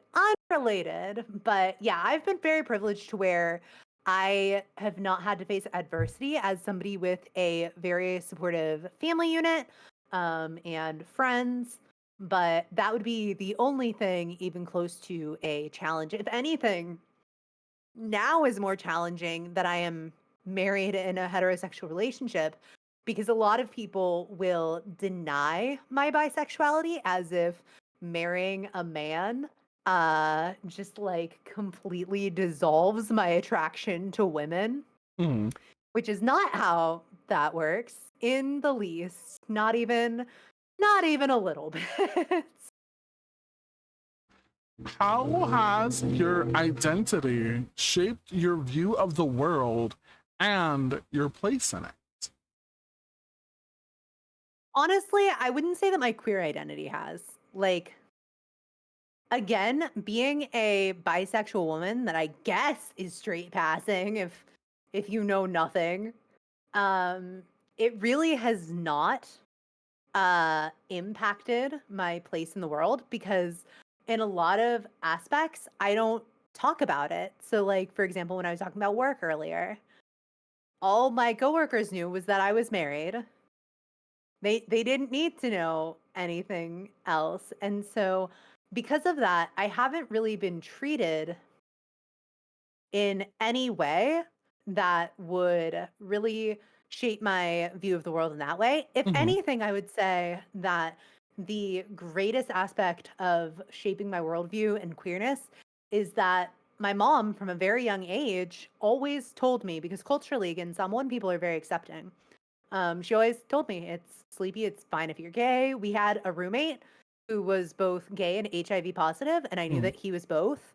S1: But yeah, I've been very privileged to where I have not had to face adversity as somebody with a very supportive family unit, and friends. But that would be the only thing even close to a challenge. If anything, now is more challenging that I am married in a heterosexual relationship, because a lot of people will deny my bisexuality as if marrying a man just like completely dissolves my attraction to women,
S2: Mhm.
S1: which is not how that works in the least. Not even a little bit.
S2: How has your identity shaped your view of the world and your place in it?
S1: Honestly, I wouldn't say that my queer identity has. Like, again, being a bisexual woman that I guess is straight passing, if you know nothing, um, it really has not impacted my place in the world, because in a lot of aspects I don't talk about it. So like, for example, when I was talking about work earlier, all my coworkers knew was that I was married. They didn't need to know anything else. And so because of that, I haven't really been treated in any way that would really shape my view of the world in that way. If
S2: Mhm.
S1: anything, I would say that the greatest aspect of shaping my worldview and queerness is that my mom, from a very young age, always told me, because culturally, again, Samoan people are very accepting. She always told me, it's sleepy, it's fine if you're gay. We had a roommate who was both gay and HIV positive, and I knew
S2: Mhm.
S1: that he was both.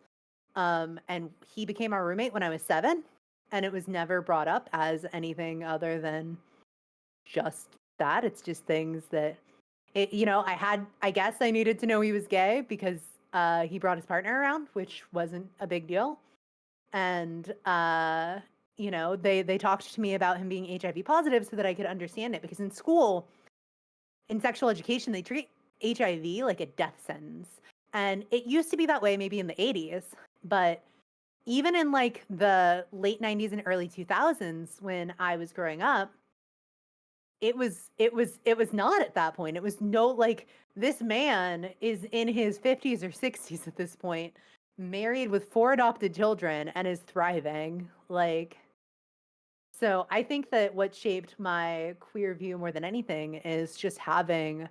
S1: And he became our roommate when I was 7, and it was never brought up as anything other than just that. It's just things that I guess I needed to know he was gay because he brought his partner around, which wasn't a big deal. And they talked to me about him being HIV positive so that I could understand it, because in school, in sexual education, they treat HIV like a death sentence. And it used to be that way maybe in the 80s, but even in like the late 90s and early 2000s when I was growing up, it was not at that point. It was no, like, this man is in his 50s or 60s at this point, married with 4 adopted children and is thriving. Like, so I think that what shaped my queer view more than anything is just having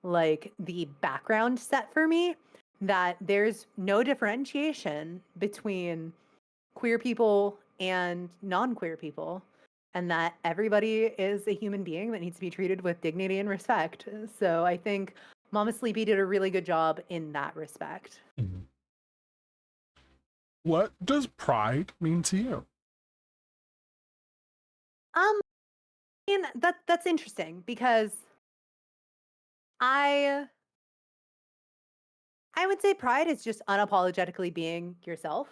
S1: like the background set for me that there's no differentiation between queer people and non-queer people, and that everybody is a human being that needs to be treated with dignity and respect. So I think Mama Sleepy did a really good job in that respect.
S2: Mhm. What does pride mean to you?
S1: um and that's interesting, because i I would say pride is just unapologetically being yourself.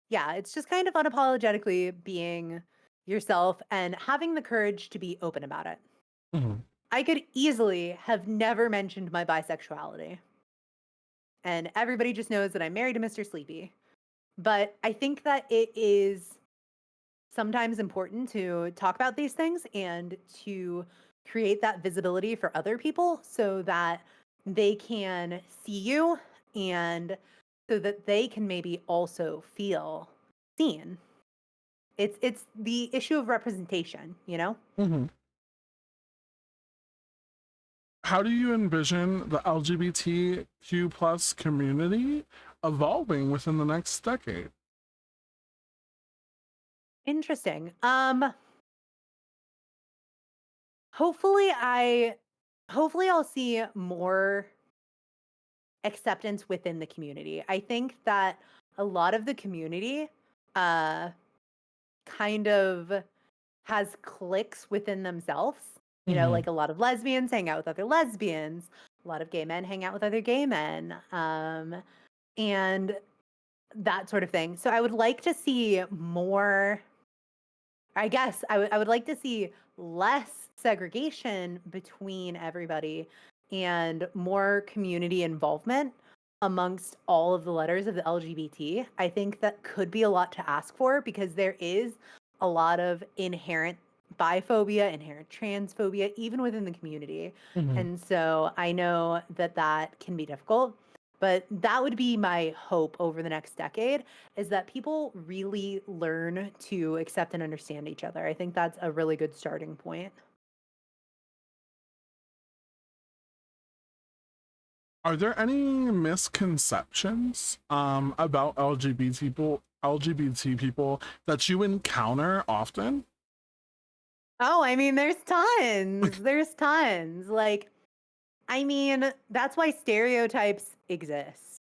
S1: Yeah, it's just kind of unapologetically being yourself and having the courage to be open about it.
S2: Mhm.
S1: I could easily have never mentioned my bisexuality, and everybody just knows that I'm married to Mr. Sleepy. But I think that it is sometimes important to talk about these things and to create that visibility for other people so that they can see you, and so that they can maybe also feel seen. It's the issue of representation, you know?
S2: Mhm. How do you envision the LGBTQ plus community evolving within the next decade?
S1: Interesting. Hopefully I hopefully I'll see more acceptance within the community. I think that a lot of the community uh kind of has cliques within themselves. You know,
S2: Mhm.
S1: like a lot of lesbians hang out with other lesbians, a lot of gay men hang out with other gay men, and that sort of thing. So I would like to see more. I guess I would like to see less segregation between everybody and more community involvement amongst all of the letters of the LGBT. I think that could be a lot to ask for because there is a lot of inherent biphobia, inherent transphobia, even within the community.
S2: Mhm.
S1: And so I know that that can be difficult, but that would be my hope over the next decade is that people really learn to accept and understand each other. I think that's a really good starting point.
S2: Are there any misconceptions about LGBT people that you encounter often?
S1: Oh, I mean, there's tons. There's tons. Like, I mean, that's why stereotypes exist.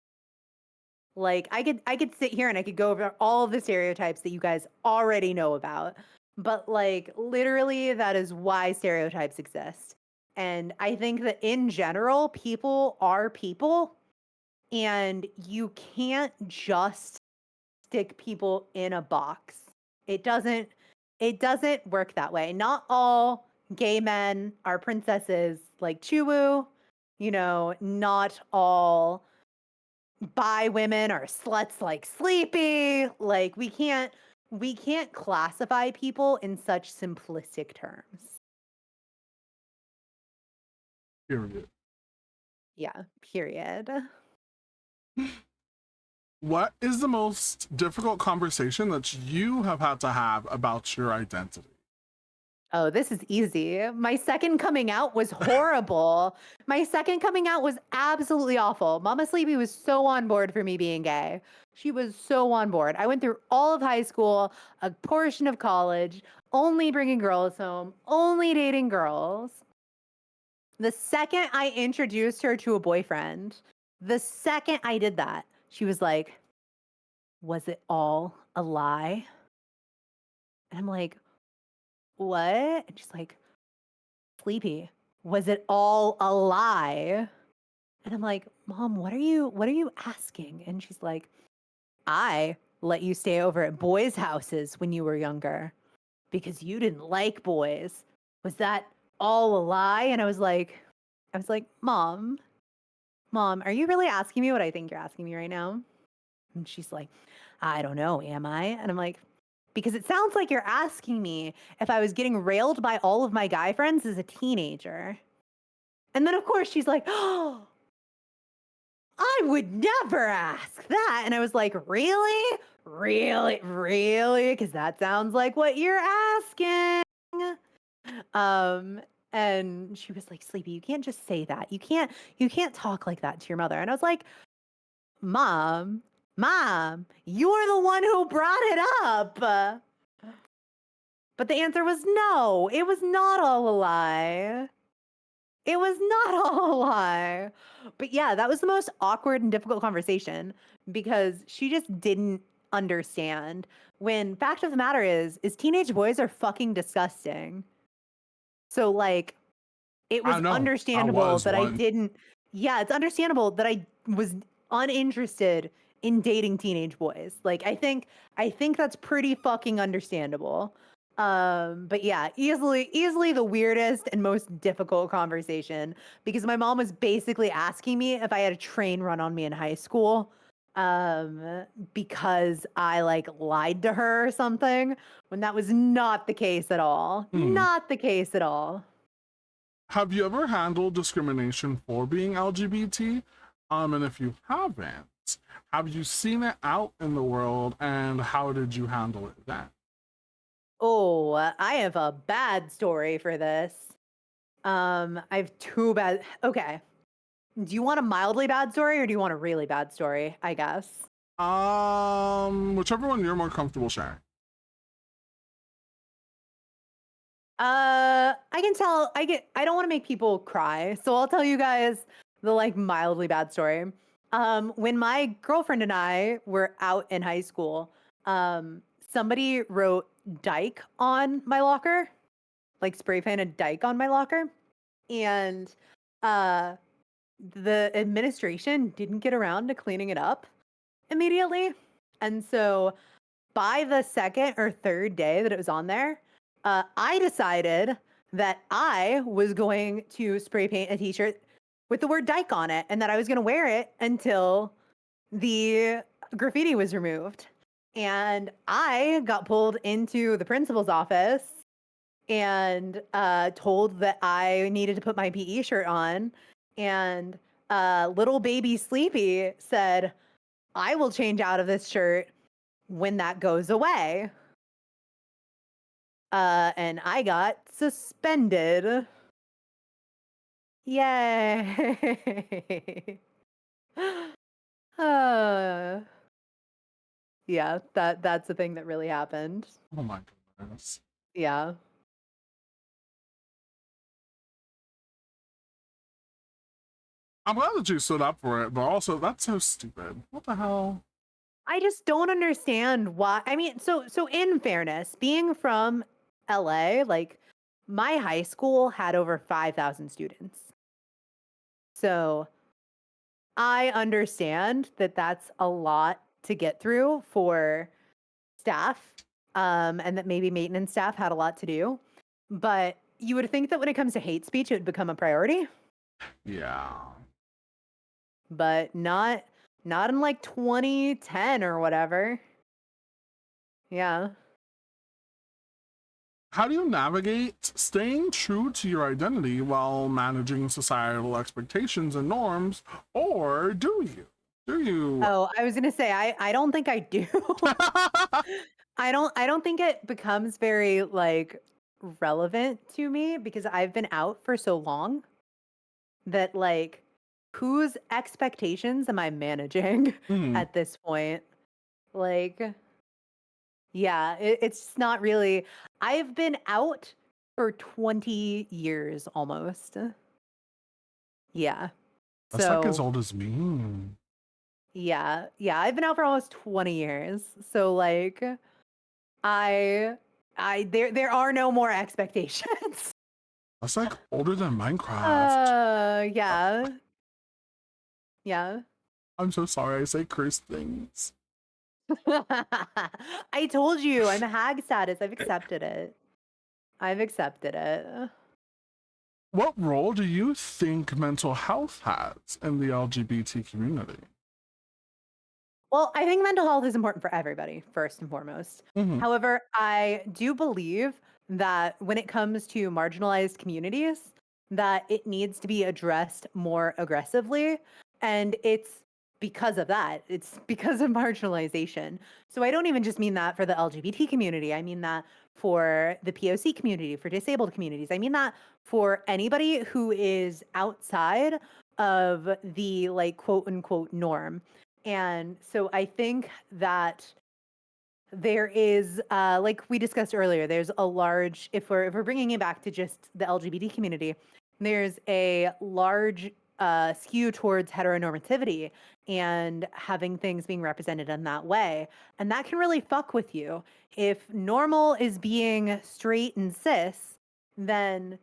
S1: Like, I could sit here and I could go over all of the stereotypes that you guys already know about. But like literally that is why stereotypes exist. And I think that in general, people are people and you can't just stick people in a box. It doesn't it doesn't work that way. Not all gay men are princesses like Chuwu. You know, not all bi women are sluts like Sleepy. Like we can't classify people in such simplistic terms.
S2: Period.
S1: Yeah, period.
S2: What is the most difficult conversation that you have had to have about your identity?
S1: Oh, this is easy. My second coming out was horrible. My second coming out was absolutely awful. Mama Sleepy was so on board for me being gay. She was so on board. I went through all of high school, a portion of college, only bringing girls home, only dating girls. The second I introduced her to a boyfriend, the second I did that, she was like, "Was it all a lie?" And I'm like, "What?" And she's like, "Sleepy, was it all a lie?" And I'm like, "Mom, what are you asking?" And she's like, "I let you stay over at boys' houses when you were younger because you didn't like boys. Was that all a lie?" And I was like, Mom, are you really asking me what I think you're asking me right now?" And she's like, "I don't know, am I?" And I'm like, "Because it sounds like you're asking me if I was getting railed by all of my guy friends as a teenager." And then, of course, she's like, "Oh, I would never ask that." And I was like, "Really? Really? Really? Because that sounds like what you're asking." Um, and she was like, "Sleepy, you can't just say that. You can't talk like that to your mother." And I was like, Mom, you're the one who brought it up." But the answer was no. It was not all a lie. It was not all a lie. But yeah, that was the most awkward and difficult conversation because she just didn't understand. When fact of the matter is teenage boys are fucking disgusting. So like it
S2: I
S1: was
S2: know. I
S1: understandable
S2: was
S1: that I
S2: one.
S1: didn't yeah, it's understandable that I was uninterested in dating teenage boys. Like I think that's pretty fucking understandable. But yeah, easily the weirdest and most difficult conversation because my mom was basically asking me if I had a train run on me in high school because I like lied to her or something when that was not the case at all.
S2: Hmm.
S1: Not the case at all.
S2: Have you ever handled discrimination for being LGBT? And if you haven't, have you seen it out in the world and how did you handle it then?
S1: Oh, I have a bad story for this. I have two bad. Okay. Do you want a mildly bad story or do you want a really bad story? I guess.
S2: Whichever one you're more comfortable sharing.
S1: I can tell. I don't want to make people cry, so I'll tell you guys the like mildly bad story. When my girlfriend and I were out in high school, somebody wrote "dyke" on my locker, like spray painted "dyke" on my locker, and uh, the administration didn't get around to cleaning it up immediately, and so by the second or third day that it was on there, I decided that I was going to spray paint a T-shirt with the word "dyke" on it, and that I was going to wear it until the graffiti was removed. And I got pulled into the principal's office and told that I needed to put my PE shirt on. And little baby Sleepy said, "I will change out of this shirt when that goes away." And I got suspended. Yay. uh, yeah, that's a thing that really happened.
S2: Oh my goodness.
S1: Yeah.
S2: I'm glad that you stood up for it, but also that's so stupid. What the hell?
S1: I just don't understand why. I mean, so in fairness, being from LA, like my high school had over 5,000 students. So I understand that that's a lot to get through for staff, and that maybe maintenance staff had a lot to do. But you would think that when it comes to hate speech, it would become a priority,
S2: Yeah.
S1: but not in like 2010 or whatever. Yeah.
S2: How do you navigate staying true to your identity while managing societal expectations and norms, or do you? Do you?
S1: Oh, I was gonna say I don't think I do. I don't think it becomes very like relevant to me because I've been out for so long that like whose expectations am I managing
S2: Hmm.
S1: at this point? Like, yeah, it's just not really. I've been out for 20 years almost. Yeah.
S2: That's like as
S1: So,
S2: old as me.
S1: yeah, I've been out for almost 20 years. So like I there are no more expectations.
S2: That's like older than Minecraft.
S1: Yeah. Yeah.
S2: I'm so sorry I say cursed things.
S1: I told you I'm a hag status. I've accepted it. I've accepted it.
S2: What role do you think mental health has in the LGBT community?
S1: Well, I think mental health is important for everybody, first and foremost.
S2: Mm-hmm.
S1: However, I do believe that when it comes to marginalized communities, that it needs to be addressed more aggressively. And it's because of that. It's because of marginalization. So I don't even just mean that for the LGBT community. I mean that for the POC community, for disabled communities. I mean that for anybody who is outside of the like quote unquote norm. And so I think that there is, like we discussed earlier, there's a large, if we're bringing it back to just the LGBT community, there's a large skew towards heteronormativity and having things being represented in that way. And that can really fuck with you. If normal is being straight and cis, then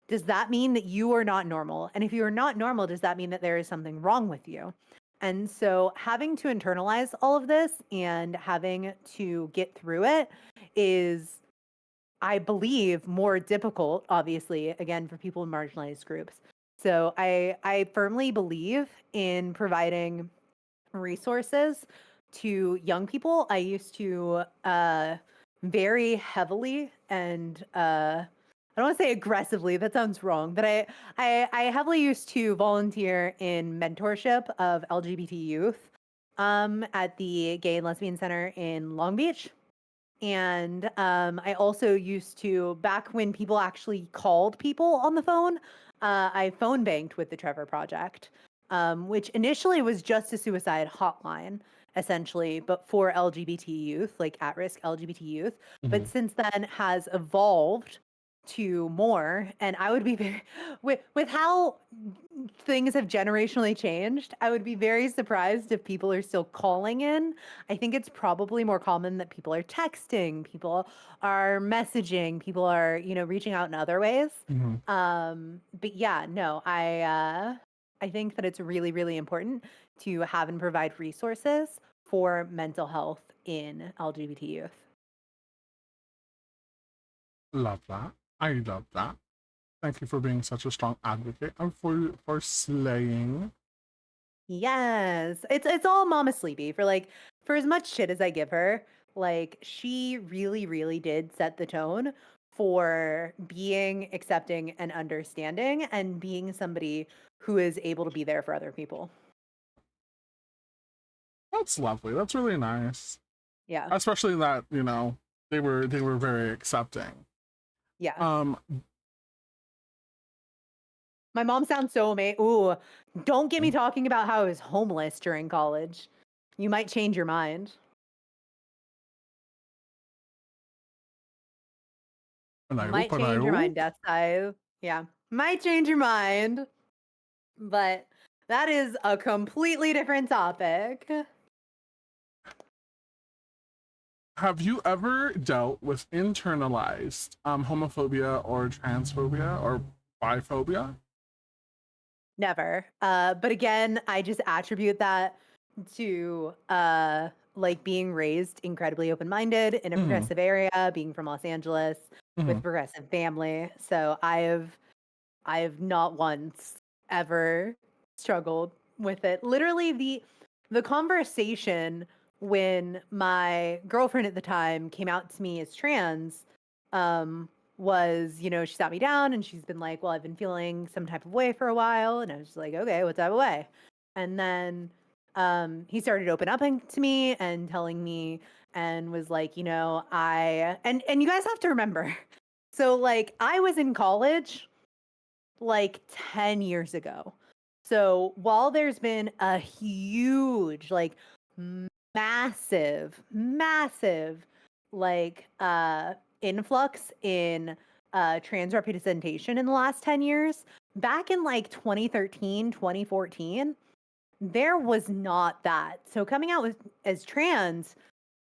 S1: does that mean that you are not normal? And if you are not normal, does that mean that there is something wrong with you? And so having to internalize all of this and having to get through it is, I believe, more difficult, obviously, again, for people in marginalized groups. So I firmly believe in providing resources to young people. I used to very heavily and I don't want to say aggressively, that sounds wrong, but I heavily used to volunteer in mentorship of LGBT youth at the Gay and Lesbian Center in Long Beach. And I also used to, back when people actually called people on the phone, I phone banked with the Trevor Project, which initially was just a suicide hotline, essentially, but for LGBT youth, like at risk LGBT youth.
S2: Mm-hmm.
S1: But since then has evolved to more, and I would be very with how things have generationally changed, I would be very surprised if people are still calling in. I think it's probably more common that people are texting, people are messaging, people are, reaching out in other ways.
S2: Mhm.
S1: But yeah, no, I think that it's really, really important to have and provide resources for mental health in LGBT youth.
S2: Love that. I love that. Thank you for being such a strong advocate and for slaying.
S1: Yes. It's all Mama Sleepy for as much shit as I give her, like she really, really did set the tone for being accepting and understanding and being somebody who is able to be there for other people.
S2: That's lovely. That's really nice.
S1: Yeah.
S2: Especially that, they were very accepting.
S1: Yeah.
S2: Um,
S1: My mom sounds so amazing. Ooh, don't get me talking about how I was homeless during college. You might change your mind.
S2: and I
S1: Might
S2: hope and I
S1: change your mind,
S2: hope.
S1: Death Scythe. Yeah. Might change your mind. But that is a completely different topic.
S2: Have you ever dealt with internalized homophobia or transphobia or biphobia?
S1: Never. But again, I just attribute that to like being raised incredibly open-minded in a
S2: Mm-hmm.
S1: progressive area, being from Los Angeles with
S2: Mm-hmm.
S1: a progressive family. So I have not once ever struggled with it. Literally the conversation when my girlfriend at the time came out to me as trans um was, she sat me down and she's been like, "Well, I've been feeling some type of way for a while." And I was just like, "Okay, what type of way?" And then he started opening up to me and telling me and was like, I and you guys have to remember. So like I was in college like 10 years ago. So while there's been a huge, like massive, massive, like influx in trans representation in the last 10 years, back in like 2013, 2014, there was not that. So coming out as trans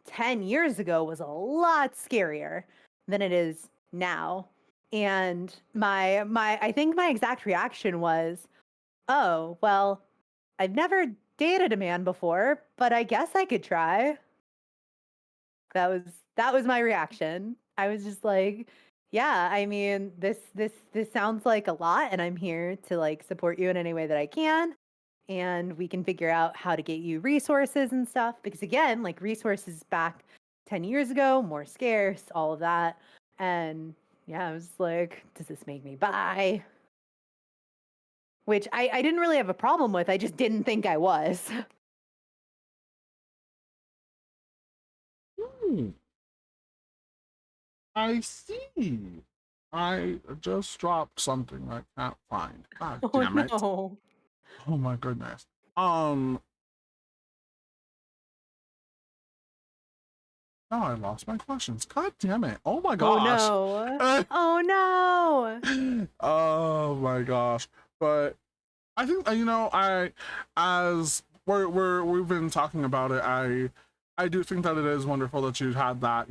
S1: 10 years ago was a lot scarier than it is now. And my I think my exact reaction was, "Oh, well, I've never dated a man before, but I guess I could try." That was that was my reaction. I was just like, "Yeah, I mean, this sounds like a lot and I'm here to like support you in any way that I can." And we can figure out how to get you resources and stuff because again, like resources back 10 years ago, more scarce, all of that. And yeah, I was like, does this make me bi? Which I didn't really have a problem with. I just didn't think I was.
S2: Hmm, I see. I just dropped something I can't find. God
S1: Oh
S2: damn it.
S1: no.
S2: Oh my goodness. Um, now I lost my questions. God damn it. Oh my
S1: Oh
S2: gosh.
S1: no. Oh no.
S2: Oh my gosh. But I think I as we've been talking about it, I do think that it is wonderful that you had that,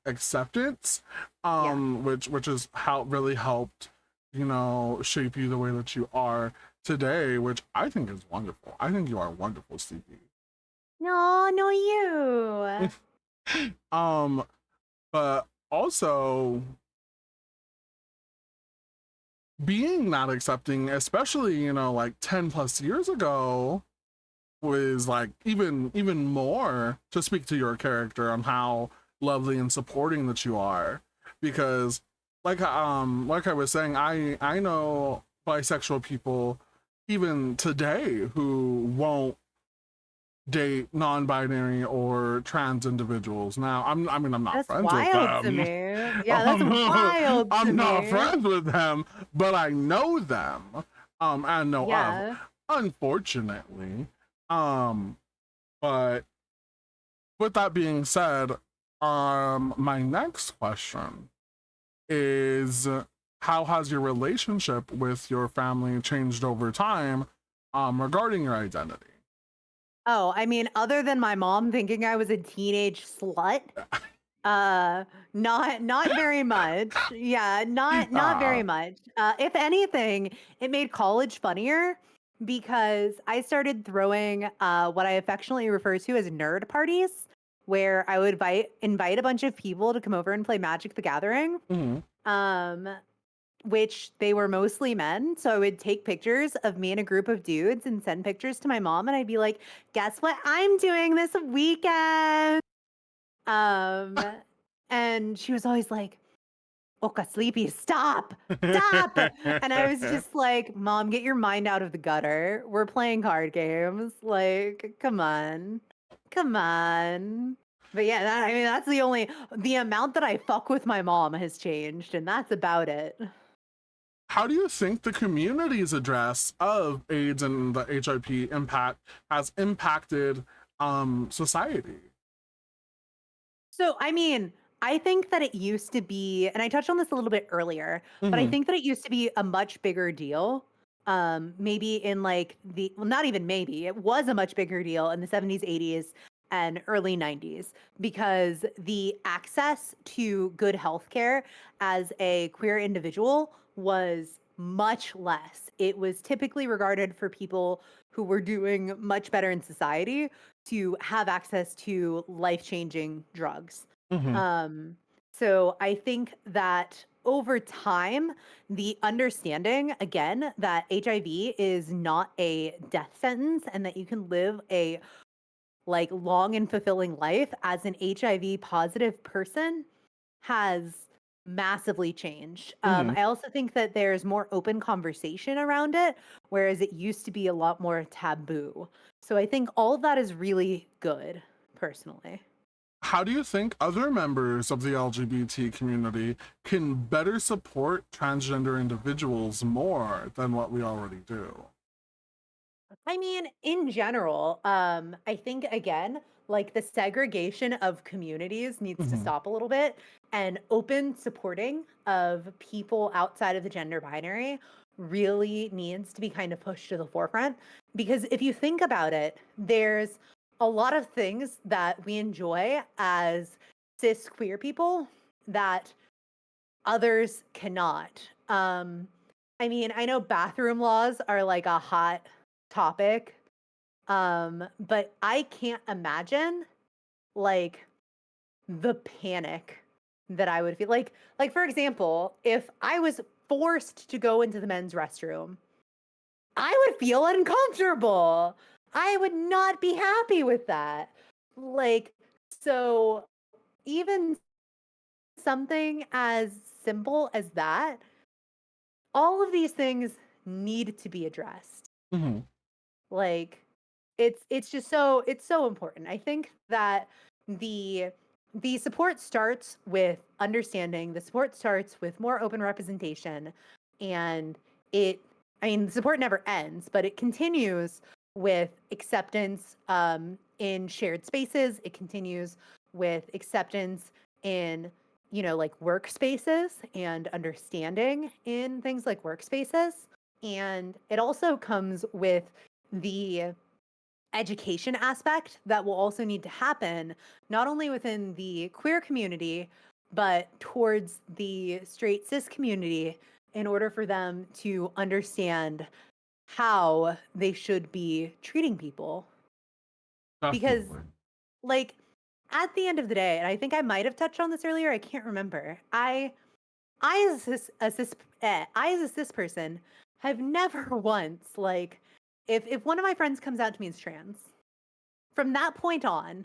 S2: acceptance,
S1: Yeah.
S2: which is how really helped, shape you the way that you are today, which I think is wonderful. I think you are wonderful, CP.
S1: No, no you.
S2: Um, but also being not accepting, especially, like 10 plus years ago, was like even more to speak to your character on how lovely and supporting that you are, because like I was saying, I know bisexual people even today who won't date non-binary or trans individuals. Now I'm not
S1: That's
S2: friends with
S1: wild to
S2: them.
S1: me. Yeah, that's wild to
S2: I'm not
S1: me.
S2: friends with them, but I know them, and know of,
S1: Yeah.
S2: unfortunately. um but with that being said, my next question is, how has your relationship with your family changed over time regarding your identity?
S1: Oh, I mean, other than my mom thinking I was a teenage slut, not very much. Yeah, not very
S2: Ah,
S1: much. If anything, it made college funnier because I started throwing what I affectionately refer to as nerd parties, where I would invite a bunch of people to come over and play Magic the Gathering.
S2: mhm.
S1: Um, which they were mostly men. So I would take pictures of me and a group of dudes and send pictures to my mom, and I'd be like, "Guess what I'm doing this weekend?" Um, and she was always like, "Oka Sleepy, stop, stop!" And I was just like, "Mom, get your mind out of the gutter. We're playing card games. Like, come on, come on." But yeah, I mean, that's the amount that I fuck with my mom has changed, and that's about it.
S2: How do you think the community's address of AIDS and the HIV impact has impacted society?
S1: So, I mean, I think that it used to be, and I touched on this a little bit earlier, but I
S2: Hmm.
S1: think that it used to be a much bigger deal. Maybe in like well, not even maybe, it was a much bigger deal in the 70s, 80s, and early 90s because the access to good healthcare as a queer individual was much less. It was typically regarded for people who were doing much better in society to have access to life-changing drugs.
S2: Hmm.
S1: Um, so I think that over time, the understanding again that HIV is not a death sentence and that you can live a like long and fulfilling life as an HIV positive person has massively changed.
S2: Hmm.
S1: I also think that there's more open conversation around it, whereas it used to be a lot more taboo. So I think all of that is really good, personally.
S2: How do you think other members of the LGBT community can better support transgender individuals more than what we already do?
S1: I mean, in general, I think again, like the segregation of communities needs to
S2: Hmm.
S1: stop a little bit and open supporting of people outside of the gender binary really needs to be kind of pushed to the forefront. Because if you think about it, there's a lot of things that we enjoy as cis queer people that others cannot. I mean, I know bathroom laws are like a hot topic, but I can't imagine like the panic that I would feel. Like for example, if I was forced to go into the men's restroom, I would feel uncomfortable. I would not be happy with that. Like, so even something as simple as that, all of these things need to be addressed.
S2: Hmm.
S1: Like it's just it's so important. I think that the the support starts with understanding, the support starts with more open representation, and it I mean the support never ends, but it continues with acceptance in shared spaces. It continues with acceptance in like workspaces and understanding in things like workspaces. And it also comes with the education aspect that will also need to happen, not only within the queer community, but towards the straight cis community in order for them to understand how they should be treating people. Because,
S2: Definitely.
S1: like, at the end of the day, and I think I might have touched on this earlier, I can't remember. I I as a cis person have never once like if one of my friends comes out to me as trans, from that point on,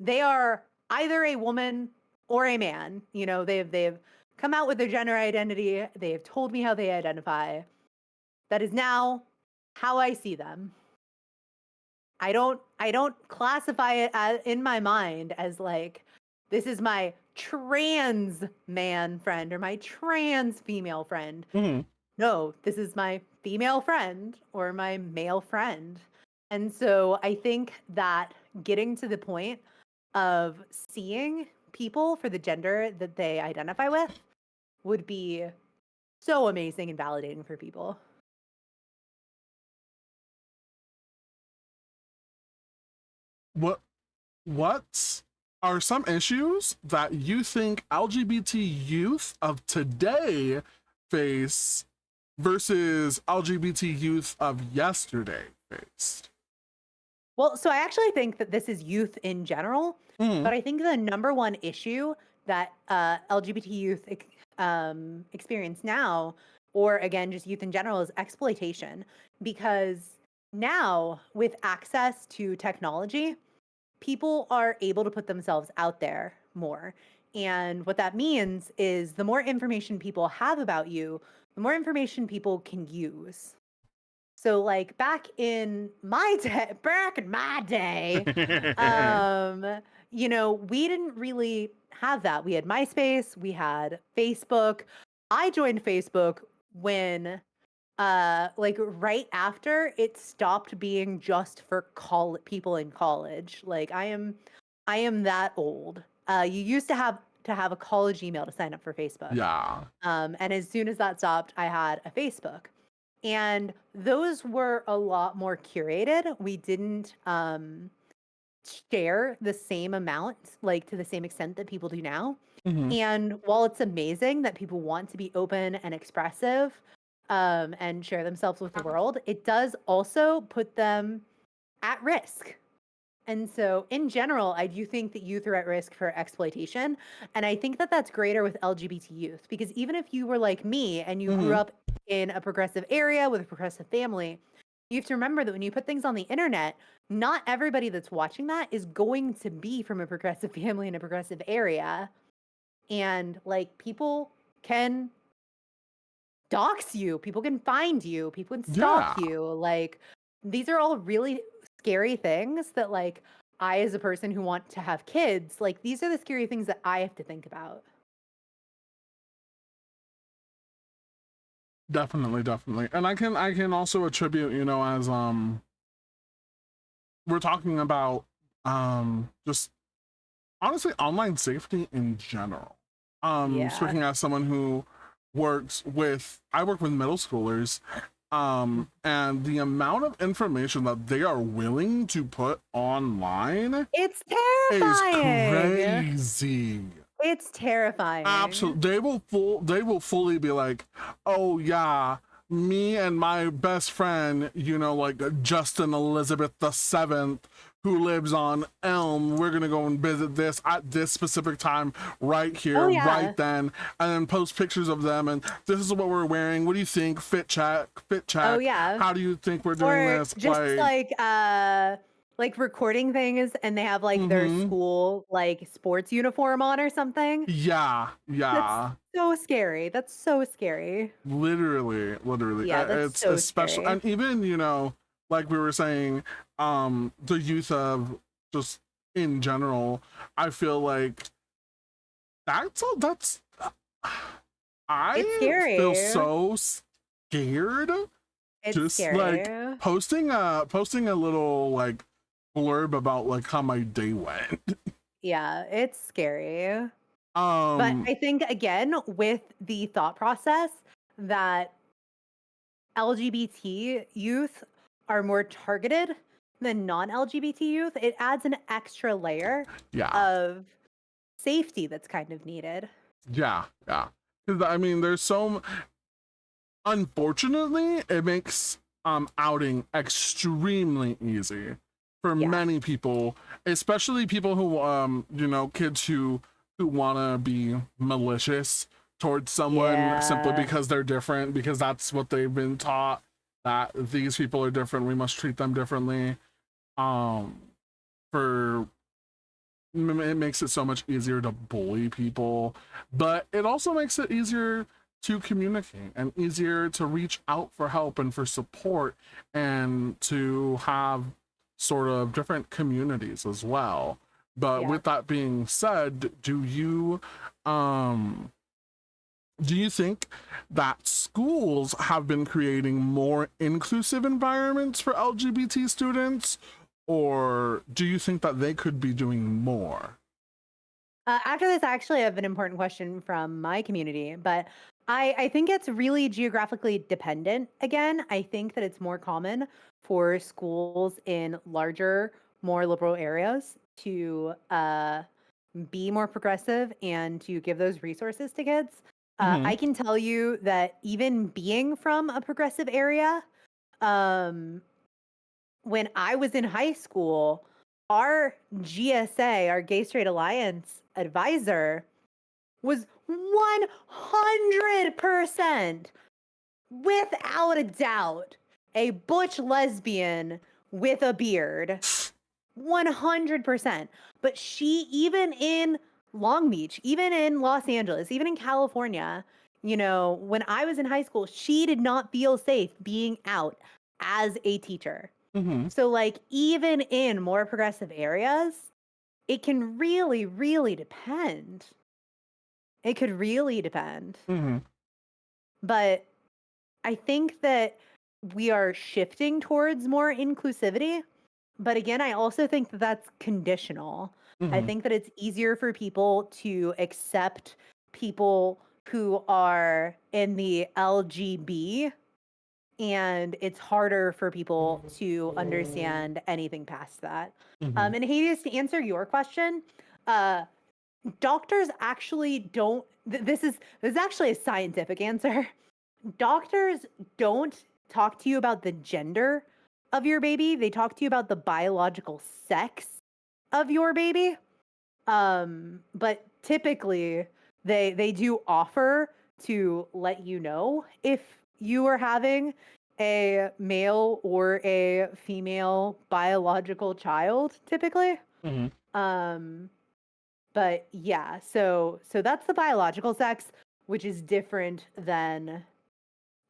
S1: they are either a woman or a man. You know, they've come out with their gender identity. They have told me how they identify. That is now how I see them. I don't classify it as, in my mind as like this is my trans man friend or my trans female friend.
S2: Hmm.
S1: No, this is my female friend or my male friend. And so I think that getting to the point of seeing people for the gender that they identify with would be so amazing and validating for people.
S2: What are some issues that you think LGBT youth of today face versus LGBT youth of yesterday faced?
S1: Well, so I actually think that this is youth in general,
S2: Mm,
S1: but I think the number one issue that LGBT youth experience now, or again, just youth in general, is exploitation. Because now, with access to technology, people are able to put themselves out there more. And what that means is the more information people have about you, the more information people can use. So like back in my day, we didn't really have that. We had MySpace, we had Facebook. I joined Facebook when like right after it stopped being just for people in college. Like I am that old. You used to have a college email to sign up for Facebook.
S2: yeah,
S1: And as soon as that stopped, I had a Facebook. And those were a lot more curated. We didn't share the same amount, like to the same extent that people do now.
S2: mhm,
S1: And while it's amazing that people want to be open and expressive and share themselves with the world, it does also put them at risk. And so, in general, I do think that youth are at risk for exploitation. And I think that that's greater with LGBT youth because even if you were like me and you grew
S2: mhm.
S1: up in a progressive area with a progressive family, you have to remember that when you put things on the internet, not everybody that's watching that is going to be from a progressive family in a progressive area. And like people can dox you, people can find you, people can
S2: Yeah,
S1: stalk you. Like these are all really scary things that like I as a person who want to have kids, like these are the scary things that I have to think about.
S2: definitely, definitely. And I can also attribute, as we're talking about just honestly online safety in general.
S1: Yeah.
S2: Speaking as someone who I work with middle schoolers, and the amount of information that they are willing to put online
S1: It's
S2: is
S1: terrifying.
S2: crazy.
S1: It's terrifying.
S2: Absolutely, they will fully be like, oh yeah, me and my best friend, like Justin Elizabeth the 7th, who lives on Elm, we're gonna go and visit this at this specific time, right
S1: Oh
S2: here,
S1: yeah.
S2: right then, and then post pictures of them, and this is what we're wearing, what do you think, fit
S1: Oh
S2: check,
S1: yeah.
S2: how do you think we're doing
S1: Or
S2: this,
S1: just like recording things and they have like their
S2: mm-hmm,
S1: school like sports uniform on or something.
S2: yeah,
S1: That's
S2: yeah.
S1: so scary. That's so scary.
S2: Literally,
S1: Yeah, that's
S2: it's
S1: so
S2: especially,
S1: scary.
S2: and even like we were saying, the youth of just in general, I feel like that's
S1: It's
S2: I feel
S1: scary.
S2: so scared
S1: It's
S2: just like
S1: scary.
S2: posting a little like blurb about like how my day went.
S1: Yeah, it's scary. But
S2: um
S1: I think again with the thought process that LGBT youth are more targeted than non-LGBT youth, it adds an extra layer
S2: yeah,
S1: of safety that's kind of needed.
S2: yeah, because I mean there's unfortunately, it makes outing extremely easy for
S1: Yeah.
S2: many people, especially people who kids who want to be malicious towards someone simply
S1: Yeah.
S2: because they're different, because that's what they've been taught, that these people are different, we must treat them differently. Um for It makes it so much easier to bully people, but it also makes it easier to communicate and easier to reach out for help and for support and to have sort of different communities as well. But
S1: Yeah.
S2: with that being said, um do you think that schools have been creating more inclusive environments for LGBT students, or do you think that they could be doing more?
S1: After this, I actually have an important question from my community, but I think it's really geographically dependent. Again, I think that it's more common for schools in larger, more liberal areas to be more progressive and to give those resources to kids.
S2: Mm-hmm.
S1: I can tell you that even being from a progressive area, um, when I was in high school, our GSA, our Gay Straight Alliance advisor, was 100% without a doubt a butch lesbian with a beard. 100%. But she, even in Long Beach, even in Los Angeles, even in California, you know, when I was in high school, she did not feel safe being out as a teacher.
S2: Mm-hmm.
S1: So, like, even in more progressive areas, it can really, really depend. It could really depend.
S2: Mm-hmm.
S1: But I think that we are shifting towards more inclusivity. But again, I also think that that's conditional. I
S2: Mm-hmm.
S1: think that it's easier for people to accept people who are in the LGB, and it's harder for people to understand anything past that.
S2: Mm-hmm.
S1: And Hades, to answer your question, uh, doctors actually don't. This is actually a scientific answer. Doctors don't talk to you about the gender of your baby. They talk to you about the biological sex of your baby. But typically they do offer to let you know if you are having a male or a female biological child, typically.
S2: Mm-hmm.
S1: Um, but yeah, so that's the biological sex, which is different than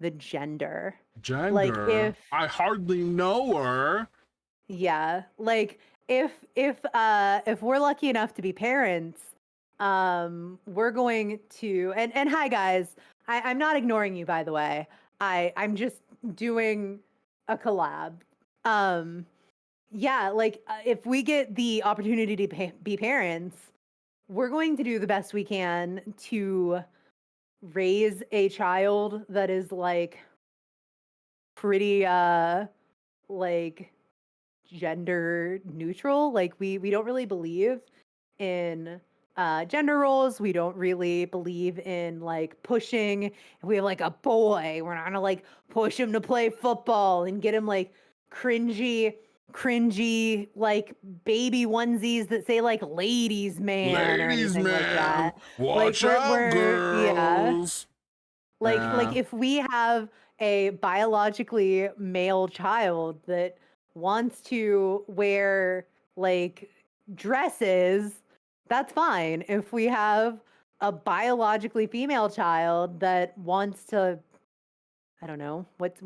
S1: the gender. Like
S2: Gender.
S1: if
S2: I hardly know her.
S1: yeah, like if we're lucky enough to be parents, we're going to and hi guys. I'm not ignoring you, by the way. I'm just doing a collab. Um yeah, like if we get the opportunity to be parents, we're going to do the best we can to raise a child that is like pretty like gender neutral. Like we don't really believe in gender roles. We don't really believe in like pushing. If we have like a boy, we're not gonna like push him to play football and get him like cringy like baby onesies that say like ladies man or
S2: Ladies,
S1: anything like
S2: man.
S1: that. Like
S2: Watch out,
S1: yeah.
S2: girls.
S1: Like
S2: Yeah.
S1: if we have a biologically male child that wants to wear like dresses, that's fine. If we have a biologically female child that wants to, I don't know, what's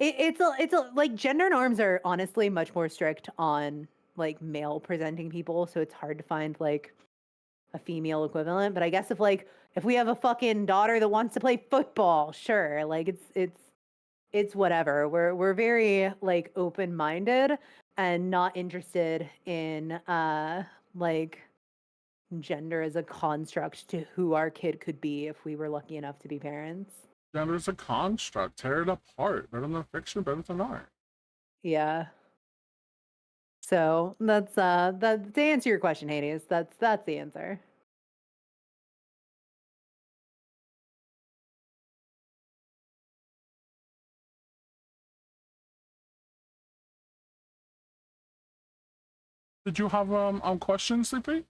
S1: it's a like gender norms are honestly much more strict on like male presenting people, so it's hard to find like a female equivalent. But I guess if we have a fucking daughter that wants to play football, sure. Like it's whatever. We're very like open-minded and not interested in like gender as a construct to who our kid could be if we were lucky enough to be parents.
S2: Gender's a construct. Tear it apart. Better than fiction, better than art.
S1: Yeah. So that's that to answer your question, Hades, that's the answer.
S2: Did you have questions, Sleepy?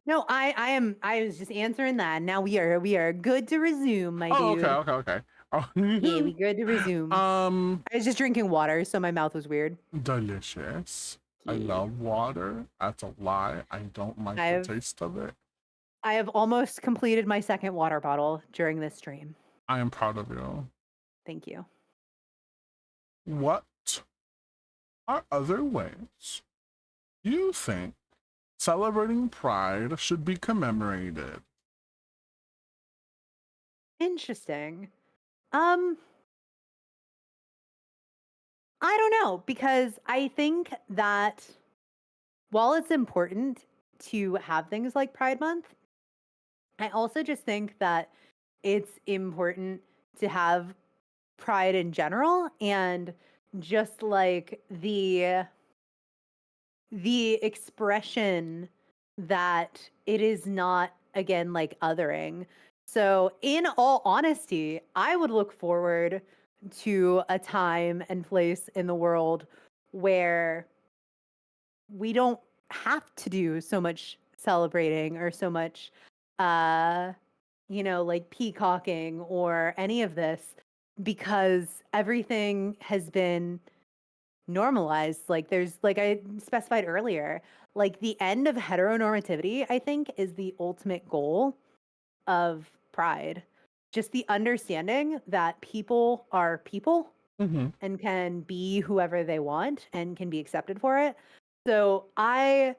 S1: No, I was just answering that. Now we are good to resume, my
S2: Oh, okay,
S1: dude.
S2: okay, okay.
S1: Yeah, we
S2: Oh,
S1: good to resume. I was just drinking water, so my mouth was weird.
S2: delicious. I
S1: Yeah.
S2: love water. That's a lie. I don't like the
S1: I've
S2: taste of it.
S1: I have almost completed my second water bottle during this stream.
S2: I am proud of you.
S1: Thank you.
S2: What are other ways you think celebrating Pride should be commemorated?
S1: Interesting. Um, I don't know because I think that while it's important to have things like Pride Month, I also just think that it's important to have pride in general, and just like the expression that it is not, again, like othering. So in all honesty, I would look forward to a time and place in the world where we don't have to do so much celebrating or so much uh like peacocking or any of this, because everything has been normalized. Like there's, like I specified earlier, like the end of heteronormativity, I think, is the ultimate goal of pride. Just the understanding that people are people
S2: Mm-hmm.
S1: and can be whoever they want and can be accepted for it. So I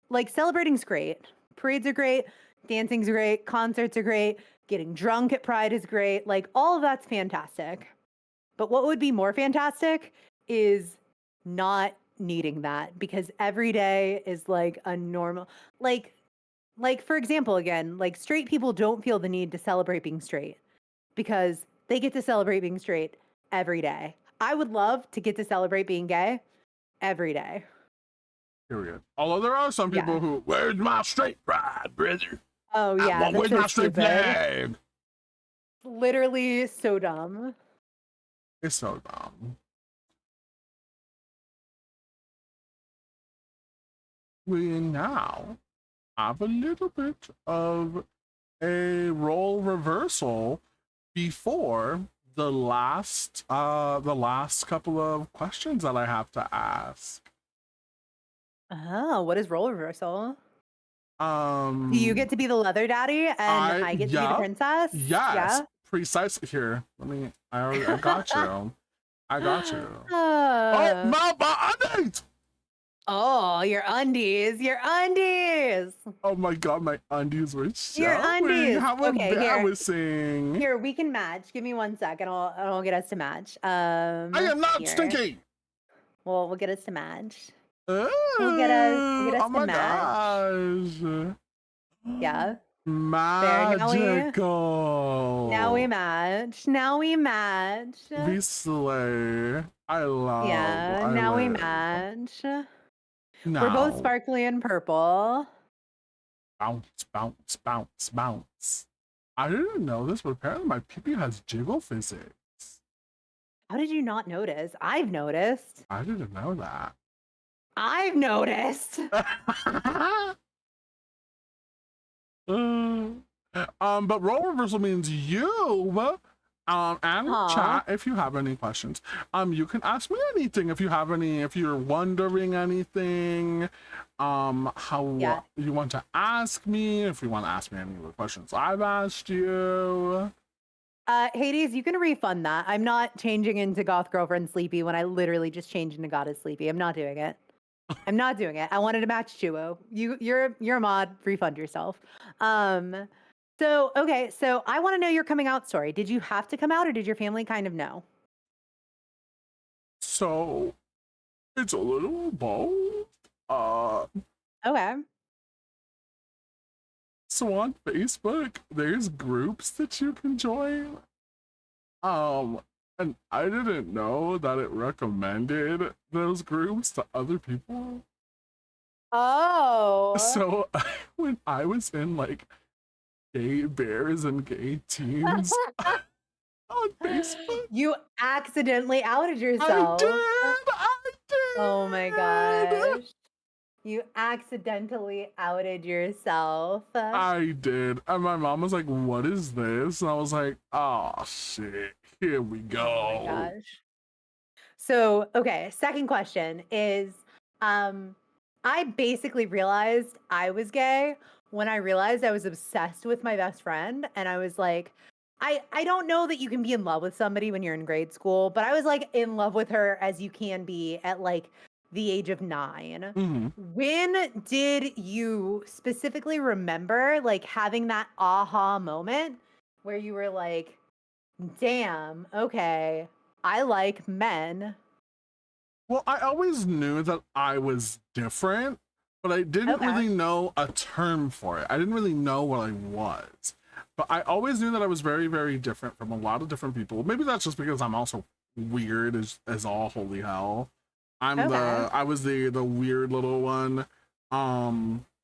S1: like celebrating's great. Parades are great. Dancing's great. Concerts are great. Getting drunk at Pride is great. Like all of that's fantastic. But what would be more fantastic is not needing that, because every day is like a normal, like for example, again, like straight people don't feel the need to celebrate being straight because they get to celebrate being straight every day. I would love to get to celebrate being gay every day.
S2: Period. Although there are some people
S1: Yeah.
S2: who, where's my straight pride, brother?
S1: Oh yeah, that's
S2: Where's
S1: so
S2: my straight
S1: stupid.
S2: flag?
S1: Literally so dumb.
S2: It's so dumb. We now have a little bit of a role reversal before the last couple of questions that I have to ask.
S1: Oh, what is role reversal?
S2: Um,
S1: Do you get to be the leather daddy and I get to be the princess?
S2: Yes,
S1: Yeah.
S2: precisely. Here, let me. I got you. I got you.
S1: Uh,
S2: my undies!
S1: oh, your undies. Your undies.
S2: Oh my god, my undies were
S1: Your
S2: showing.
S1: undies.
S2: How
S1: Okay, here.
S2: embarrassing!
S1: Here, we can match. Give me 1 sec and I'll get us to match.
S2: I am not
S1: here.
S2: stinky.
S1: Well, we'll get us to match.
S2: Oh,
S1: We'll get us
S2: oh
S1: to
S2: my
S1: match.
S2: gosh.
S1: Yeah.
S2: Magical.
S1: Now we match. Now we match.
S2: We slay. I love.
S1: Yeah,
S2: I
S1: now we
S2: live.
S1: match.
S2: Now.
S1: We're both sparkly and purple.
S2: Bounce, bounce, bounce, bounce. I didn't know this, but apparently my pee-pee has jiggle physics.
S1: How did you not notice? I've noticed.
S2: I didn't know that.
S1: I've noticed.
S2: But role reversal means you and chat, if you have any questions, you can ask me anything if you're wondering anything, how you want to ask me, if you want to ask me any of the questions I've asked you.
S1: Hades, you can refund that. I'm not changing into goth girlfriend Sleepy when I literally just changed into goddess Sleepy. I'm not doing it. I'm not doing it. I wanted to match Chuo. You're a mod. Refund yourself. So okay. So I want to know your coming out story. Did you have to come out, or did your family kind of know?
S2: So it's a little both.
S1: Okay.
S2: So on Facebook, there's groups that you can join. And I didn't know that it recommended those groups to other people.
S1: Oh.
S2: So when I was in like gay bears and gay teens on Facebook,
S1: you accidentally outed yourself.
S2: I did.
S1: Oh my gosh. You accidentally outed yourself.
S2: I did. And my mom was like, what is this? And I was like, oh shit, here we go.
S1: Oh my gosh. So, okay, second question is, I basically realized I was gay when I realized I was obsessed with my best friend. And I was like, I don't know that you can be in love with somebody when you're in grade school, but I was like in love with her as you can be at like the age of 9.
S2: Mm-hmm.
S1: When did you specifically remember like having that aha moment where you were like, damn, okay, I like men?
S2: Well, I always knew that I was different, but I didn't really know a term for it. I didn't really know what I was. but I always knew that I was very, very different from a lot of different people. Maybe that's just because I'm also weird as all holy hell.
S1: Okay.
S2: I was the weird little one.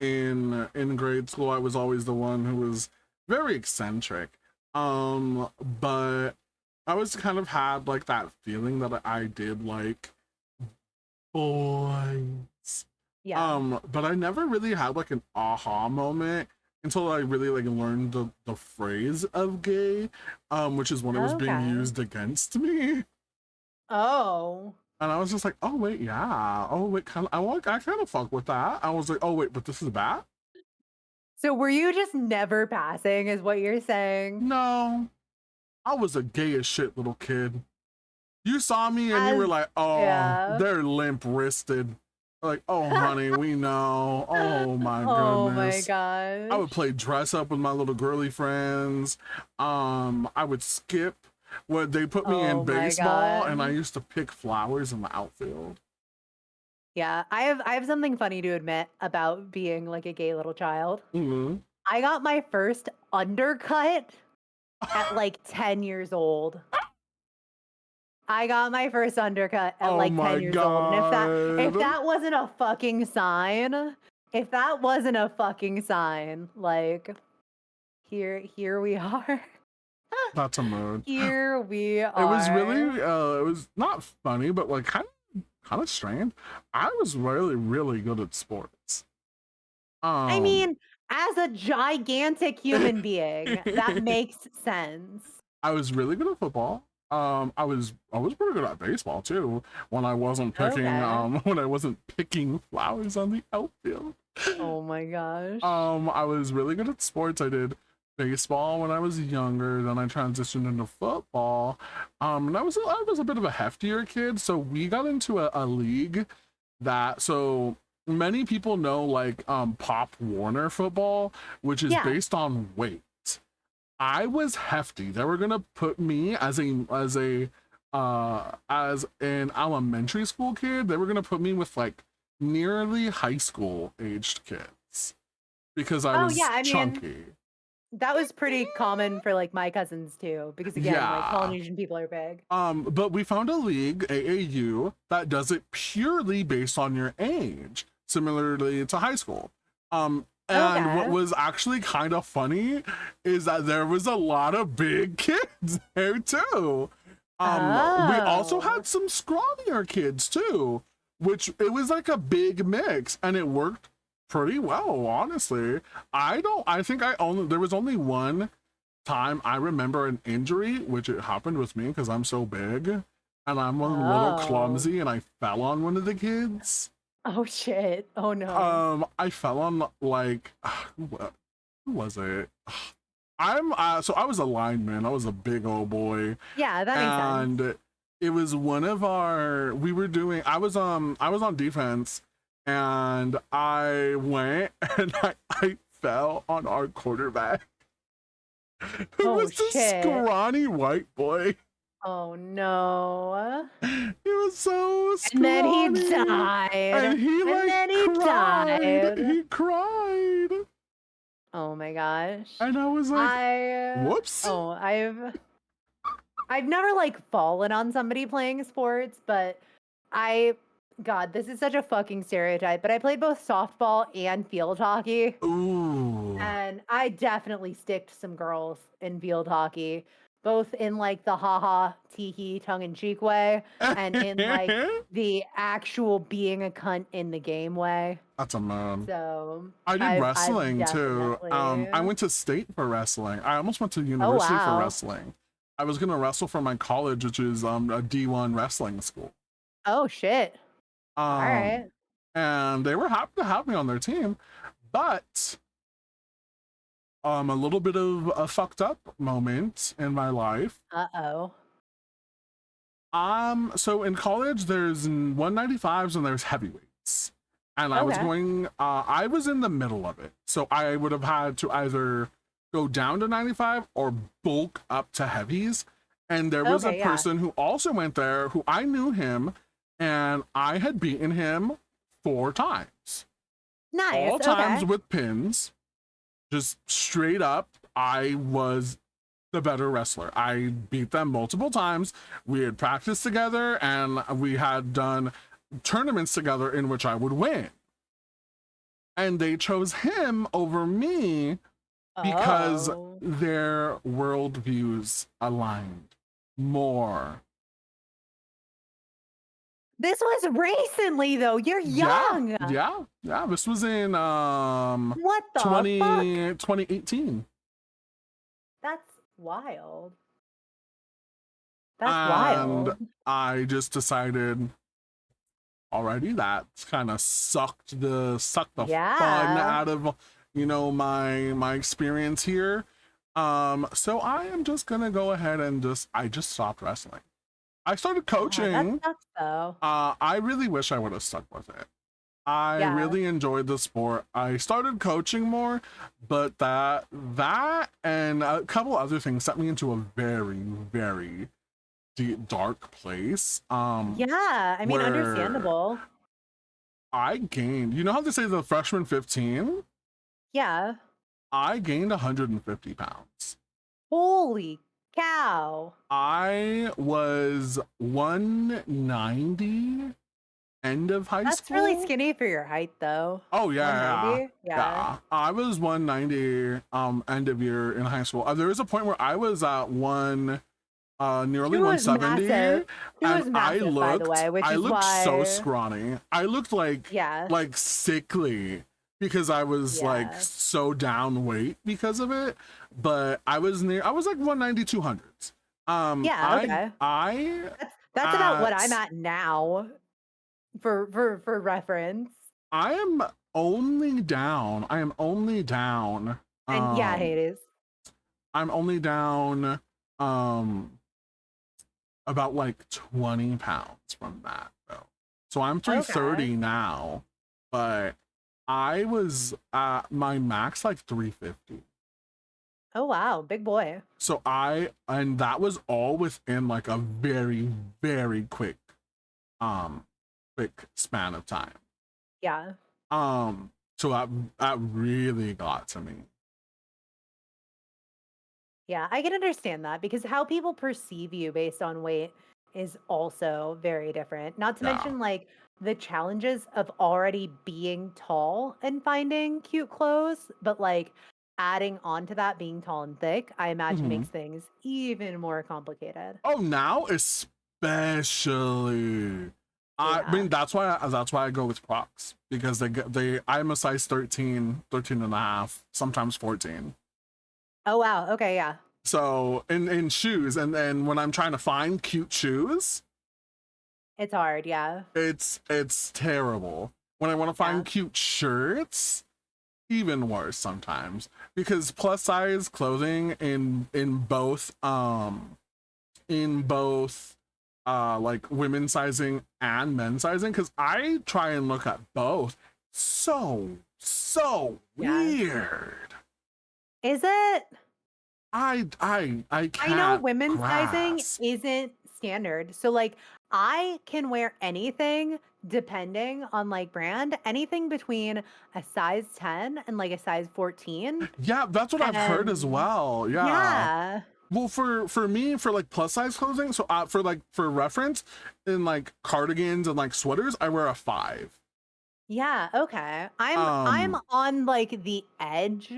S2: In grade school, I was always the one who was very eccentric. But I always kind of had like that feeling that I did like boys.
S1: Yeah.
S2: But I never really had like an aha moment until I really like learned the phrase of gay, which is when it was being
S1: Okay.
S2: used against me.
S1: Oh.
S2: And I was just like, oh wait, yeah. Oh wait, I kind of fuck with that. I was like, oh wait, but this is bad?
S1: So were you just never passing is what you're saying?
S2: No. I was a gay as shit little kid. You saw me and you
S1: As
S2: were like, oh,
S1: yeah.
S2: they're limp wristed. Like, oh honey, we know. Oh my
S1: Oh my
S2: goodness. I would
S1: gosh.
S2: play dress up with my little girly friends. I would skip. What they put me in
S1: Oh my
S2: baseball, and I
S1: god.
S2: used to pick flowers in the outfield.
S1: Yeah, I have something funny to admit about being like a gay little child.
S2: Mhm.
S1: I got my first undercut at like 10 years old. I got my first undercut at
S2: Oh
S1: like 10
S2: my
S1: years old. And if
S2: god.
S1: that wasn't a fucking sign, if that wasn't a fucking sign, like here we are.
S2: That's a mood.
S1: Here we
S2: It was
S1: are.
S2: really it was not funny, but like kind of strange. I was really, really good at sports.
S1: I
S2: Um
S1: mean, as a gigantic human being, that makes sense.
S2: I was really good at football. I was pretty good at baseball too when I wasn't picking
S1: Okay.
S2: when I wasn't picking flowers on the outfield.
S1: Oh my gosh.
S2: I was really good at sports. I did baseball when I was younger, then I transitioned into football. And I was a bit of a heftier kid, so we got into a league that so many people know like Pop Warner football, which is
S1: Yeah.
S2: based on weight. I was hefty. They were gonna put me as an elementary school kid. They were gonna put me with like nearly high school aged kids because I
S1: Oh yeah,
S2: was
S1: I mean,
S2: chunky.
S1: that was pretty common for like my cousins too, because again, like
S2: Yeah.
S1: Polynesian people are big.
S2: But we found a league, AAU, that does it purely based on your age, similarly to high school. And what
S1: Okay.
S2: was actually kind of funny is that there was a lot of big kids there too. We also
S1: Oh.
S2: had some scrawnier kids too, which it was like a big mix, and it worked pretty well, honestly. I think there was only one time I remember an injury, which it happened with me because I'm so big and I'm a little
S1: Oh.
S2: clumsy and I fell on one of the kids.
S1: Oh shit. Oh no.
S2: I fell on like who was it? So I was a lineman. I was a big old boy,
S1: Yeah, that makes sense.
S2: and it was one of our. We were doing. I was on defense, and I went and I fell on our quarterback. Who
S1: Oh
S2: was this
S1: shit.
S2: scrawny white boy?
S1: Oh no.
S2: He was so
S1: And then he
S2: scrawny,
S1: died.
S2: and he
S1: And
S2: like
S1: then he
S2: cried.
S1: died.
S2: He cried,
S1: Oh my gosh.
S2: and I was like,
S1: I
S2: "Whoops."
S1: oh, I've never like fallen on somebody playing sports, but I God, this is such a fucking stereotype, but I played both softball and field hockey.
S2: Ooh.
S1: And I definitely sticked some girls in field hockey, both in like the haha tee tongue in cheek way and in like the actual being a cunt in the game way.
S2: That's a man.
S1: So
S2: I did
S1: I've
S2: wrestling too.
S1: definitely
S2: I went to state for wrestling. I almost went to
S1: oh
S2: university for
S1: wow.
S2: wrestling. I was gonna wrestle for my college, which is a D1 wrestling school.
S1: Oh shit. All
S2: Um,
S1: right.
S2: and they were happy to have me on their team, but a little bit of a fucked up moment in my life.
S1: Uh-oh.
S2: So in college, there's 195s and there's heavyweights. And
S1: Okay.
S2: I was in the middle of it. So I would have had to either go down to 95 or bulk up to heavies. And there was a
S1: Okay, yeah.
S2: person who also went there who I knew him and I had beaten him 4 times.
S1: Nice.
S2: All times
S1: Okay.
S2: with pins, just straight up. I was the better wrestler. I beat them multiple times. We had practiced together and we had done tournaments together in which I would win. And they chose him over me because
S1: Oh.
S2: their worldviews aligned more.
S1: This was recently though. You're young.
S2: Yeah. This was in
S1: What the
S2: 2018.
S1: That's wild. That's
S2: And
S1: wild.
S2: I just decided already that kind of sucked the fun
S1: Yeah.
S2: out of my experience here. So I am just gonna go ahead and I just stopped wrestling. I started
S1: That
S2: coaching.
S1: sucks though.
S2: I really wish I would have stuck with it. I
S1: Yeah.
S2: really enjoyed the sport. I started coaching more, but that and a couple other things sent me into a very, very deep, dark place.
S1: Yeah. I mean,
S2: where
S1: understandable.
S2: I gained, you know how they say the freshman 15?
S1: Yeah.
S2: I gained 150 pounds.
S1: Holy cow.
S2: I was 190 end of high
S1: That's
S2: school.
S1: really skinny for your height though.
S2: Oh yeah,
S1: 190? Yeah.
S2: I was 190 end of year in high school. There was a point where I was at nearly
S1: He was
S2: 170,
S1: massive. He was
S2: and
S1: massive, by the way, which
S2: I
S1: is
S2: looked so
S1: why.
S2: scrawny. I looked like
S1: Yeah.
S2: sickly because I was like
S1: Yeah.
S2: so down weight because of it. But I was like 190, 200s.
S1: Yeah, okay. That's about what I'm at now. For reference.
S2: I am only down.
S1: And yeah, Hades.
S2: I'm only down about like 20 pounds from that though. So I'm 330 now, but I was at my max like 350.
S1: Oh wow, big boy.
S2: So and that was all within like a very, very quick span of time.
S1: Yeah.
S2: So that really got to me.
S1: Yeah, I can understand that because how people perceive you based on weight is also very different. Not to
S2: Yeah.
S1: mention like the challenges of already being tall and finding cute clothes, but like adding on to that being tall and thick, I imagine
S2: Mhm.
S1: makes things even more complicated.
S2: Oh, now especially. I
S1: Yeah.
S2: mean that's why I go with Crocs because I'm a size 13 and a half, sometimes 14.
S1: Oh wow. Okay, yeah.
S2: So in shoes, and then when I'm trying to find cute shoes,
S1: It's hard, yeah.
S2: it's terrible. When I want to find
S1: Yeah.
S2: cute shirts, even worse sometimes, because plus size clothing in both like women's sizing and men's sizing, because I try and look at both. So
S1: Yeah.
S2: weird.
S1: Is it?
S2: I can't
S1: I know women's sizing
S2: grasp.
S1: isn't standard. So like I can wear anything depending on like brand, anything between a size 10 and like a size 14.
S2: Yeah, that's what I've heard as
S1: And
S2: well. Yeah.
S1: yeah.
S2: Well, for me, for like plus size clothing, so for reference, in like cardigans and like sweaters, I wear a 5.
S1: Yeah, okay. I'm on like the edge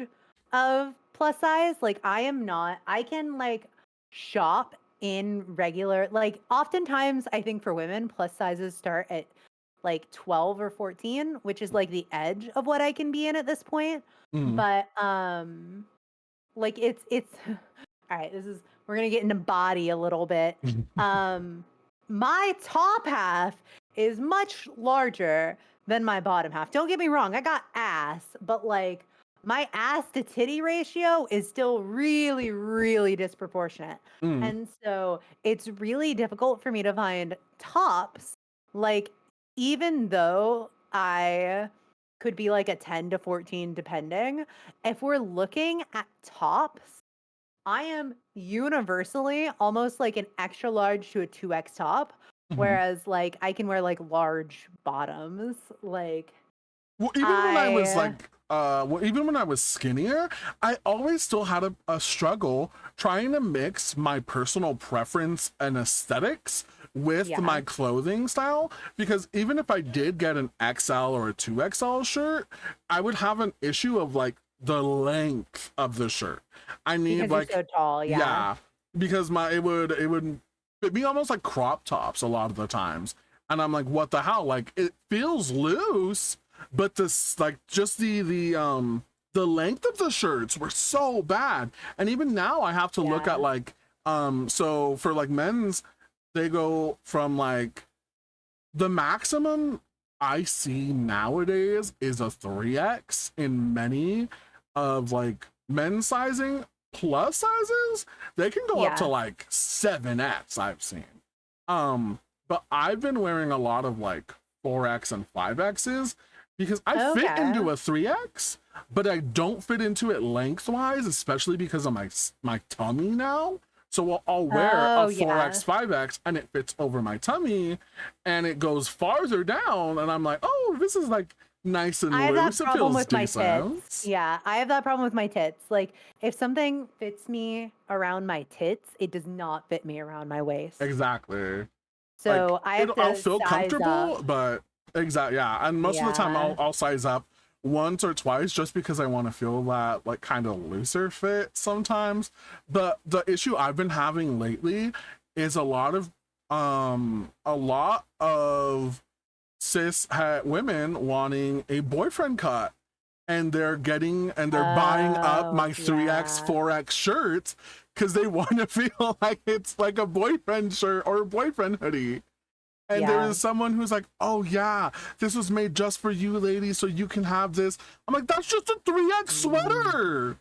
S1: of plus size. Like I can like shop in regular, like oftentimes I think for women plus sizes start at like 12 or 14, which is like the edge of what I can be in at this point.
S2: Mm.
S1: But like it's all right, we're going to get into body a little bit. My top half is much larger than my bottom half. Don't get me wrong, I got ass, but like my ass to titty ratio is still really, really disproportionate.
S2: Mm.
S1: And so it's really difficult for me to find tops. Like, even though I could be like a 10 to 14, depending, if we're looking at tops, I am universally almost like an extra large to a 2X top.
S2: Mhm.
S1: Whereas like I can wear like large bottoms. Like
S2: Well, even when I was like even when I was skinnier, I always still had a struggle trying to mix my personal preference and aesthetics with
S1: Yeah.
S2: my clothing style, because even if I did get an XL or a 2XL shirt, I would have an issue of like the length of the shirt. I need
S1: Because
S2: like,
S1: you're so tall. Yeah.
S2: because it would fit me almost like crop tops a lot of the times, and I'm like, what the hell? Like, it feels loose, but this like just the length of the shirts were so bad. And even now I have to look
S1: Yeah.
S2: at like so for like men's, they go from like, the maximum I see nowadays is a 3X in many of like men's sizing. Plus sizes, they can go up to
S1: Yeah.
S2: like 7X I've seen. But I've been wearing a lot of like 4X and 5X's because I fit
S1: Okay.
S2: into a 3X, but I don't fit into it lengthwise, especially because of my tummy now. So I'll wear
S1: Oh,
S2: a
S1: yeah.
S2: 4X, 5X, and it fits over my tummy, and it goes farther down, and I'm like, oh, this is like nice and
S1: I have that
S2: loose. It
S1: problem
S2: feels
S1: with my
S2: decent.
S1: tits. Yeah, I have that problem with my tits. Like, if something fits me around my tits, it does not fit me around my waist.
S2: Exactly. Like,
S1: So I have
S2: I'll
S1: to
S2: feel
S1: size
S2: comfortable,
S1: up.
S2: but yeah. And most of the time
S1: Yeah.
S2: I'll size up once or twice just because I want to feel that like kind of looser fit sometimes. But the issue I've been having lately is a lot of cis women wanting a boyfriend cut, and they're buying up my 3X,
S1: Yeah.
S2: 4X shirts because they want to feel like it's like a boyfriend shirt or a boyfriend hoodie. And there
S1: Yeah.
S2: is someone who's like, oh yeah, this was made just for you, ladies, so you can have this. I'm like, that's just a 3X sweater.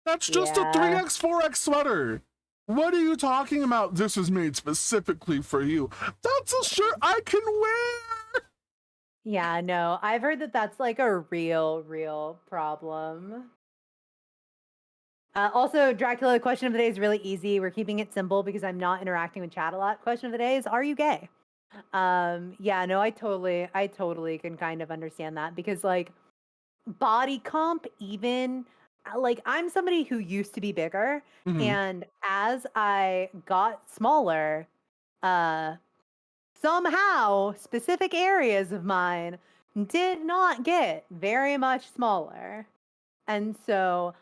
S2: That's just a
S1: Yeah.
S2: 3X, 4X sweater. What are you talking about? This was made specifically for you. That's a shirt I can wear.
S1: Yeah, no, I've heard that that's like a real problem. Also, Dracula, the question of the day is really easy. We're keeping it simple because I'm not interacting with chat a lot. Question of the day is, are you gay? Yeah, no, I totally can kind of understand that because like body comp, even like I'm somebody who used to be bigger,
S2: Mhm.
S1: and as I got smaller, uh somehow specific areas of mine did not get very much smaller. And so,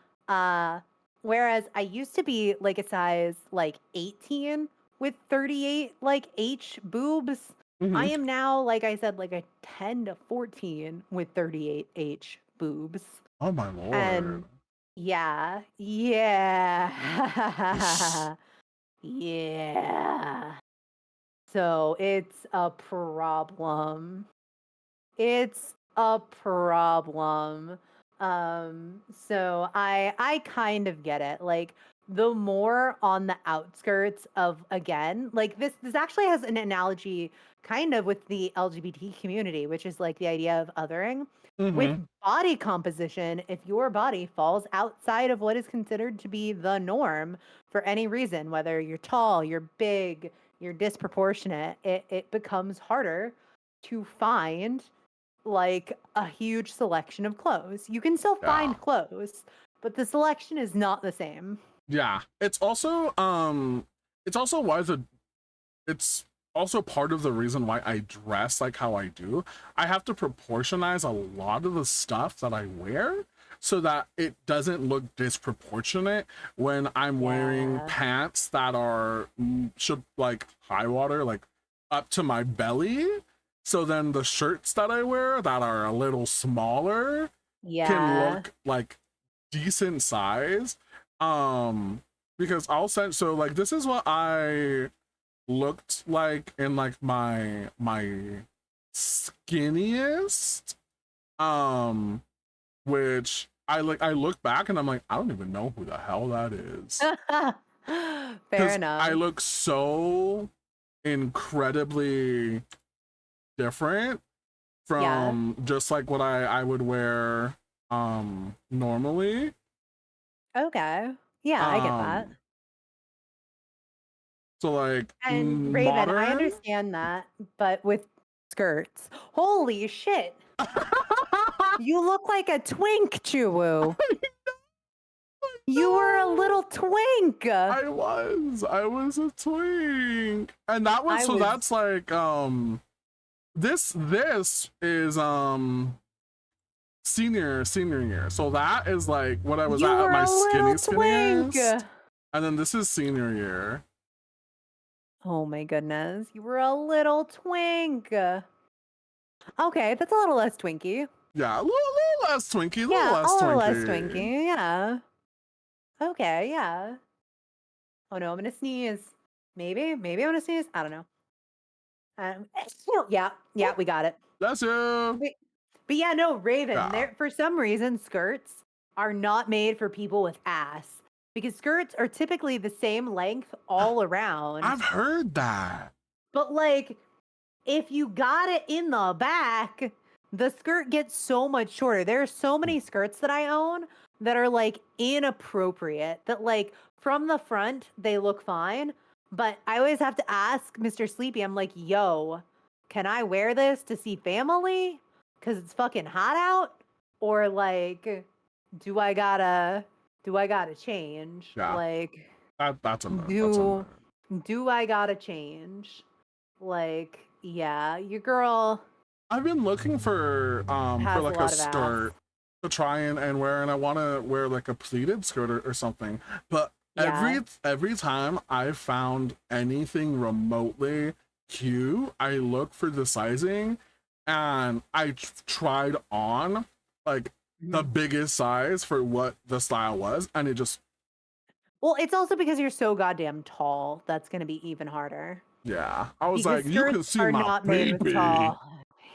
S1: whereas I used to be like a size like 18 with 38 like H boobs, I
S2: Mhm.
S1: am now, like I said, like a 10 to 14 with 38 H boobs.
S2: Oh my lord.
S1: And yeah, yeah, yeah. So it's a problem. It's a problem. So I kind of get it. Like the more on the outskirts of, again, like this actually has an analogy kind of with the LGBT community, which is like the idea of othering. With
S2: Mhm.
S1: body composition, if your body falls outside of what is considered to be the norm for any reason, whether you're tall, you're big, you're disproportionate, it becomes harder to find like a huge selection of clothes. You can still
S2: Yeah.
S1: find clothes, but the selection is not the same.
S2: Yeah. It's also why it's also part of the reason why I dress like how I do. I have to proportionize a lot of the stuff that I wear so that it doesn't look disproportionate when I'm wearing
S1: Yeah.
S2: pants that are should like high water, like up to my belly. So then the shirts that I wear that are a little smaller can
S1: Yeah.
S2: look like decent size. Because I'll send, so like this is what I looked like in like my skinniest, which I look back and I'm like, I don't even know who the hell that is,
S1: Fair
S2: because
S1: enough.
S2: I look so incredibly different
S1: Yeah.
S2: from just like what I would wear normally.
S1: Okay. Yeah, I get that.
S2: So like
S1: And Raven, I
S2: modern.
S1: understand that, but with skirts. Holy shit. You look like a twink, Chuwu. You were a little twink.
S2: I was a twink. And that was,
S1: I
S2: so
S1: was-
S2: that's like, this is, senior year. So that is like what I was
S1: You
S2: at
S1: were
S2: my
S1: a little twink.
S2: skinniest. And then this is senior year.
S1: Oh my goodness. You were a little twink. Okay, that's a little less twinky.
S2: Yeah, a little less twinky, a little
S1: Yeah,
S2: less
S1: a little
S2: twinky.
S1: less twinky. Yeah. Okay, yeah. Oh no, I'm gonna sneeze. Maybe I'm gonna sneeze. I don't know. Yeah, we got it.
S2: That's you.
S1: But yeah, no, Raven,
S2: Yeah.
S1: there for some reason skirts are not made for people with ass because skirts are typically the same length all around.
S2: I've heard that.
S1: But like if you got it in the back, the skirt gets so much shorter. There are so many skirts that I own that are like inappropriate that like from the front they look fine, but I always have to ask Mr. Sleepy, I'm like, yo, can I wear this to see family? Cause it's fucking hot out? Or like, do I gotta change?
S2: Yeah.
S1: Like
S2: That's a no.
S1: do I gotta change? Like, yeah, your girl
S2: I've been looking for
S1: has
S2: like
S1: a
S2: a
S1: lot of
S2: skirt
S1: ass.
S2: to try and wear, and I want to wear like a pleated skirt or something. But
S1: Yeah.
S2: every time I found anything remotely cute, I look for the sizing, and I tried on like the biggest size for what the style was, and it just
S1: Well, it's also because you're so goddamn tall. That's gonna be even harder.
S2: yeah. I was
S1: Because
S2: like, you can
S1: skirts
S2: see
S1: are
S2: my
S1: not made with
S2: baby.
S1: tall.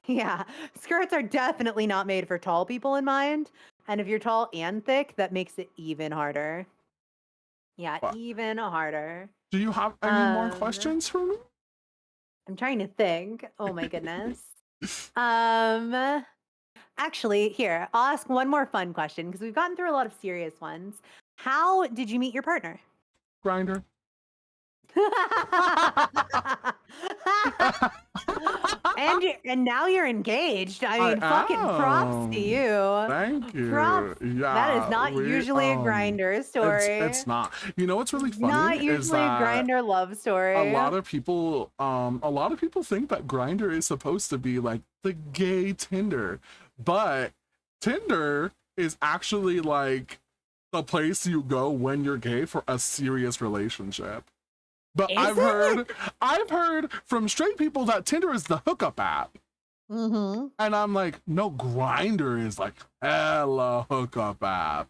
S1: Yeah, skirts are definitely not made for tall people in mind. And if you're tall and thick, that makes it even harder. Yeah,
S2: What?
S1: even harder.
S2: Do you have any more questions for me?
S1: I'm trying to think. Oh my goodness. Actually, here, I'll ask one more fun question because we've gotten through a lot of serious ones. How did you meet your partner?
S2: Grinder.
S1: and now you're engaged. I mean, fucking props to you.
S2: Thank you.
S1: Props.
S2: Yeah,
S1: That is not usually a grinder story.
S2: It's not. You know what's really funny?
S1: Not
S2: is
S1: usually a
S2: that
S1: grinder love story.
S2: a lot of people think that Grinder is supposed to be like the gay Tinder, but Tinder is actually like the place you go when you're gay for a serious relationship. But
S1: Is
S2: I've heard from straight people that Tinder is the hookup app.
S1: Mm-hmm.
S2: And I'm like, no, Grinder is like hella hookup app.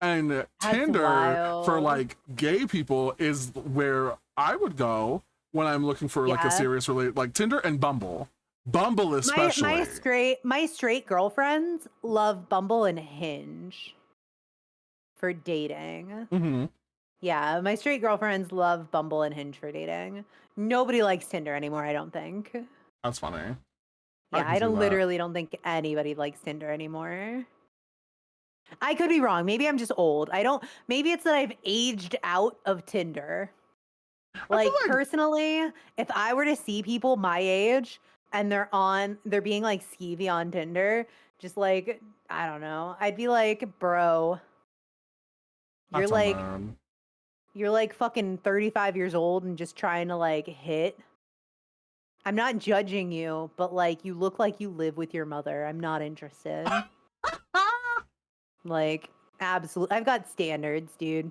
S2: And Tinder for like gay people is where I would go when I'm looking for like a serious like Tinder and Bumble. Bumble especially.
S1: My straight girlfriends love Bumble and Hinge for dating.
S2: Mm-hmm.
S1: Yeah, my straight girlfriends love Bumble and Hinge for dating. Nobody likes Tinder anymore, I don't think.
S2: That's funny.
S1: Yeah, I literally don't think anybody likes Tinder anymore. I could be wrong. Maybe I'm just old. Maybe it's that I've aged out of Tinder. Like personally, if I were to see people my age and they're being like skeevy on Tinder, just like, I don't know, I'd be like, bro, you're like fucking 35 years old and just trying to like hit. I'm not judging you, but like you look like you live with your mother. I'm not interested. Like, absolutely. I've got standards, dude.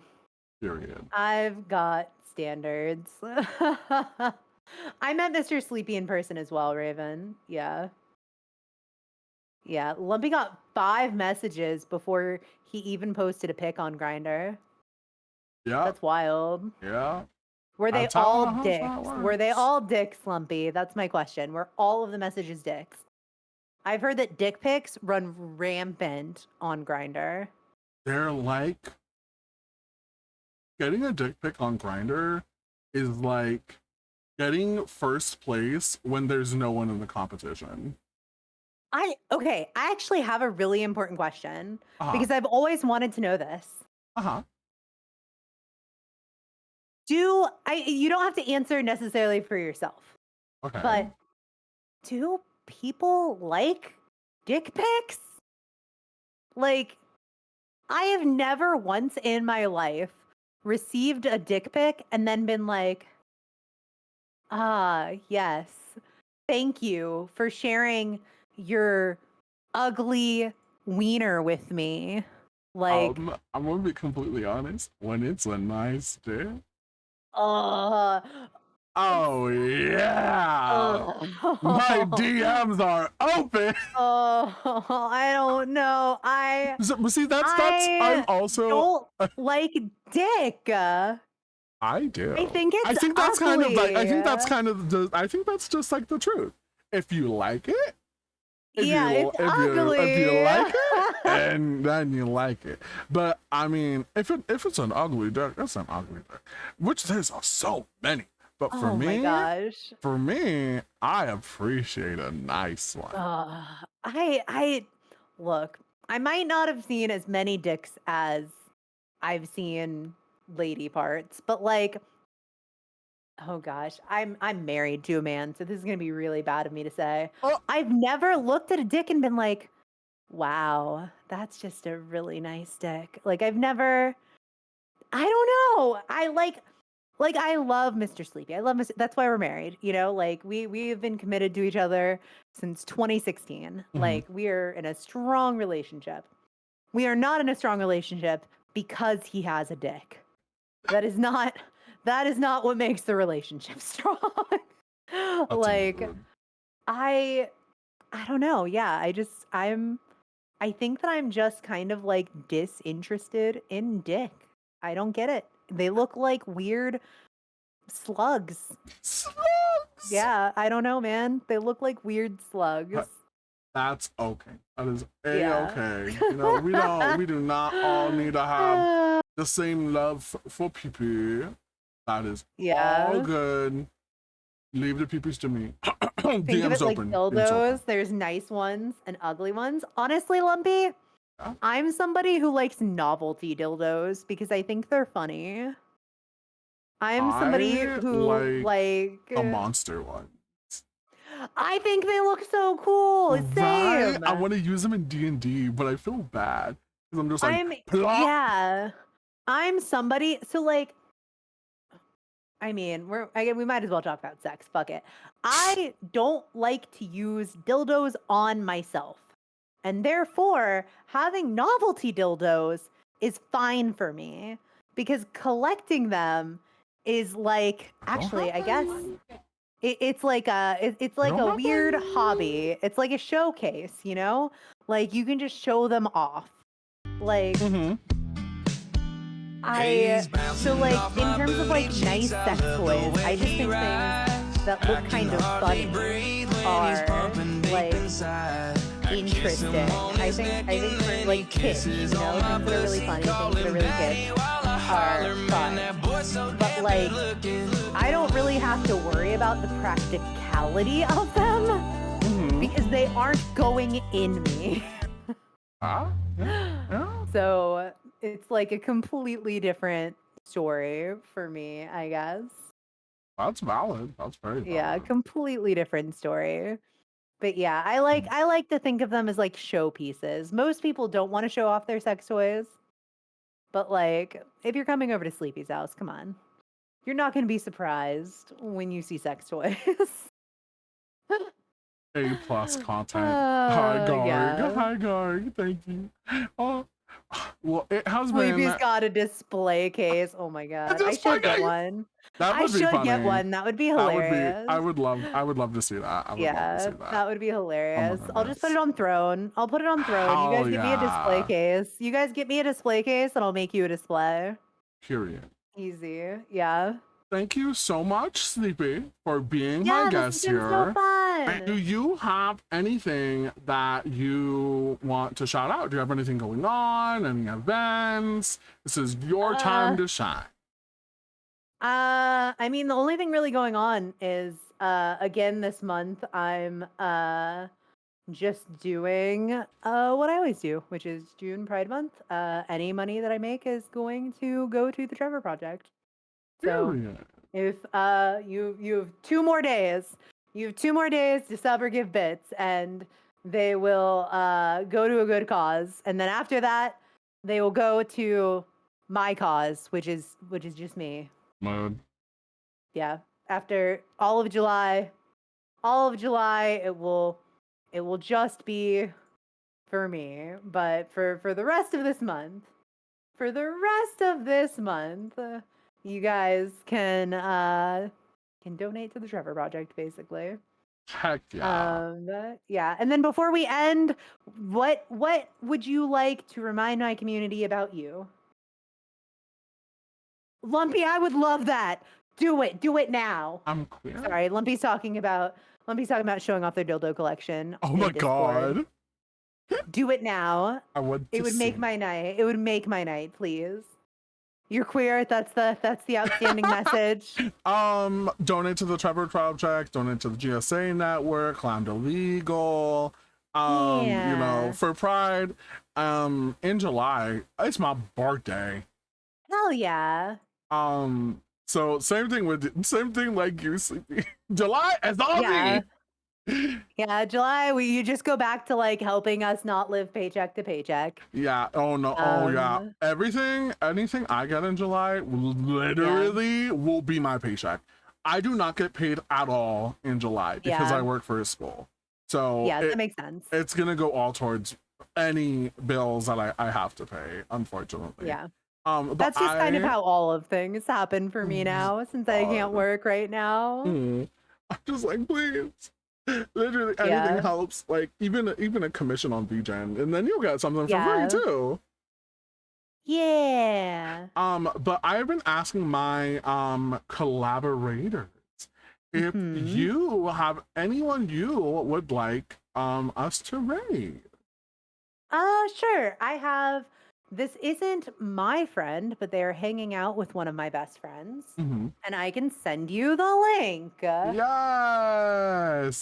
S2: Period.
S1: I've got standards. I met Mr. Sleepy in person as well, Raven. Yeah. Yeah. Lumpy got 5 messages before he even posted a pic on Grinder.
S2: Yeah.
S1: That's wild.
S2: Yeah.
S1: Were they all dicks? Were they all dicks, Lumpy? That's my question. Were all of the messages dicks? I've heard that dick pics run rampant on Grinder.
S2: They're like, getting a dick pic on Grinder is like getting first place when there's no one in the competition.
S1: I actually have a really important question because I've always wanted to know this. You don't have to answer necessarily for yourself.
S2: Okay.
S1: But do people like dick pics? Like, I have never once in my life received a dick pic and then been like, ah, yes, thank you for sharing your ugly wiener with me. Like,
S2: I'm gonna be completely honest. When it's a nice dick,
S1: uh,
S2: oh yeah, my
S1: oh,
S2: DMs are open.
S1: oh, I don't know.
S2: But see, that's I'm
S1: I
S2: also
S1: don't like dick.
S2: I
S1: I
S2: do.
S1: think
S2: I
S1: it's
S2: think that's kind of like
S1: ugly.
S2: I think that's just like the truth. If you like it,
S1: Yeah, it's
S2: if you
S1: ugly.
S2: like it, and then you like it. But I mean, if it's an ugly dick, it's an ugly dick. Which there's so many. But
S1: Oh my gosh.
S2: for me, I appreciate a nice one.
S1: I look, I might not have seen as many dicks as I've seen lady parts, but like, oh gosh, I'm married to a man, so this is gonna be really bad of me to say.
S2: Oh,
S1: I've never looked at a dick and been like, wow, that's just a really nice dick. Like I've never I don't know. I love Mr. Sleepy. I love Mr. That's why we're married, you know? Like we've been committed to each other since 2016.
S2: mhm.
S1: Like we are in a strong relationship. We are not in a strong relationship because he has a dick. That is not what makes the relationship strong.
S2: That's
S1: Like
S2: rude.
S1: I I don't know. Yeah, I think that I'm just kind of like disinterested in dick. I don't get it. They look like weird slugs.
S2: Slugs.
S1: Yeah, I don't know, man. They look like weird slugs.
S2: That's okay. That is a
S1: Yeah.
S2: okay. You know, we do not all need to have the same love for pee. That is all
S1: Yeah.
S2: good. Leave the peepees to me.
S1: Think of it
S2: DMs
S1: like
S2: open. DMs open.
S1: dildos. There's nice ones and ugly ones. Honestly, Lumpy,
S2: Yeah.
S1: I'm somebody who likes novelty dildos because I think they're funny. I'm somebody
S2: I
S1: who
S2: like
S1: like
S2: the monster one.
S1: I think they look so cool.
S2: Right?
S1: Same.
S2: I want to use them in D&D, but I feel bad because I'm just like
S1: I'm
S2: plop.
S1: yeah. I'm somebody so like I mean, we might as well talk about sex. Fuck it. I don't like to use dildos on myself. And therefore, having novelty dildos is fine for me because collecting them is like actually, I guess it's like it's like a weird hobby. It's like a showcase, you know? Like you can just show them off. Like so like in terms of like nice sex toys, I just think things that look kind of funny are like interesting. I think for like kids, you know, things that are really funny, things that are really kids are fun. But like I don't really have to worry about the practicality of them because they aren't going in me. So it's like a completely different story for me, I guess.
S2: That's valid. That's very valid.
S1: Yeah, completely different story. But yeah, I like to think of them as like showpieces. Most people don't want to show off their sex toys. But like if you're coming over to Sleepy's house, come on. You're not going to be surprised when you see sex toys.
S2: A+ content. Hi, Garg.
S1: Yeah.
S2: Hi, Garg. Thank you. Well, it has
S1: Sleepy's
S2: been.
S1: got a display case. Oh my god. I
S2: display
S1: should get
S2: case?
S1: one.
S2: That
S1: I
S2: would be
S1: should
S2: funny.
S1: get one. That would be
S2: That would
S1: hilarious.
S2: be. I would love to see that. I would love to see that.
S1: That would be hilarious. I'll just put
S2: goodness.
S1: it on Throne. I'll put it on Throne. You
S2: Hell
S1: guys get me a display
S2: yeah.
S1: case. You guys get me a display case and I'll make you a display.
S2: Period.
S1: Easy. Yeah.
S2: Thank you so much, Sleepy, for being
S1: Yeah,
S2: my
S1: this
S2: guest
S1: has been
S2: here.
S1: so fun.
S2: Do you have anything that you want to shout out? Do you have anything going on? Any events? This is your time to shine.
S1: I mean, the only thing really going on is again this month I'm just doing what I always do, which is June Pride Month. Any money that I make is going to go to the Trevor Project. So
S2: Period.
S1: if you have 2 more days, you have 2 more days to sub or give bits, and they will go to a good cause, and then after that, they will go to my cause, which is just me.
S2: Mode.
S1: Yeah. After all of July, it will just be for me. But for the rest of this month, you guys can donate to the Trevor Project, basically.
S2: Heck yeah.
S1: Yeah. And then before we end, what would you like to remind my community about you? Lumpy, I would love that. Do it now.
S2: I'm queer.
S1: Sorry, Lumpy's talking about showing off their dildo collection.
S2: Oh
S1: in
S2: my
S1: Discord.
S2: god.
S1: Do it now.
S2: I would.
S1: It would make my night. It would make my night, please. You're queer. That's the outstanding message.
S2: Donate to the Trevor Project. Donate to the GSA Network. Climb Illegal. You know, for Pride. In July, it's my birthday.
S1: Hell yeah.
S2: So same thing like you, Sleepy. July is on
S1: Yeah.
S2: me.
S1: Yeah, July. You just go back to like helping us not live paycheck to paycheck.
S2: Yeah. Oh no. Oh yeah. Anything I get in July literally will be my paycheck. I do not get paid at all in July because I work for a school. So
S1: yeah, that makes sense.
S2: It's gonna go all towards any bills that I have to pay, unfortunately.
S1: Yeah. That's just kind of how all of things happen for me now, since I can't work right now.
S2: I'm just like, please. Literally anything helps, like even a commission on VGen, and then you'll get something for free too.
S1: Yeah.
S2: But I've been asking my collaborators if you have anyone you would like us to raid.
S1: Sure. I have. This isn't my friend, but they are hanging out with one of my best friends, and I can send you the link.
S2: Yes.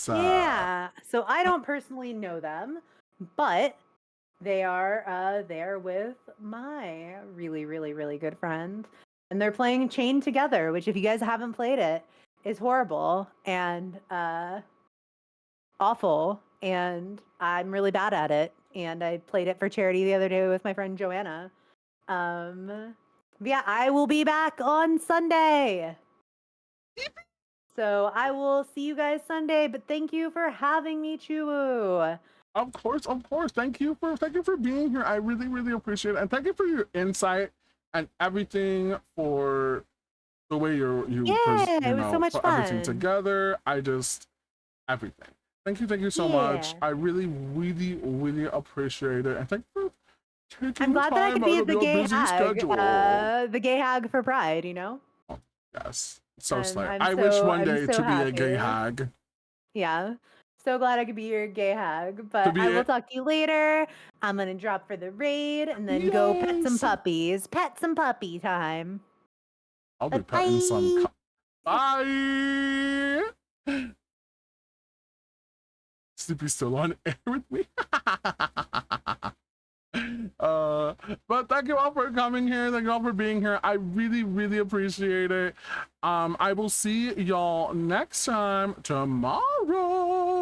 S1: Yeah. So I don't personally know them, but they are there with my really, really, really good friend, and they're playing Chained Together, which, if you guys haven't played it, is horrible and awful, and I'm really bad at it. And I played it for charity the other day with my friend Joanna. Yeah, I will be back on Sunday. So I will see you guys Sunday, but thank you for having me, Chuwu.
S2: Of course. Thank you for being here. I really, really appreciate it. And thank you for your insight and everything, for the way you
S1: it was so much
S2: put
S1: fun.
S2: everything together. Everything. Thank you so much. I really, really, really appreciate it. And thank you for taking
S1: I'm glad that I could be the gay hag. The gay hag for Pride, you know?
S2: Oh, yes. So slay. I wish one day to be a gay hag.
S1: Yeah. So glad I could be your gay hag. But I will talk to you later. I'm going to drop for the raid and then go pet some puppies. Pet some puppy time.
S2: I'll be petting some. Bye. Sleepy's still on air with me. But thank you all for coming here. Thank you all for being here. I really, really appreciate it. I will see y'all next time tomorrow.